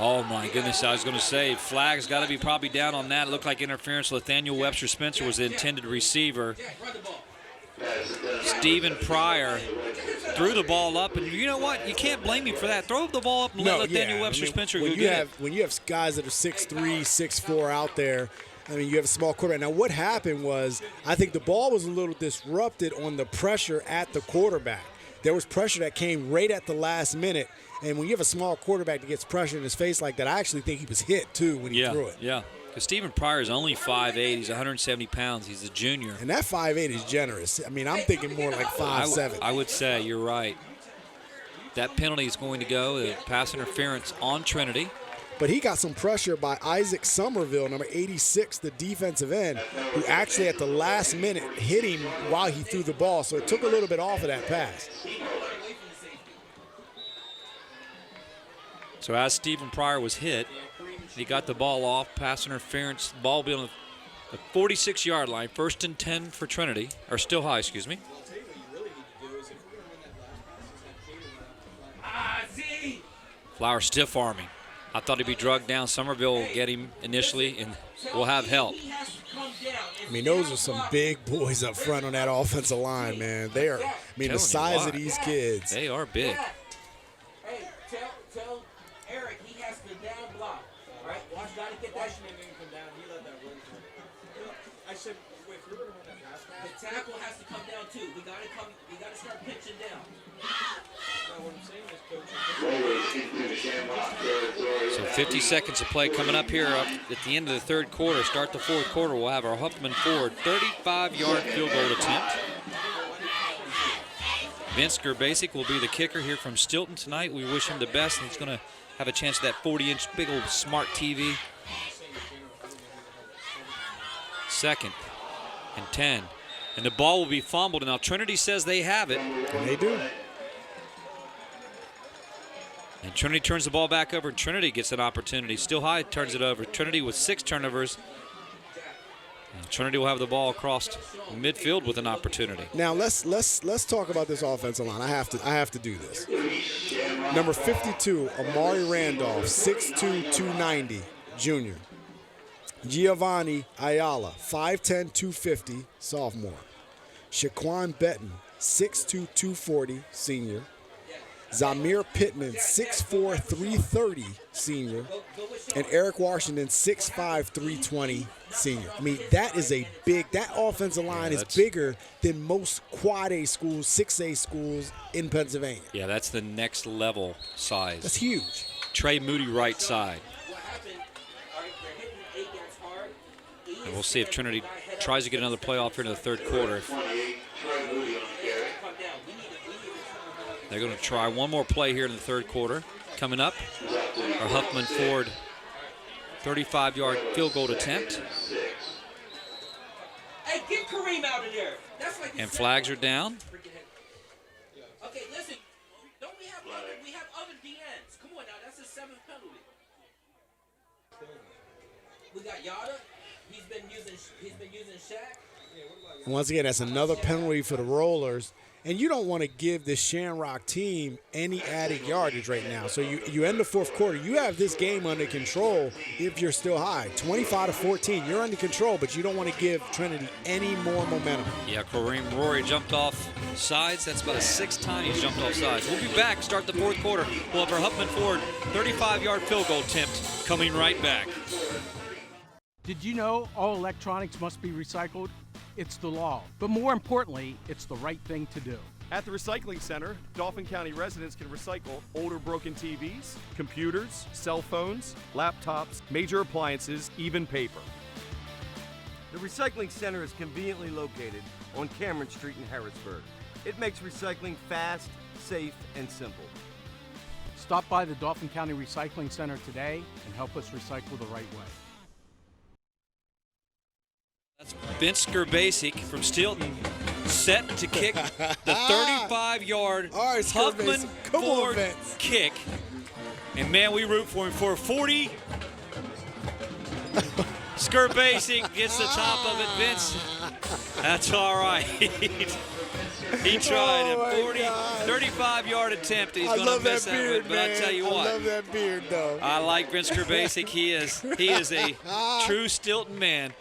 Oh, my goodness, I was going to say, flag's got to be probably down on that. It looked like interference. Nathaniel Webster Spencer was the intended receiver. Stephen Pryor threw the ball up, and you know what? You can't blame him for that. Throw the ball up and let Daniel Webster Spencer go get it. When you have guys that are 6'3", 6'4" out there, I mean, you have a small quarterback. Now, what happened was I think the ball was a little disrupted on the pressure at the quarterback. There was pressure that came right at the last minute, and when you have a small quarterback that gets pressure in his face like that, I actually think he was hit, too, when he threw it. Yeah, because Stephen Pryor is only 5'8". He's 170 pounds. He's a junior. And that 5'8" is generous. I mean, I'm thinking more like 5'7". I would say you're right. That penalty is going to go, pass interference on Trinity. But he got some pressure by Isaac Somerville, number 86, the defensive end, who actually at the last minute hit him while he threw the ball. So it took a little bit off of that pass. So as Stephen Pryor was hit, he got the ball off, pass interference, ball will be on the 46-yard line, 1st and 10 for Trinity, or still high, excuse me. Flower stiff arming. I thought he'd be drugged down. Somerville will get him initially, and we'll have help. I mean, those are some big boys up front on that offensive line, man. They are, I mean, the size of these kids. They are big. Hey, tell Eric he has to down block. All right, watch, got to get that. I said, wait, we're going to run that pass. The tackle has to come down too. We got to start pitching down. What I'm saying is, coach. So 50 seconds of play coming up here at the end of the third quarter. Start the fourth quarter. We'll have our Huffman Ford 35-yard field goal attempt. Vince Gerbasic will be the kicker here from Stilton tonight. We wish him the best, and he's going to have a chance at that 40-inch big old smart TV. 2nd and 10. And the ball will be fumbled. Now Trinity says they have it. And they do. And Trinity turns the ball back over, and Trinity gets an opportunity. Still high, turns it over. Trinity with 6 turnovers. And Trinity will have the ball across midfield with an opportunity. Now let's talk about this offensive line. I have to do this. Number 52, Amari Randolph, 6'2", 290, junior. Giovanni Ayala, 5'10", 250, sophomore. Shaquan Benton, 6'2", 240, senior. Zamir Pittman, 6'4", 330, senior. And Eric Washington, 6'5", 320, senior. I mean, that offensive line is bigger than most quad A schools, 6A schools in Pennsylvania. Yeah, that's the next level size. That's huge. Trey Moody right side. And we'll see if Trinity tries to get another playoff here in the third quarter. They're going to try one more play here in the third quarter. Coming up, our Huffman Ford 35-yard field goal attempt. Hey, get Kareem out of there. That's like and flags are down. Okay, listen. Don't we have other DNs? Come on now, that's his 7th penalty. We got Yada. He's been using Shaq. And once again, that's another penalty for the Rollers. And you don't want to give this Shamrock team any added yardage right now. So you end the fourth quarter. You have this game under control if you're still high. 25-14, you're under control, but you don't want to give Trinity any more momentum. Yeah, Kareem Rory jumped off sides. That's about the 6th time he's jumped off sides. We'll be back, start the fourth quarter. We'll have our Huffman Ford 35-yard field goal attempt coming right back. Did you know all electronics must be recycled? It's the law. But more importantly, it's the right thing to do. At the Recycling Center, Dauphin County residents can recycle older broken TVs, computers, cell phones, laptops, major appliances, even paper. The Recycling Center is conveniently located on Cameron Street in Harrisburg. It makes recycling fast, safe, and simple. Stop by the Dauphin County Recycling Center today and help us recycle the right way. That's Vince Gerbasic from Stilton, set to kick the 35-yard Huffman Ford kick. And, man, we root for him for 40. Gerbasic gets the top of it. Vince, that's all right. He tried a 35-yard attempt. He's going to miss that beard, one, but I tell you what. I love that beard, though. I like Vince Gerbasic. He is a true Stilton man.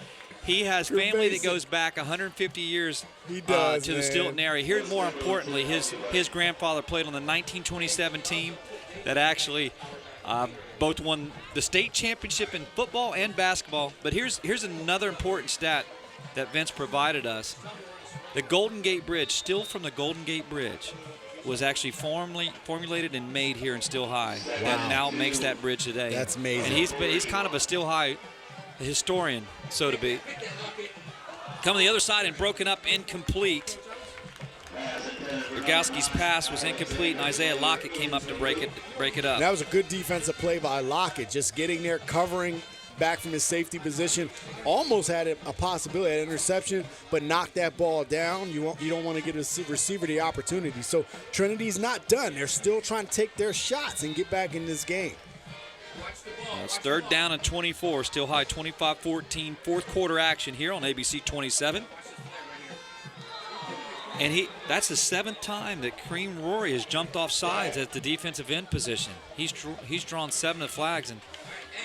He has family that goes back 150 years He does, to the Stilton area. Here, more importantly, his grandfather played on the 1927 team that actually both won the state championship in football and basketball. But here's another important stat that Vince provided us. The Golden Gate Bridge, still from the Golden Gate Bridge, was actually formulated and made here in Still High. Wow. That now makes that bridge today. That's amazing. And he's kind of a Still High historian, so to be. Coming the other side and broken up, incomplete. Rogowski's pass was incomplete, and Isaiah Lockett came up to break it up. That was a good defensive play by Lockett, just getting there, covering back from his safety position. Almost had a possibility at interception, but knocked that ball down. You don't want to give a receiver the opportunity. So Trinity's not done. They're still trying to take their shots and get back in this game. It's 3rd down and 24. Still High 25-14. Fourth quarter action here on ABC 27. And that's the 7th time that Kareem Rory has jumped off sides at the defensive end position. He's drawn 7 of the flags, and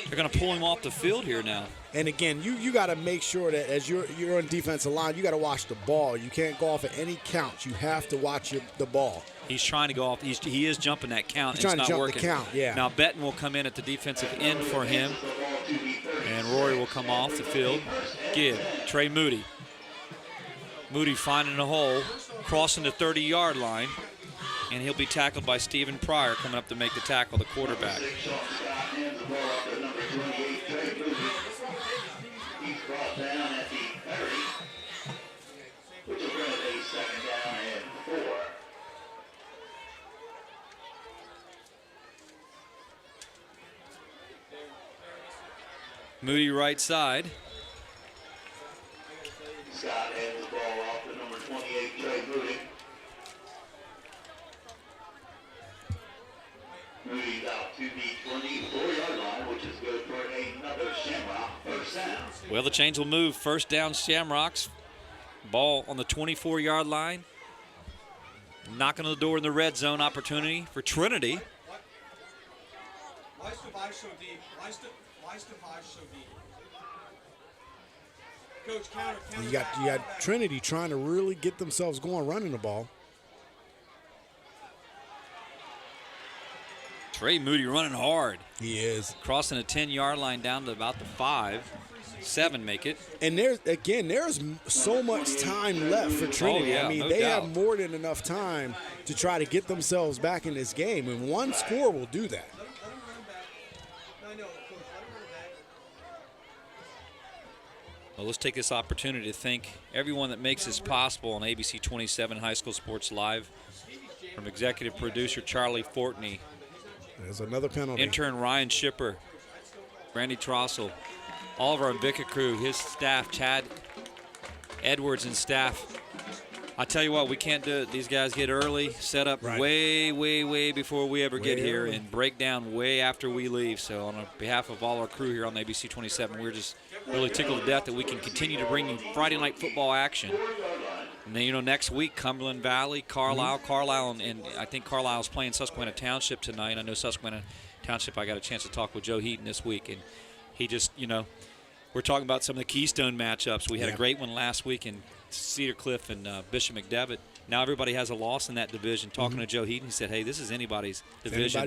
they're going to pull him off the field here now. And again, you got to make sure that as you're on defensive line, you got to watch the ball. You can't go off at any count. You have to watch the ball. He's trying to go off. He is jumping that count. He's trying it's to not jump working. the count, yeah. Now Benton will come in at the defensive end for him, and Rory will come off the field. Give Trey Moody. Moody finding a hole, crossing the 30-yard line, and he'll be tackled by Stephen Pryor coming up to make the tackle, the quarterback. Moody right side. Scott hands the ball off to number 28, Trey Moody. Moody's out to the 24-yard line, which is good for another Shamrock first down. Well, the chains will move. First down, Shamrocks. Ball on the 24-yard line. Knocking on the door in the red zone opportunity for Trinity. You got Trinity trying to really get themselves going running the ball. Trey Moody running hard. He is. Crossing the 10-yard line down to about the 5. 7 make it. And there's so much time left for Trinity. Oh, yeah, I mean, no they doubt. have more than enough time to try to get themselves back in this game, and one score will do that. Well, let's take this opportunity to thank everyone that makes this possible on ABC 27 High School Sports Live. From executive producer Charlie Fortney. There's another penalty. Intern Ryan Shipper. Randy Trossel. All of our Invicta crew, his staff, Chad Edwards and staff. I tell you what, we can't do it. These guys get early, set up way, way, way before we ever get here, and break down way after we leave. So on behalf of all our crew here on ABC 27, we're just really tickled to death that we can continue to bring you Friday night football action. And then, next week, Cumberland Valley, Carlisle. Carlisle, and I think Carlisle's playing Susquehanna Township tonight. I know Susquehanna Township, I got a chance to talk with Joe Heaton this week, and he just, we're talking about some of the Keystone matchups. We had a great one last week in Cedar Cliff and Bishop McDevitt. Now everybody has a loss in that division. Talking to Joe Heaton, he said, hey, this is anybody's division.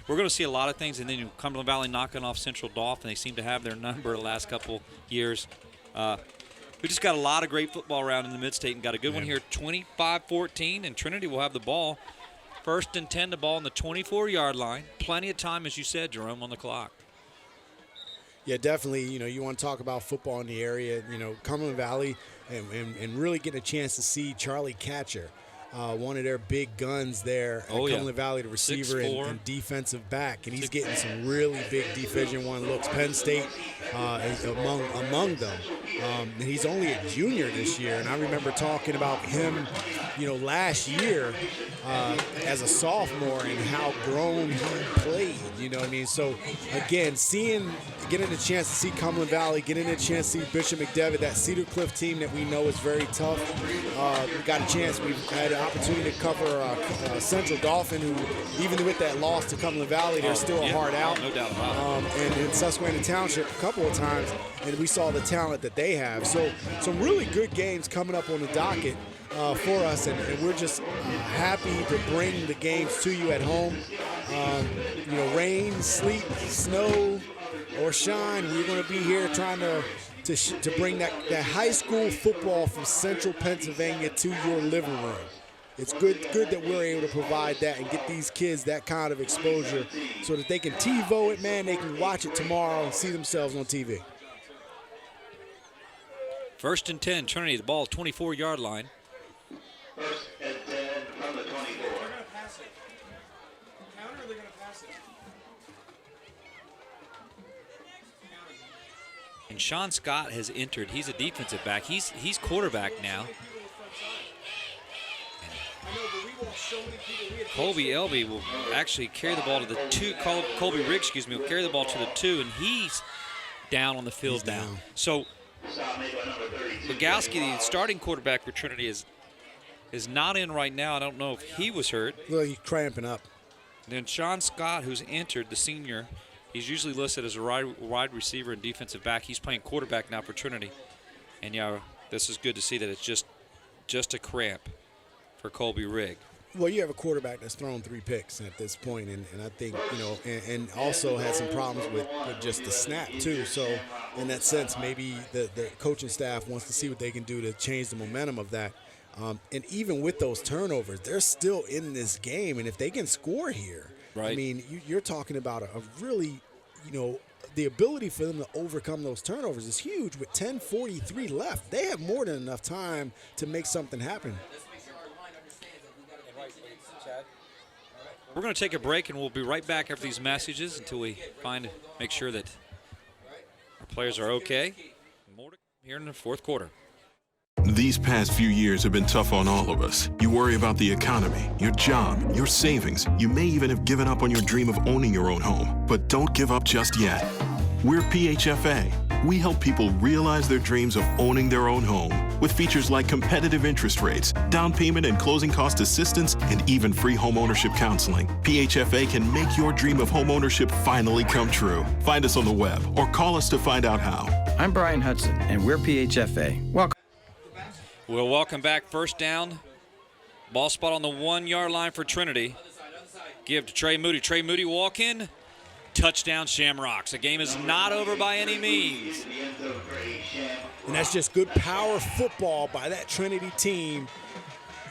We're going to see a lot of things. And then Cumberland Valley knocking off Central Dauphin. They seem to have their number the last couple years. We just got a lot of great football around in the Mid-State and got a good one here, 25-14, and Trinity will have the ball. 1st and 10, the ball on the 24-yard line. Plenty of time, as you said, Jerome, on the clock. Yeah, definitely. You want to talk about football in the area. Cumberland Valley and really get a chance to see Charlie Catcher, one of their big guns there at Cumberland Valley, the receiver and defensive back. And he's getting some really big Division I looks. Penn State is among them. And he's only a junior this year. And I remember talking about him last year as a sophomore and how grown he played, you know what I mean? So, again, getting a chance to see Cumberland Valley, getting a chance to see Bishop McDevitt, that Cedar Cliff team that we know is very tough. We got a chance, we've had an opportunity to cover Central Dauphin, who, even with that loss to Cumberland Valley, they're still a hard out. No doubt about it. And in Susquehanna Township a couple of times, and we saw the talent that they have. So some really good games coming up on the docket for us, and we're just happy to bring the games to you at home. Rain, sleet, snow, or shine, we're going to be here trying to bring that high school football from Central Pennsylvania to your living room. It's good that we're able to provide that and get these kids that kind of exposure so that they can TiVo it, man. They can watch it tomorrow and see themselves on TV. 1st and 10, Trinity, the ball 24-yard line. 1st and 10 from the 24. They're going to pass it. Counter, or they're going to pass it? And Sean Scott has entered. He's a defensive back. He's quarterback now. Colby Elby will actually carry the ball to the 2. Colby Riggs, will carry the ball to the 2, and he's down on the field now. So Bogowski, the starting quarterback for Trinity, is not in right now. I don't know if he was hurt. Well, he's cramping up. Then Sean Scott, who's entered, the senior, he's usually listed as a wide receiver and defensive back. He's playing quarterback now for Trinity. And yeah, this is good to see that it's just a cramp for Colby Rigg. Well, you have a quarterback that's thrown 3 picks at this point, and I think, and also had some problems with just the snap, too. So, in that sense, maybe the coaching staff wants to see what they can do to change the momentum of that. And even with those turnovers, they're still in this game, and if they can score here, right. I mean, you're talking about a really, the ability for them to overcome those turnovers is huge. With 10:43 left, they have more than enough time to make something happen. We're going to take a break, and we'll be right back after these messages until we make sure that our players are okay. More to come here in the 4th quarter. These past few years have been tough on all of us. You worry about the economy, your job, your savings. You may even have given up on your dream of owning your own home. But don't give up just yet. We're PHFA. We help people realize their dreams of owning their own home with features like competitive interest rates, down payment and closing cost assistance, and even free home ownership counseling. PHFA can make your dream of home ownership finally come true. Find us on the web or call us to find out how. I'm Brian Hudson, and we're PHFA. Welcome. We'll welcome back 1st down. Ball spot on the 1-yard line for Trinity. Give to Trey Moody. Trey Moody walk in. Touchdown Shamrocks. The game is not over by any means. And that's just good power football by that Trinity team,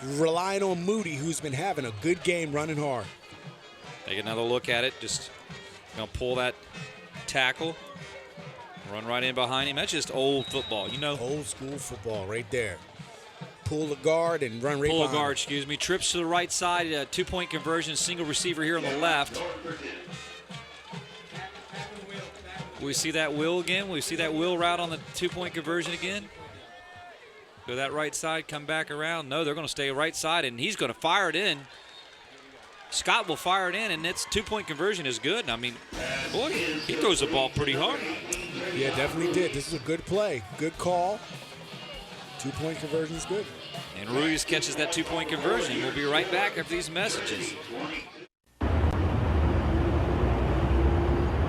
relying on Moody, who's been having a good game running hard. Take another look at it. Just going to pull that tackle. Run right in behind him. That's just old football, Old school football right there. Pull the guard and run right behind. Pull the guard, Trips to the right side. 2-point conversion. Single receiver here on the left. We see that wheel again. We see that wheel route on the 2-point conversion again. Go that right side, come back around. No, they're going to stay right side, and he's going to fire it in. Scott will fire it in, and its 2-point conversion is good. I mean, boy, he throws the ball pretty hard. Yeah, definitely did. This is a good play. Good call. 2-point conversion is good. And Ruiz catches that 2-point conversion. We'll be right back after these messages.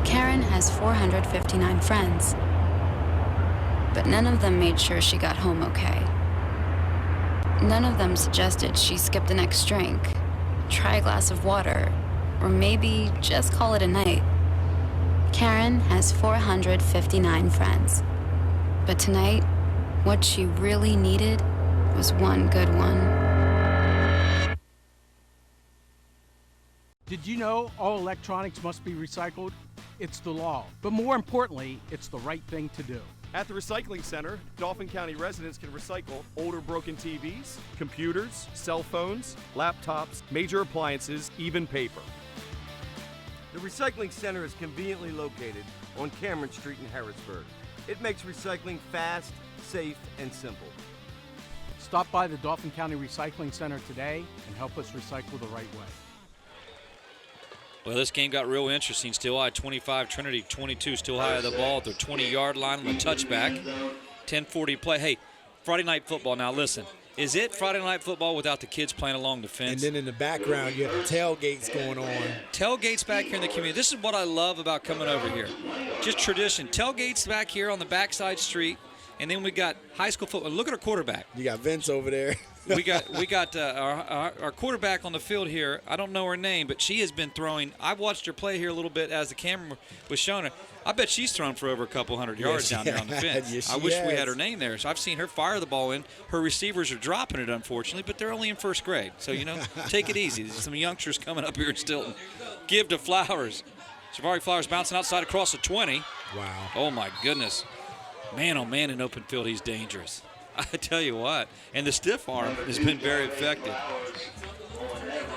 Karen has 459 friends, but none of them made sure she got home okay. None of them suggested she skip the next drink, try a glass of water, or maybe just call it a night. Karen has 459 friends, but tonight, what she really needed was one good one. Did you know all electronics must be recycled? It's the law. But more importantly, it's the right thing to do. At the Recycling Center, Dauphin County residents can recycle older broken TVs, computers, cell phones, laptops, major appliances, even paper. The Recycling Center is conveniently located on Cameron Street in Harrisburg. It makes recycling fast, safe, and simple. Stop by the Dauphin County Recycling Center today and help us recycle the right way. Well, this game got real interesting. Still high, 25, Trinity 22, still high of the ball at their 20-yard line on the touchback. 10:40 play. Hey, Friday night football. Now listen, is it Friday night football without the kids playing along the fence? And then in the background, you have the tailgates going on. Tailgates back here in the community. This is what I love about coming over here. Just tradition. Tailgates back here on the backside street, and then we got high school football. Look at our quarterback. You got Vince over there. we got our quarterback on the field here. I don't know her name, but she has been throwing. I've watched her play here a little bit as the camera was showing her. I bet she's thrown for over a couple hundred yards down there on the fence. Yes, I wish we had her name there. So I've seen her fire the ball in. Her receivers are dropping it, unfortunately, but they're only in first grade. So, take it easy. There's some youngsters coming up here in Stilton. Give to Flowers. Shavari Flowers bouncing outside across the 20. Wow. Oh, my goodness. Man, oh, man, in open field, he's dangerous. I tell you what. And the stiff arm has been very effective.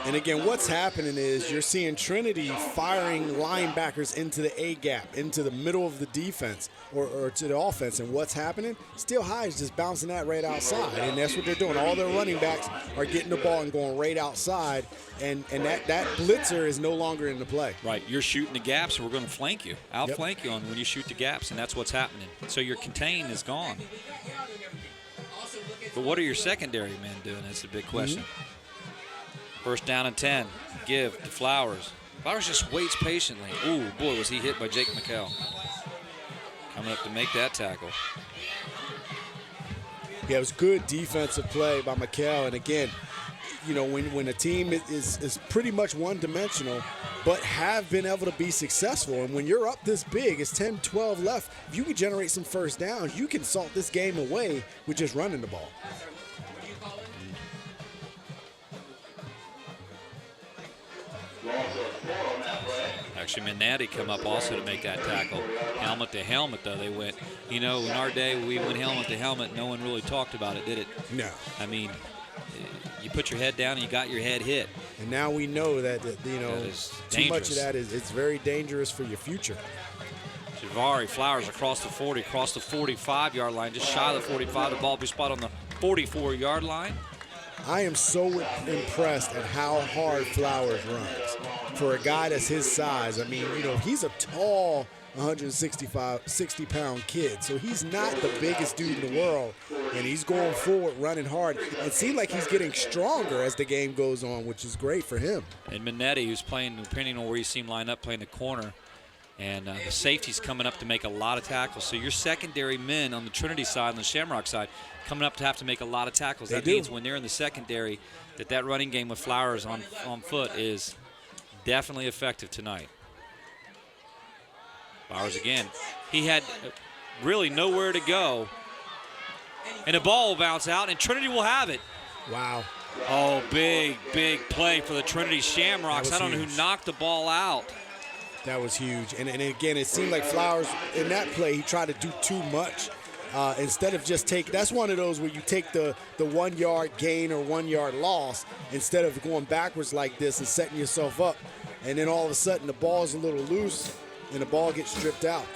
And again, what's happening is you're seeing Trinity firing linebackers into the A-gap, into the middle of the defense or to the offense. And what's happening? Still High is just bouncing that right outside. And that's what they're doing. All their running backs are getting the ball and going right outside. And that blitzer is no longer in the play. Right. You're shooting the gaps, and we're going to flank you. Outflank you on when you shoot the gaps, and that's what's happening. So your contain is gone. But what are your secondary men doing? That's the big question. First down and 10. Give to Flowers. Flowers just waits patiently. Ooh, boy, was he hit by Jake McHale. Coming up to make that tackle. Yeah, it was good defensive play by McHale. And again, when a team is pretty much one-dimensional, but have been able to be successful, and when you're up this big, it's 10-12 left, if you can generate some first downs, you can salt this game away with just running the ball. Actually, Minnati come up also to make that tackle. Helmet to helmet, though, they went. In our day, we went helmet to helmet. No one really talked about it, did it? No. I mean, you put your head down and you got your head hit. And now we know that too much of that it's very dangerous for your future. Shavari Flowers across the 40, across the 45-yard line, just shy of the 45. The ball will be spot on the 44-yard line. I am so impressed at how hard Flowers runs for a guy that's his size. I mean, he's a tall 60-pound kid, so he's not the biggest dude in the world, and he's going forward, running hard. It seems like he's getting stronger as the game goes on, which is great for him. And Minnati, who's playing, depending on where you see him line up, playing the corner, and the safety's coming up to make a lot of tackles. So your secondary men on the Trinity side and the Shamrock side coming up to have to make a lot of tackles. That means when they're in the secondary, that running game with Flowers on foot is definitely effective tonight. Flowers again. He had really nowhere to go. And the ball will bounce out, and Trinity will have it. Wow. Oh, big play for the Trinity Shamrocks. I don't know who knocked the ball out. That was huge. And again, it seemed like Flowers, in that play, he tried to do too much. Instead of just that's one of those where you take the 1 yard gain or 1 yard loss instead of going backwards like this and setting yourself up. And then all of a sudden the ball's a little loose and the ball gets stripped out.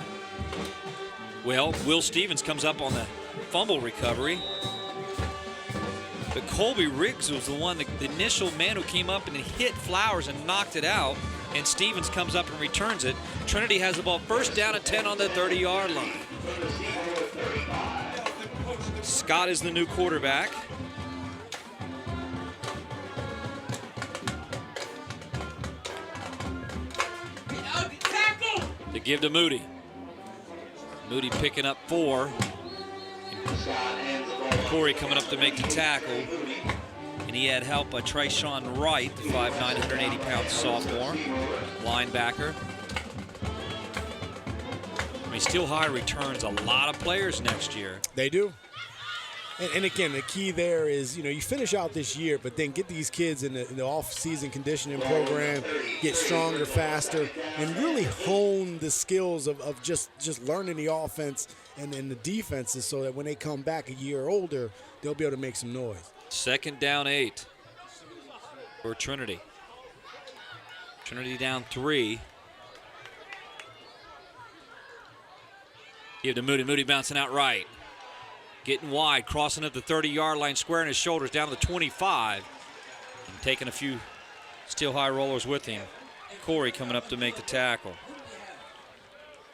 Well, Will Stevens comes up on the fumble recovery. But Colby Riggs was the initial man who came up and hit Flowers and knocked it out. And Stevens comes up and returns it. Trinity has the ball first down and 10 on the 30-yard line. Scott is the new quarterback. To give to Moody. Moody picking up 4. Corey coming up to make the tackle. And he had help by Trayshawn Wright, the 5'9", 180-pound sophomore linebacker. I mean, Steel High returns a lot of players next year. They do. And again, the key there is, you finish out this year, but then get these kids in the off-season conditioning program, get stronger, faster, and really hone the skills of just learning the offense and the defenses so that when they come back a year older, they'll be able to make some noise. Second down 8 for Trinity. Trinity down 3. Give to Moody. Moody bouncing out right. Getting wide, crossing at the 30-yard line, squaring his shoulders down to the 25. And taking a few steel high rollers with him. Corey coming up to make the tackle.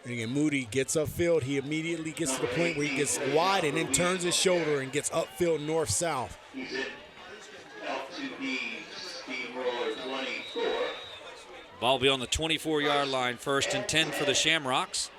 And again, Moody gets upfield. He immediately gets to the point where he gets wide and then turns his shoulder and gets upfield north-south. He's in L2B steamroller 24. Ball will be on the 24-yard line, 1st and 10 for the Shamrocks.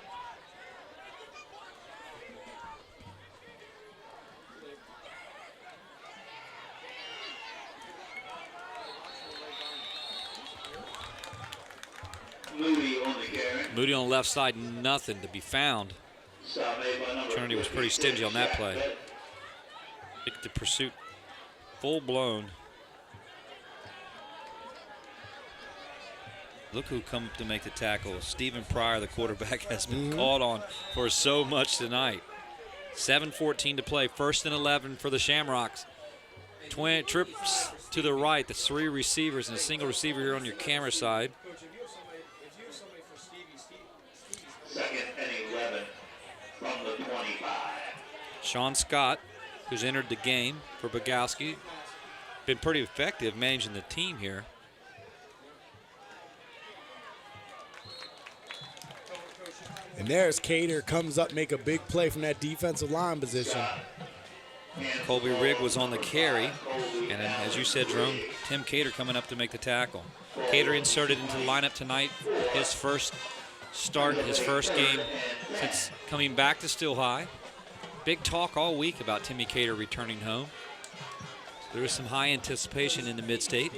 Moody on the left side, nothing to be found. Trinity was pretty stingy on that play. I think the pursuit full blown. Look who come to make the tackle. Stephen Pryor, the quarterback, has been called on for so much tonight. 7:14 to play, 1st and 11 for the Shamrocks. Trips to the right, the 3 receivers and a single receiver here on your camera side. 2nd and 11 from the 25. Sean Scott, who's entered the game for Bogowski, been pretty effective managing the team here. And there's Cater, comes up, make a big play from that defensive line position. Colby Rigg was on the carry, and then, as you said, Jerome, Tim Cater coming up to make the tackle. Cater inserted into the lineup tonight, his first start, his first game since coming back to Still High. Big talk all week about Timmy Cater returning home. There is some high anticipation in the mid-state.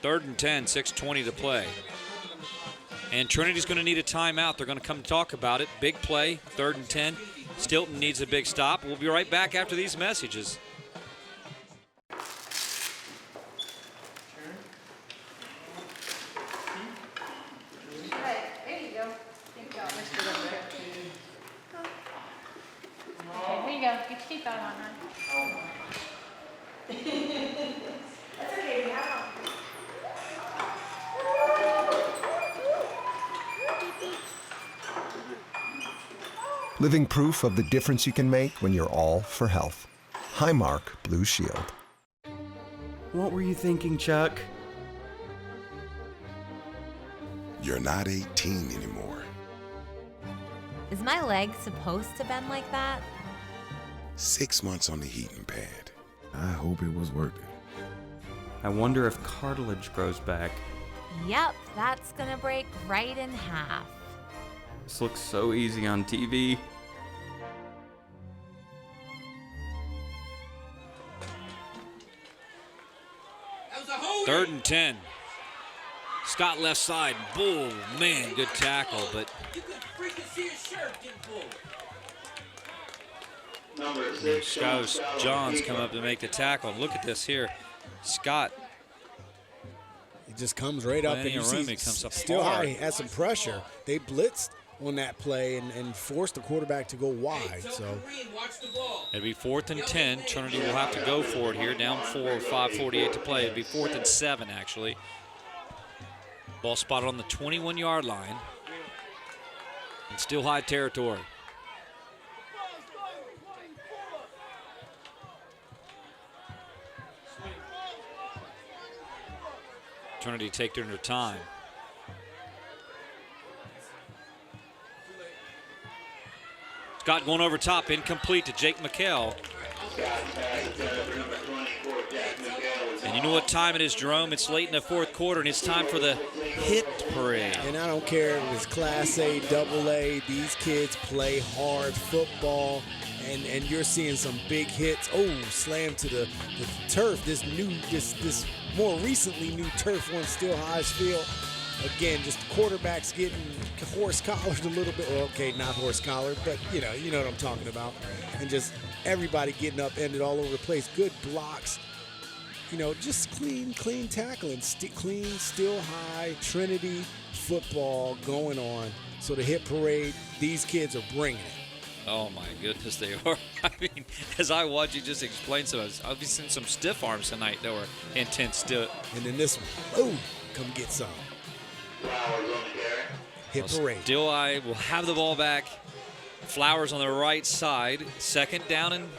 3rd and 10, 6:20 to play. And Trinity's going to need a timeout. They're going to come talk about it. Big play, 3rd and 10. Stilton needs a big stop. We'll be right back after these messages. Living proof of the difference you can make when you're all for health. Highmark Blue Shield. What were you thinking, Chuck? You're not 18 anymore. Is my leg supposed to bend like that? 6 months on the heating pad. I hope it was worth it. I wonder if cartilage grows back. Yep, that's gonna break right in half. This looks so easy on TV. Third and 10. Scott left side. Bull, man, good tackle, but Scott Johns come up to make the tackle. Look at this here. Scott. He just comes right up and you see Still High has some pressure. They blitzed on that play and forced the quarterback to go wide. So it'll be 4th and 10. Trinity will have to go for it here. Down 4, 5:48 to play. It'll be 4th and 7, actually. Ball spotted on the 21-yard line. In Still High territory. Trinity take their time. Scott going over top, incomplete to Jake McHale. And you know what time it is, Jerome? It's late in the 4th quarter, and it's time for the hit parade. And I don't care if it's Class A, Double A, these kids play hard football, and you're seeing some big hits. Oh, slam to the turf, this more recently new turf on Still High's field. Again, just the quarterbacks getting horse-collared a little bit. Well, okay, not horse-collared, but you know what I'm talking about. And just everybody getting upended all over the place. Good blocks. Just clean tackling. Clean, Still High, Trinity football going on. So the hit parade, these kids are bringing it. Oh, my goodness, they are. I mean, as I watch you just explain some, I've seen some stiff arms tonight that were intense still. And then this one, oh, come get some. Hit parade. Still High will have the ball back Flowers on the right side. Second down and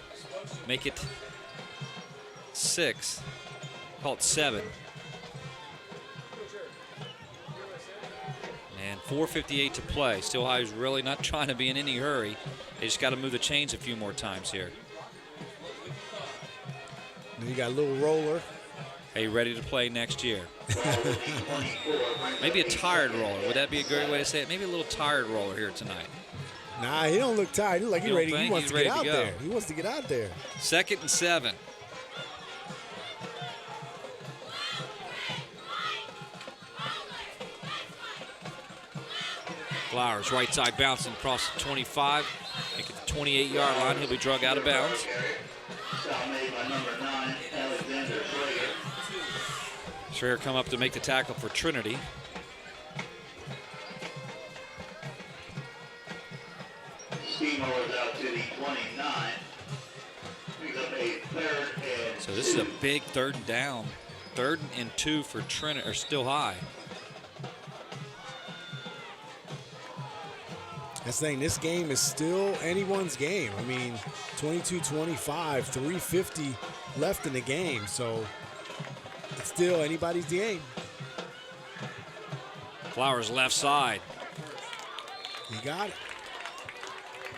make it 6. Call it 7. And 4:58 to play. Still High is really not trying to be in any hurry. They just got to move the chains a few more times here. Then you got a little roller. Hey, ready to play next year. Maybe a tired roller. Would that be a great way to say it? Maybe a little tired roller here tonight. Nah, he don't look tired. He look like he's ready. He wants to get out go. there. He wants to get out there. 2nd and 7. Flowers, right side bouncing across the 25. Make it the 28-yard line. He'll be drug out of bounds. Schrager come up to make the tackle for Trinity. Steamrollers out to the 29. Brings up a 3rd and So this is a big 3rd down. 3rd and 2 for Trinity, or Still High. That's saying this game is still anyone's game. I mean, 22-25, 3:50 left in the game, so it's still anybody's game. Flowers left side. You got it.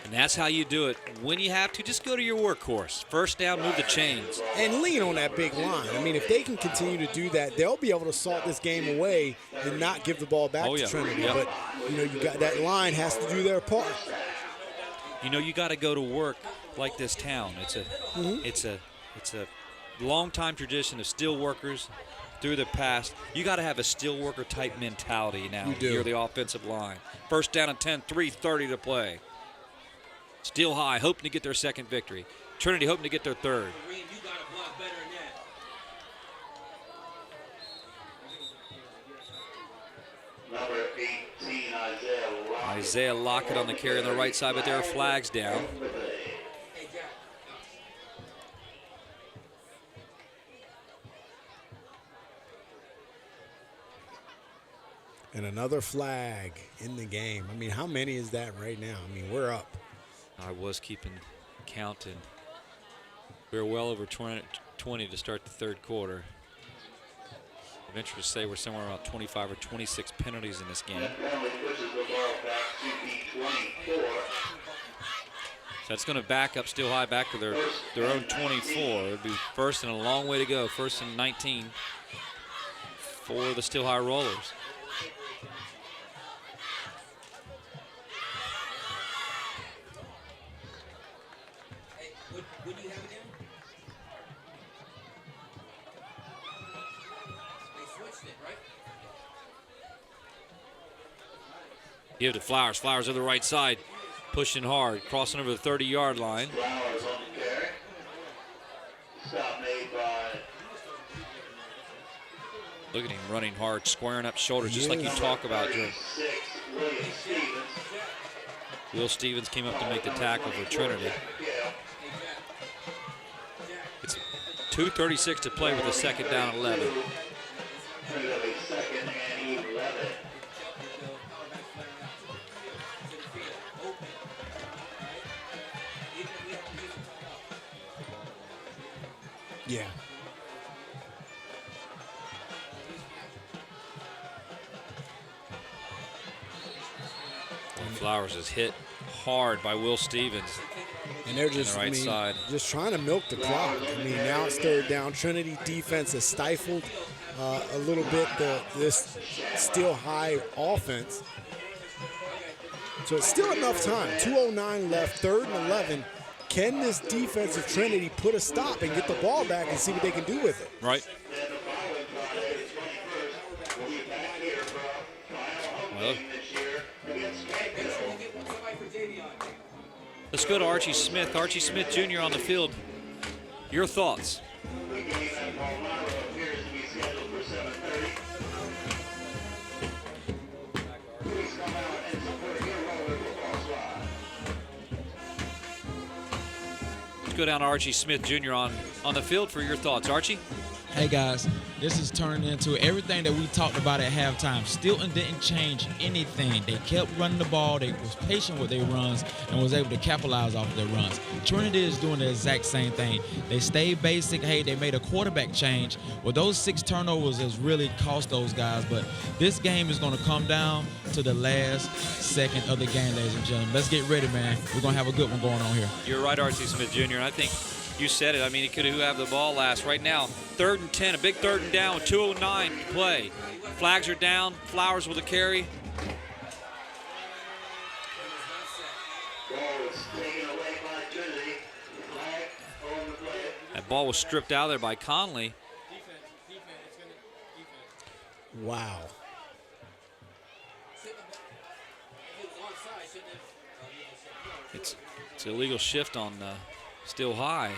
And that's how you do it. When you have to, just go to your workhorse. First down, move the chains. And lean on that big line. I mean, if they can continue to do that, they'll be able to salt this game away and not give the ball back to Trinity. Yep. But, you know, you got that line has to do their part. You know, you got to go to work like this town. It's a long time tradition of steel workers through the past. You got to have a steel worker type mentality now. You do. You're the offensive line. First down and 10, 3:30 to play. Still High, hoping to get their 2nd victory. Trinity hoping to get their 3rd. number 18, Isaiah Lockett on the carry on the right side, but there are flags down. And another flag in the game. I mean, how many is that right now? I mean, we're up. I was keeping count, and we were well over 20 to start the 3rd quarter. I venture to say we're somewhere around 25 or 26 penalties in this game. So that's going to back up Still High back to their own 24. It'd be 1st and a long way to go. 1st and 19 for the Still High Rollers. Give to Flowers. Flowers on the right side, pushing hard, crossing over the 30-yard line. Flowers on the carry. Stop made by. Look at him running hard, squaring up shoulders, just like you talk about, Drew. Will Stevens came up to make the tackle for Trinity. It's 2:36 to play with a 2nd down and 11. Yeah. And Flowers is hit hard by Will Stevens. And they're just, on the right side. Just trying to milk the clock. I mean, now it's 3rd down. Trinity defense has stifled a little bit this Still High offense. So it's still enough time. 2:09 left, 3rd and 11. Can this defense of Trinity put a stop and get the ball back and see what they can do with it? Right. Well, let's go to Archie Smith. Archie Smith Jr. on the field. Your thoughts? go down to Archie Smith Jr. on the field for your thoughts. Archie? Hey guys, this is turning into everything that we talked about at halftime. Stilton didn't change anything. They kept running the ball. They was patient with their runs and was able to capitalize off of their runs. Trinity is doing the exact same thing. They stayed basic. Hey, they made a quarterback change. Well, those 6 turnovers has really cost those guys. But this game is going to come down to the last second of the game, ladies and gentlemen. Let's get ready, man. We're going to have a good one going on here. You're right, Archie Smith Jr., and I think you said it. I mean, he could have the ball last. Right now, 3rd and 10, a big 3rd and down with 2:09 to play. Flags are down. Flowers with a carry. That ball was stripped out of there by Conley. Wow. It's illegal shift on Still High.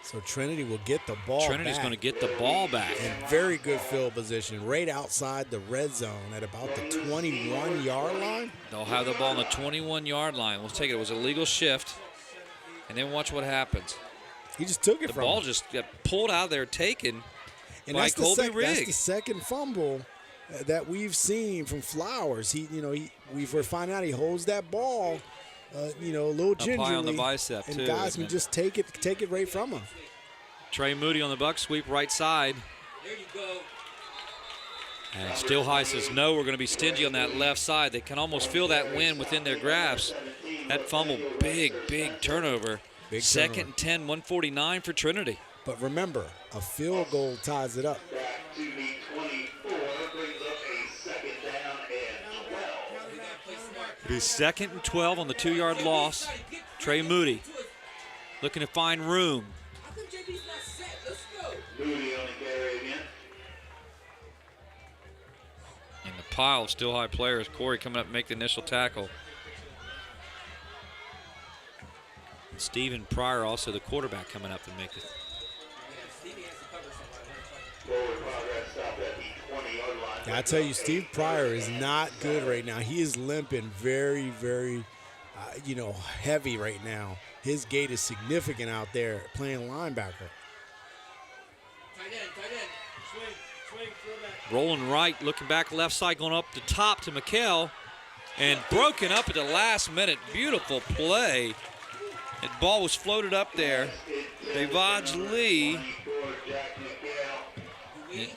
So Trinity will get the ball Trinity's back. going to get the ball back. In very good field position, right outside the red zone at about the 21-yard line. They'll have the ball on the 21-yard line. We'll take it. It was a legal shift. And then watch what happens. He just took it the from ball him. just got pulled out of there, taken And by Colby Rigg. That's the second fumble that we've seen from Flowers. We're finding out he holds that ball, a little gingerly. Up high on the bicep, and too. guys can just take it right from him. Trey Moody on the buck sweep right side. There you go. And Still High says, no, we're going to be stingy on that left side. They can almost feel that wind within their grasp. That fumble, big turnover. Big Second turnover. and 10, 149 for Trinity. But remember, a field goal ties it up. It'll be 2nd and 12 on the 2-yard loss. Trey Moody looking to find room. And the pile of Still High players. Corey coming up to make the initial tackle. Stephen Pryor, also the quarterback, coming up to make it. I tell you, Steve Pryor is not good right now. He is limping very, very, heavy right now. His gait is significant out there playing linebacker. Tight end. Swing, throwback. Rolling right, looking back left side, going up the top to McHale. And broken up at the last minute. Beautiful play. That ball was floated up there. Devaj Lee.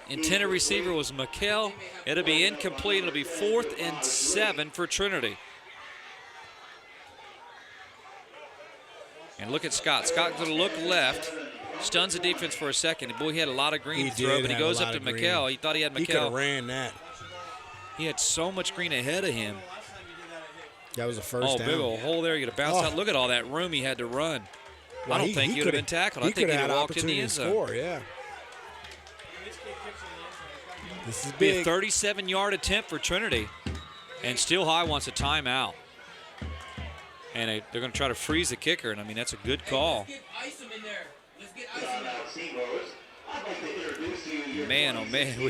Intended receiver was McHale. It'll be incomplete. It'll be 4th and 7 for Trinity. And look at Scott. Scott's going to look left. Stuns the defense for a second. And boy, he had a lot of green to throw, but he goes up to McHale. He thought he had McHale. He could have ran that. He had so much green ahead of him. That was a first down. Oh, big old hole there. You got to bounce out. Look at all that room he had to run. Well, I don't think he would have been tackled. I think he'd have walked in the end zone. Score, yeah. This is Be big. a 37-yard attempt for Trinity. And Still High wants a timeout. And they're going to try to freeze the kicker. And, I mean, that's a good call. Let's get ice in there. Man, oh, man.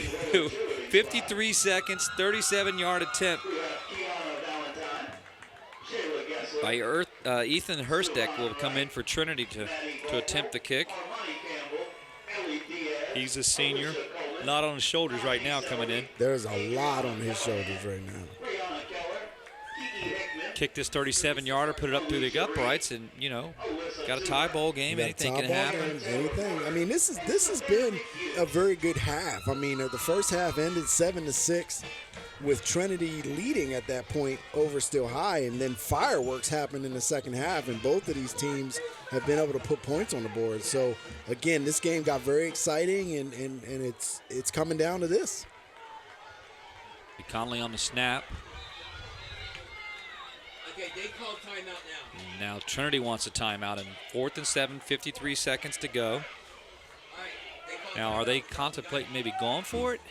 53 seconds, 37-yard attempt by Ethan Hursteck will come in for Trinity to attempt the kick. He's a senior. Not on his shoulders right now coming in. There's a lot on his shoulders right now. Kick this 37-yarder, put it up through the uprights, and, got a tie ball game. Anything can happen. Anything. I mean, this has been a very good half. I mean, the first half ended 7-6 with Trinity leading at that point over Still High, and then fireworks happened in the second half, and both of these teams have been able to put points on the board. So, again, this game got very exciting, and it's coming down to this. Conley on the snap. Okay, they called timeout now. Now Trinity wants a timeout in 4th and 7, 53 seconds to go. Now, are they contemplating maybe going for it?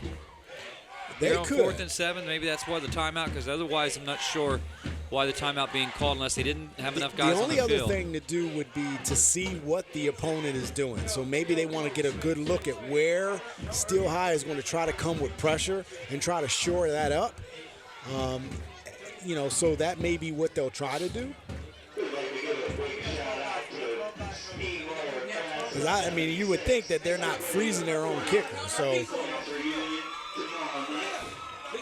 They on could. 4th and 7, maybe that's why the timeout, because otherwise I'm not sure why the timeout being called unless they didn't have enough guys on the field. The only other thing to do would be to see what the opponent is doing. So maybe they want to get a good look at where Still High is going to try to come with pressure and try to shore that up. So that may be what they'll try to do. Because, I mean, you would think that they're not freezing their own kicker. So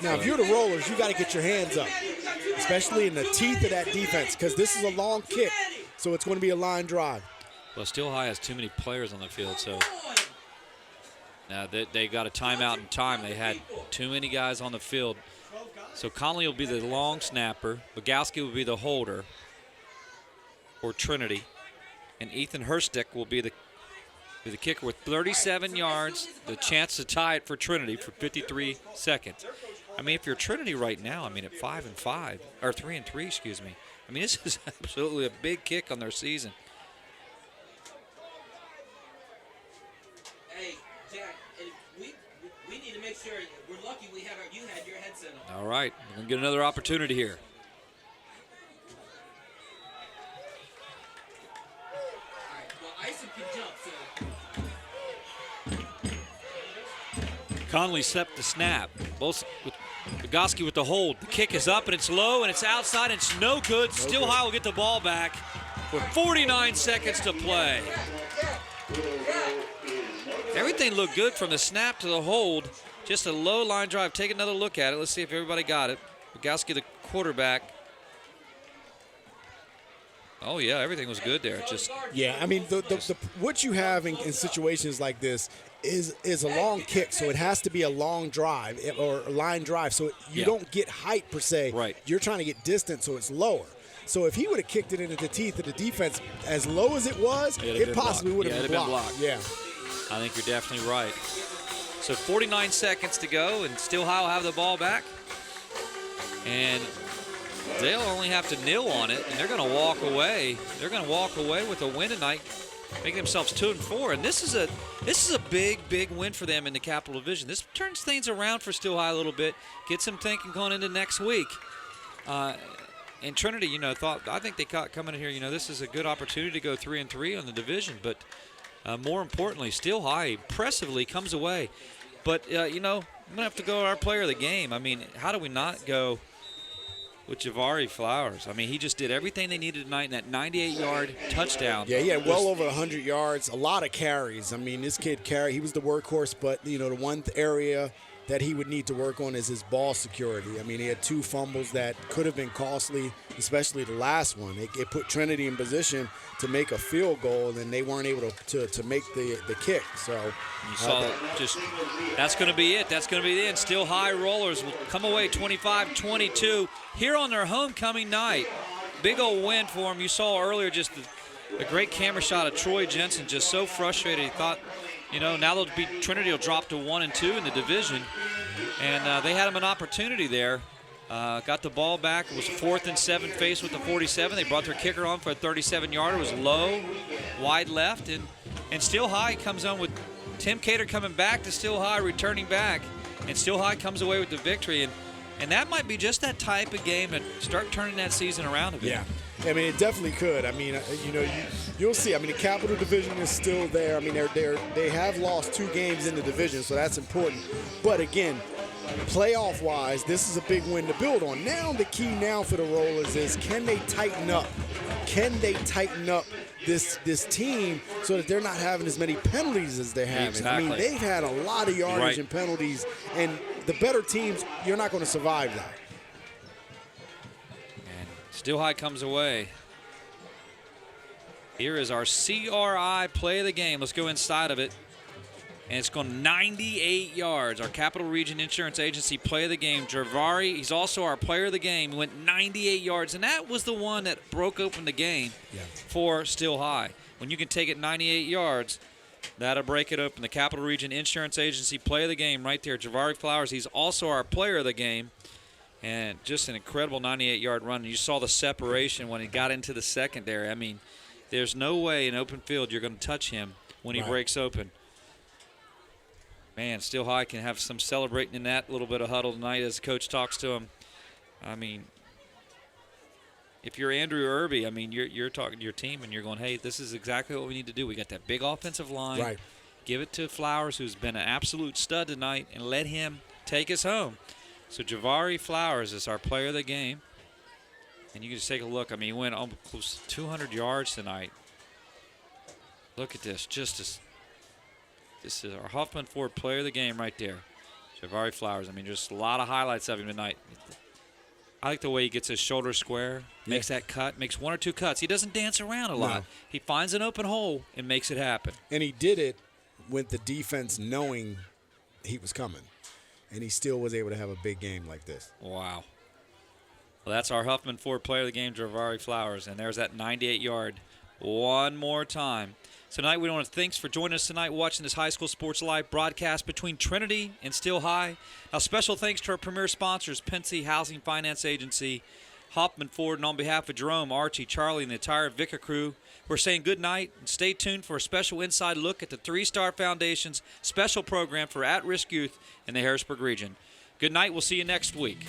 now, if you're the Rollers, you got to get your hands up, especially in the teeth of that defense, because this is a long kick, so it's going to be a line drive. Well, Steel High has too many players on the field, so now they got a timeout in time. They had too many guys on the field. So Conley will be the long snapper. Bogowski will be the holder for Trinity. And Ethan Herstick will be the kicker with 37 yards, the chance to tie it for Trinity for 53 seconds. I mean, if you're Trinity right now, I mean, at 5-5, or 3-3, excuse me. I mean, this is absolutely a big kick on their season. Hey, Jack, we need to make sure we're lucky you had your headset on. All right, we're going to get another opportunity here. All right, well, Ison can jump, so. Conley set the snap. Both with Bogowski with the hold. The kick is up and it's low and it's outside and it's no good. Steel High will get the ball back with 49 seconds to play. Everything looked good from the snap to the hold. Just a low line drive. Take another look at it. Let's see if everybody got it. Bogowski, the quarterback. Oh, yeah, everything was good there. Yeah, I mean, what you have in situations like this is a long kick, so it has to be a long drive or a line drive, so you don't get height per se. Right. You're trying to get distance, so it's lower. So if he would have kicked it into the teeth of the defense as low as it was, it possibly would have been blocked. Yeah. I think you're definitely right. So 49 seconds to go, and Steel High will have the ball back. And they'll only have to kneel on it, and they're going to walk away. They're going to walk away with a win tonight, making themselves 2-4. And this is a big win for them in the Capital Division. This turns things around for Steel High a little bit, gets them thinking going into next week. And Trinity, I think they caught coming in here, this is a good opportunity to go 3-3 on the division. But more importantly, Steel High impressively comes away. But, I'm going to have to go our player of the game. I mean, how do we not go with Javari Flowers? I mean, he just did everything they needed tonight in that 98-yard touchdown. Yeah, he had well over 100 yards, a lot of carries. I mean, this kid he was the workhorse, but, the one area that he would need to work on is his ball security. I mean, he had 2 fumbles that could have been costly, especially the last one. It put Trinity in position to make a field goal, and they weren't able to make the kick. So you saw that's going to be it. That's going to be the end. Steel High Rollers will come away 25-22 here on their homecoming night. Big old win for them. You saw earlier just the great camera shot of Troy Jensen, just so frustrated. He thought, now Trinity will drop to 1-2 in the division. And they had him an opportunity there. Got the ball back. It was 4th and 7 faced with the 47. They brought their kicker on for a 37-yarder. It was low, wide left. And Steel High comes on with Tim Cater coming back to Steel High, returning back. And Steel High comes away with the victory. And that might be just that type of game that start turning that season around a bit. Yeah. I mean, it definitely could. I mean, you'll see. I mean, the Capital Division is still there. I mean, they have lost 2 games in the division, so that's important. But again, playoff-wise, this is a big win to build on. Now, the key now for the Rollers is, can they tighten up? Can they tighten up this team so that they're not having as many penalties as they're having? Exactly. I mean, they've had a lot of yardage and penalties, and the better teams, you're not going to survive that. Steel High comes away. Here is our CRI play of the game. Let's go inside of it. And it's gone 98 yards. Our Capital Region Insurance Agency play of the game. Javari, he's also our player of the game. He went 98 yards, and that was the one that broke open the game for Steel High. When you can take it 98 yards, that'll break it open. The Capital Region Insurance Agency play of the game right there. Javari Flowers, he's also our player of the game. And just an incredible 98-yard run. You saw the separation when he got into the secondary. I mean, there's no way in open field you're going to touch him when he breaks open. Man, Steel High can have some celebrating in that little bit of huddle tonight as the coach talks to him. I mean, if you're Andrew Irby, I mean, you're talking to your team and you're going, hey, this is exactly what we need to do. We got that big offensive line. Right. Give it to Flowers, who's been an absolute stud tonight, and let him take us home. So Javari Flowers is our player of the game. And you can just take a look. I mean, he went almost close to 200 yards tonight. Look at this. This is our Huffman Ford player of the game right there. Javari Flowers. I mean, just a lot of highlights of him tonight. I like the way he gets his shoulder square, makes that cut, makes one or two cuts. He doesn't dance around a lot. He finds an open hole and makes it happen. And he did it with the defense knowing he was coming. And he still was able to have a big game like this. Wow. Well, that's our Huffman Ford player of the game, Javari Flowers. And there's that 98-yard one more time. So tonight, we want to thanks for joining us tonight watching this high school sports live broadcast between Trinity and Still High. Now, special thanks to our premier sponsors, Pensy Housing Finance Agency, Hoffman Ford, and on behalf of Jerome, Archie, Charlie, and the entire Vicar crew, we're saying good night and stay tuned for a special inside look at the 3-Star Foundation's special program for at-risk youth in the Harrisburg region. Good night. We'll see you next week.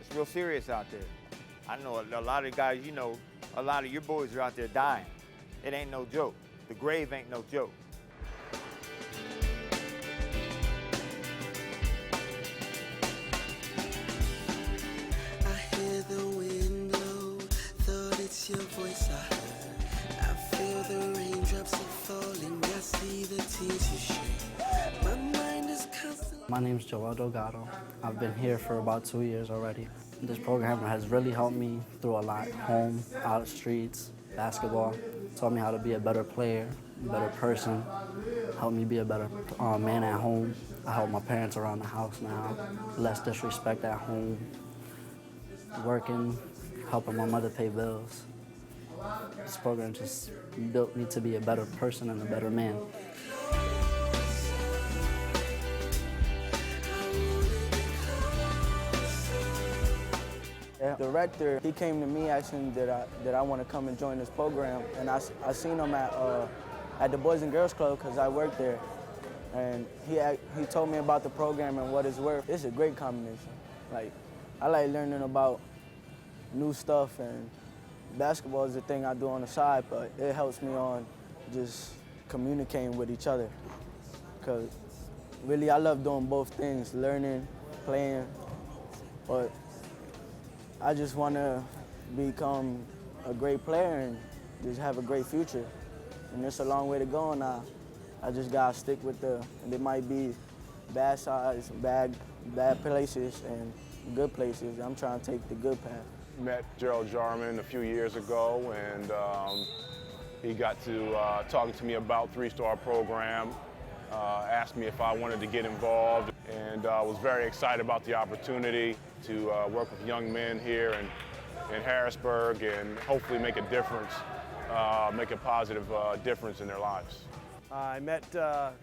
It's real serious out there. I know a lot of guys, you know, a lot of your boys are out there dying. It ain't no joke. The grave ain't no joke. I hear the wind blow, thought it's your voice I heard. I feel the raindrops are falling, I see the tears you shed. My mind is constantly... My name's Joel Delgado. I've been here for about 2 years already. This program has really helped me through a lot, home, out of streets, basketball. Taught me how to be a better player, a better person, helped me be a better man at home. I help my parents around the house now, less disrespect at home, working, helping my mother pay bills. This program just built me to be a better person and a better man. The director, he came to me asking that I want to come and join this program, and I seen him at the Boys and Girls Club because I work there, and he told me about the program and what it's worth. It's a great combination. Like, I like learning about new stuff, and basketball is the thing I do on the side, but it helps me on just communicating with each other, because really I love doing both things, learning, playing, but I just want to become a great player and just have a great future. And it's a long way to go, and I just got to stick with there might be bad sides, bad places, and good places. I'm trying to take the good path. Met Gerald Jarman a few years ago, and he got to talking to me about 3-Star program, asked me if I wanted to get involved, and was very excited about the opportunity to work with young men here in Harrisburg and hopefully make a difference, make a positive difference in their lives. I met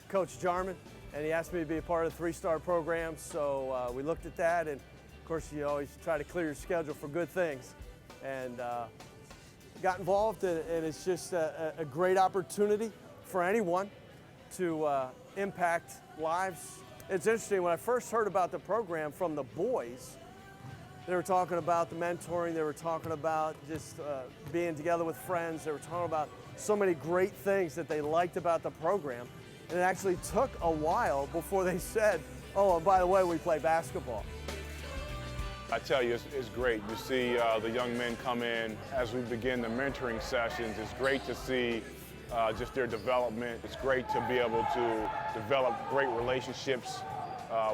Coach Jarman, and he asked me to be a part of the 3-Star program, so we looked at that, and of course you always try to clear your schedule for good things, and got involved, and it's just a great opportunity for anyone to impact lives. It's interesting, when I first heard about the program from the boys, they were talking about the mentoring, they were talking about just being together with friends, they were talking about so many great things that they liked about the program. And it actually took a while before they said, oh, and by the way, we play basketball. I tell you, it's great. You see the young men come in as we begin the mentoring sessions. It's great to see just their development. It's great to be able to develop great relationships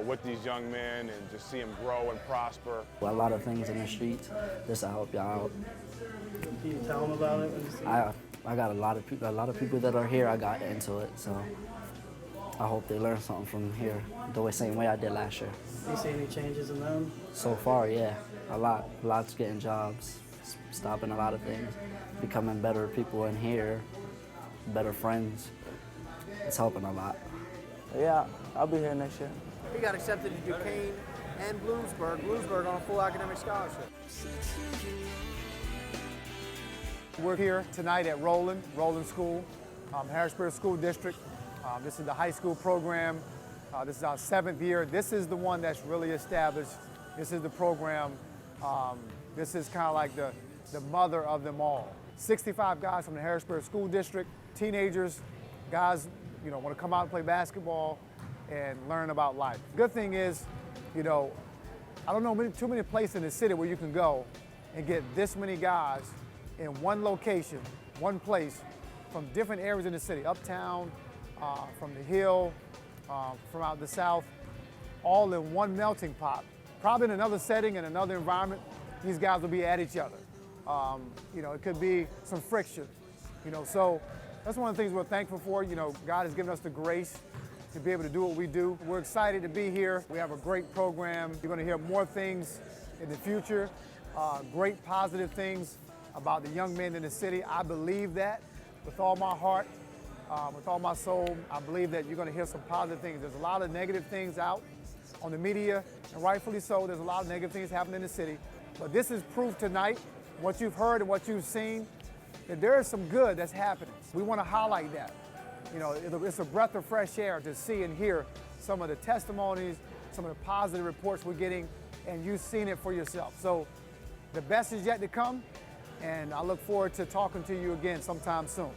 with these young men and just see them grow and prosper. A lot of things in the streets just to help y'all out. Can you tell them about it? I got a lot of people that are here. I got into it, so I hope they learn something from here the same way I did last year. Do you see any changes in them? So far, yeah, a lot. Lots getting jobs, stopping a lot of things, becoming better people in here, better friends. It's helping a lot. Yeah, I'll be here next year. He got accepted to Duquesne and Bloomsburg on a full academic scholarship. We're here tonight at Roland School, Harrisburg School District. This is the high school program. This is our 7th year. This is the one that's really established. This is the program. This is kind of like the mother of them all. 65 guys from the Harrisburg School District, teenagers, guys, want to come out and play basketball and learn about life. Good thing is, I don't know too many places in the city where you can go and get this many guys in one location, one place, from different areas in the city, uptown, from the Hill, from out the South, all in one melting pot. Probably in another setting, in another environment, these guys will be at each other. It could be some friction, so that's one of the things we're thankful for. God has given us the grace to be able to do what we do. We're excited to be here. We have a great program. You're going to hear more things in the future, great positive things about the young men in the city. I believe that with all my heart, with all my soul. I believe that you're going to hear some positive things. There's a lot of negative things out on the media, and rightfully so. There's a lot of negative things happening in the city. But this is proof tonight, what you've heard and what you've seen, that there is some good that's happening. We want to highlight that. It's a breath of fresh air to see and hear some of the testimonies, some of the positive reports we're getting, and you've seen it for yourself. So the best is yet to come, and I look forward to talking to you again sometime soon.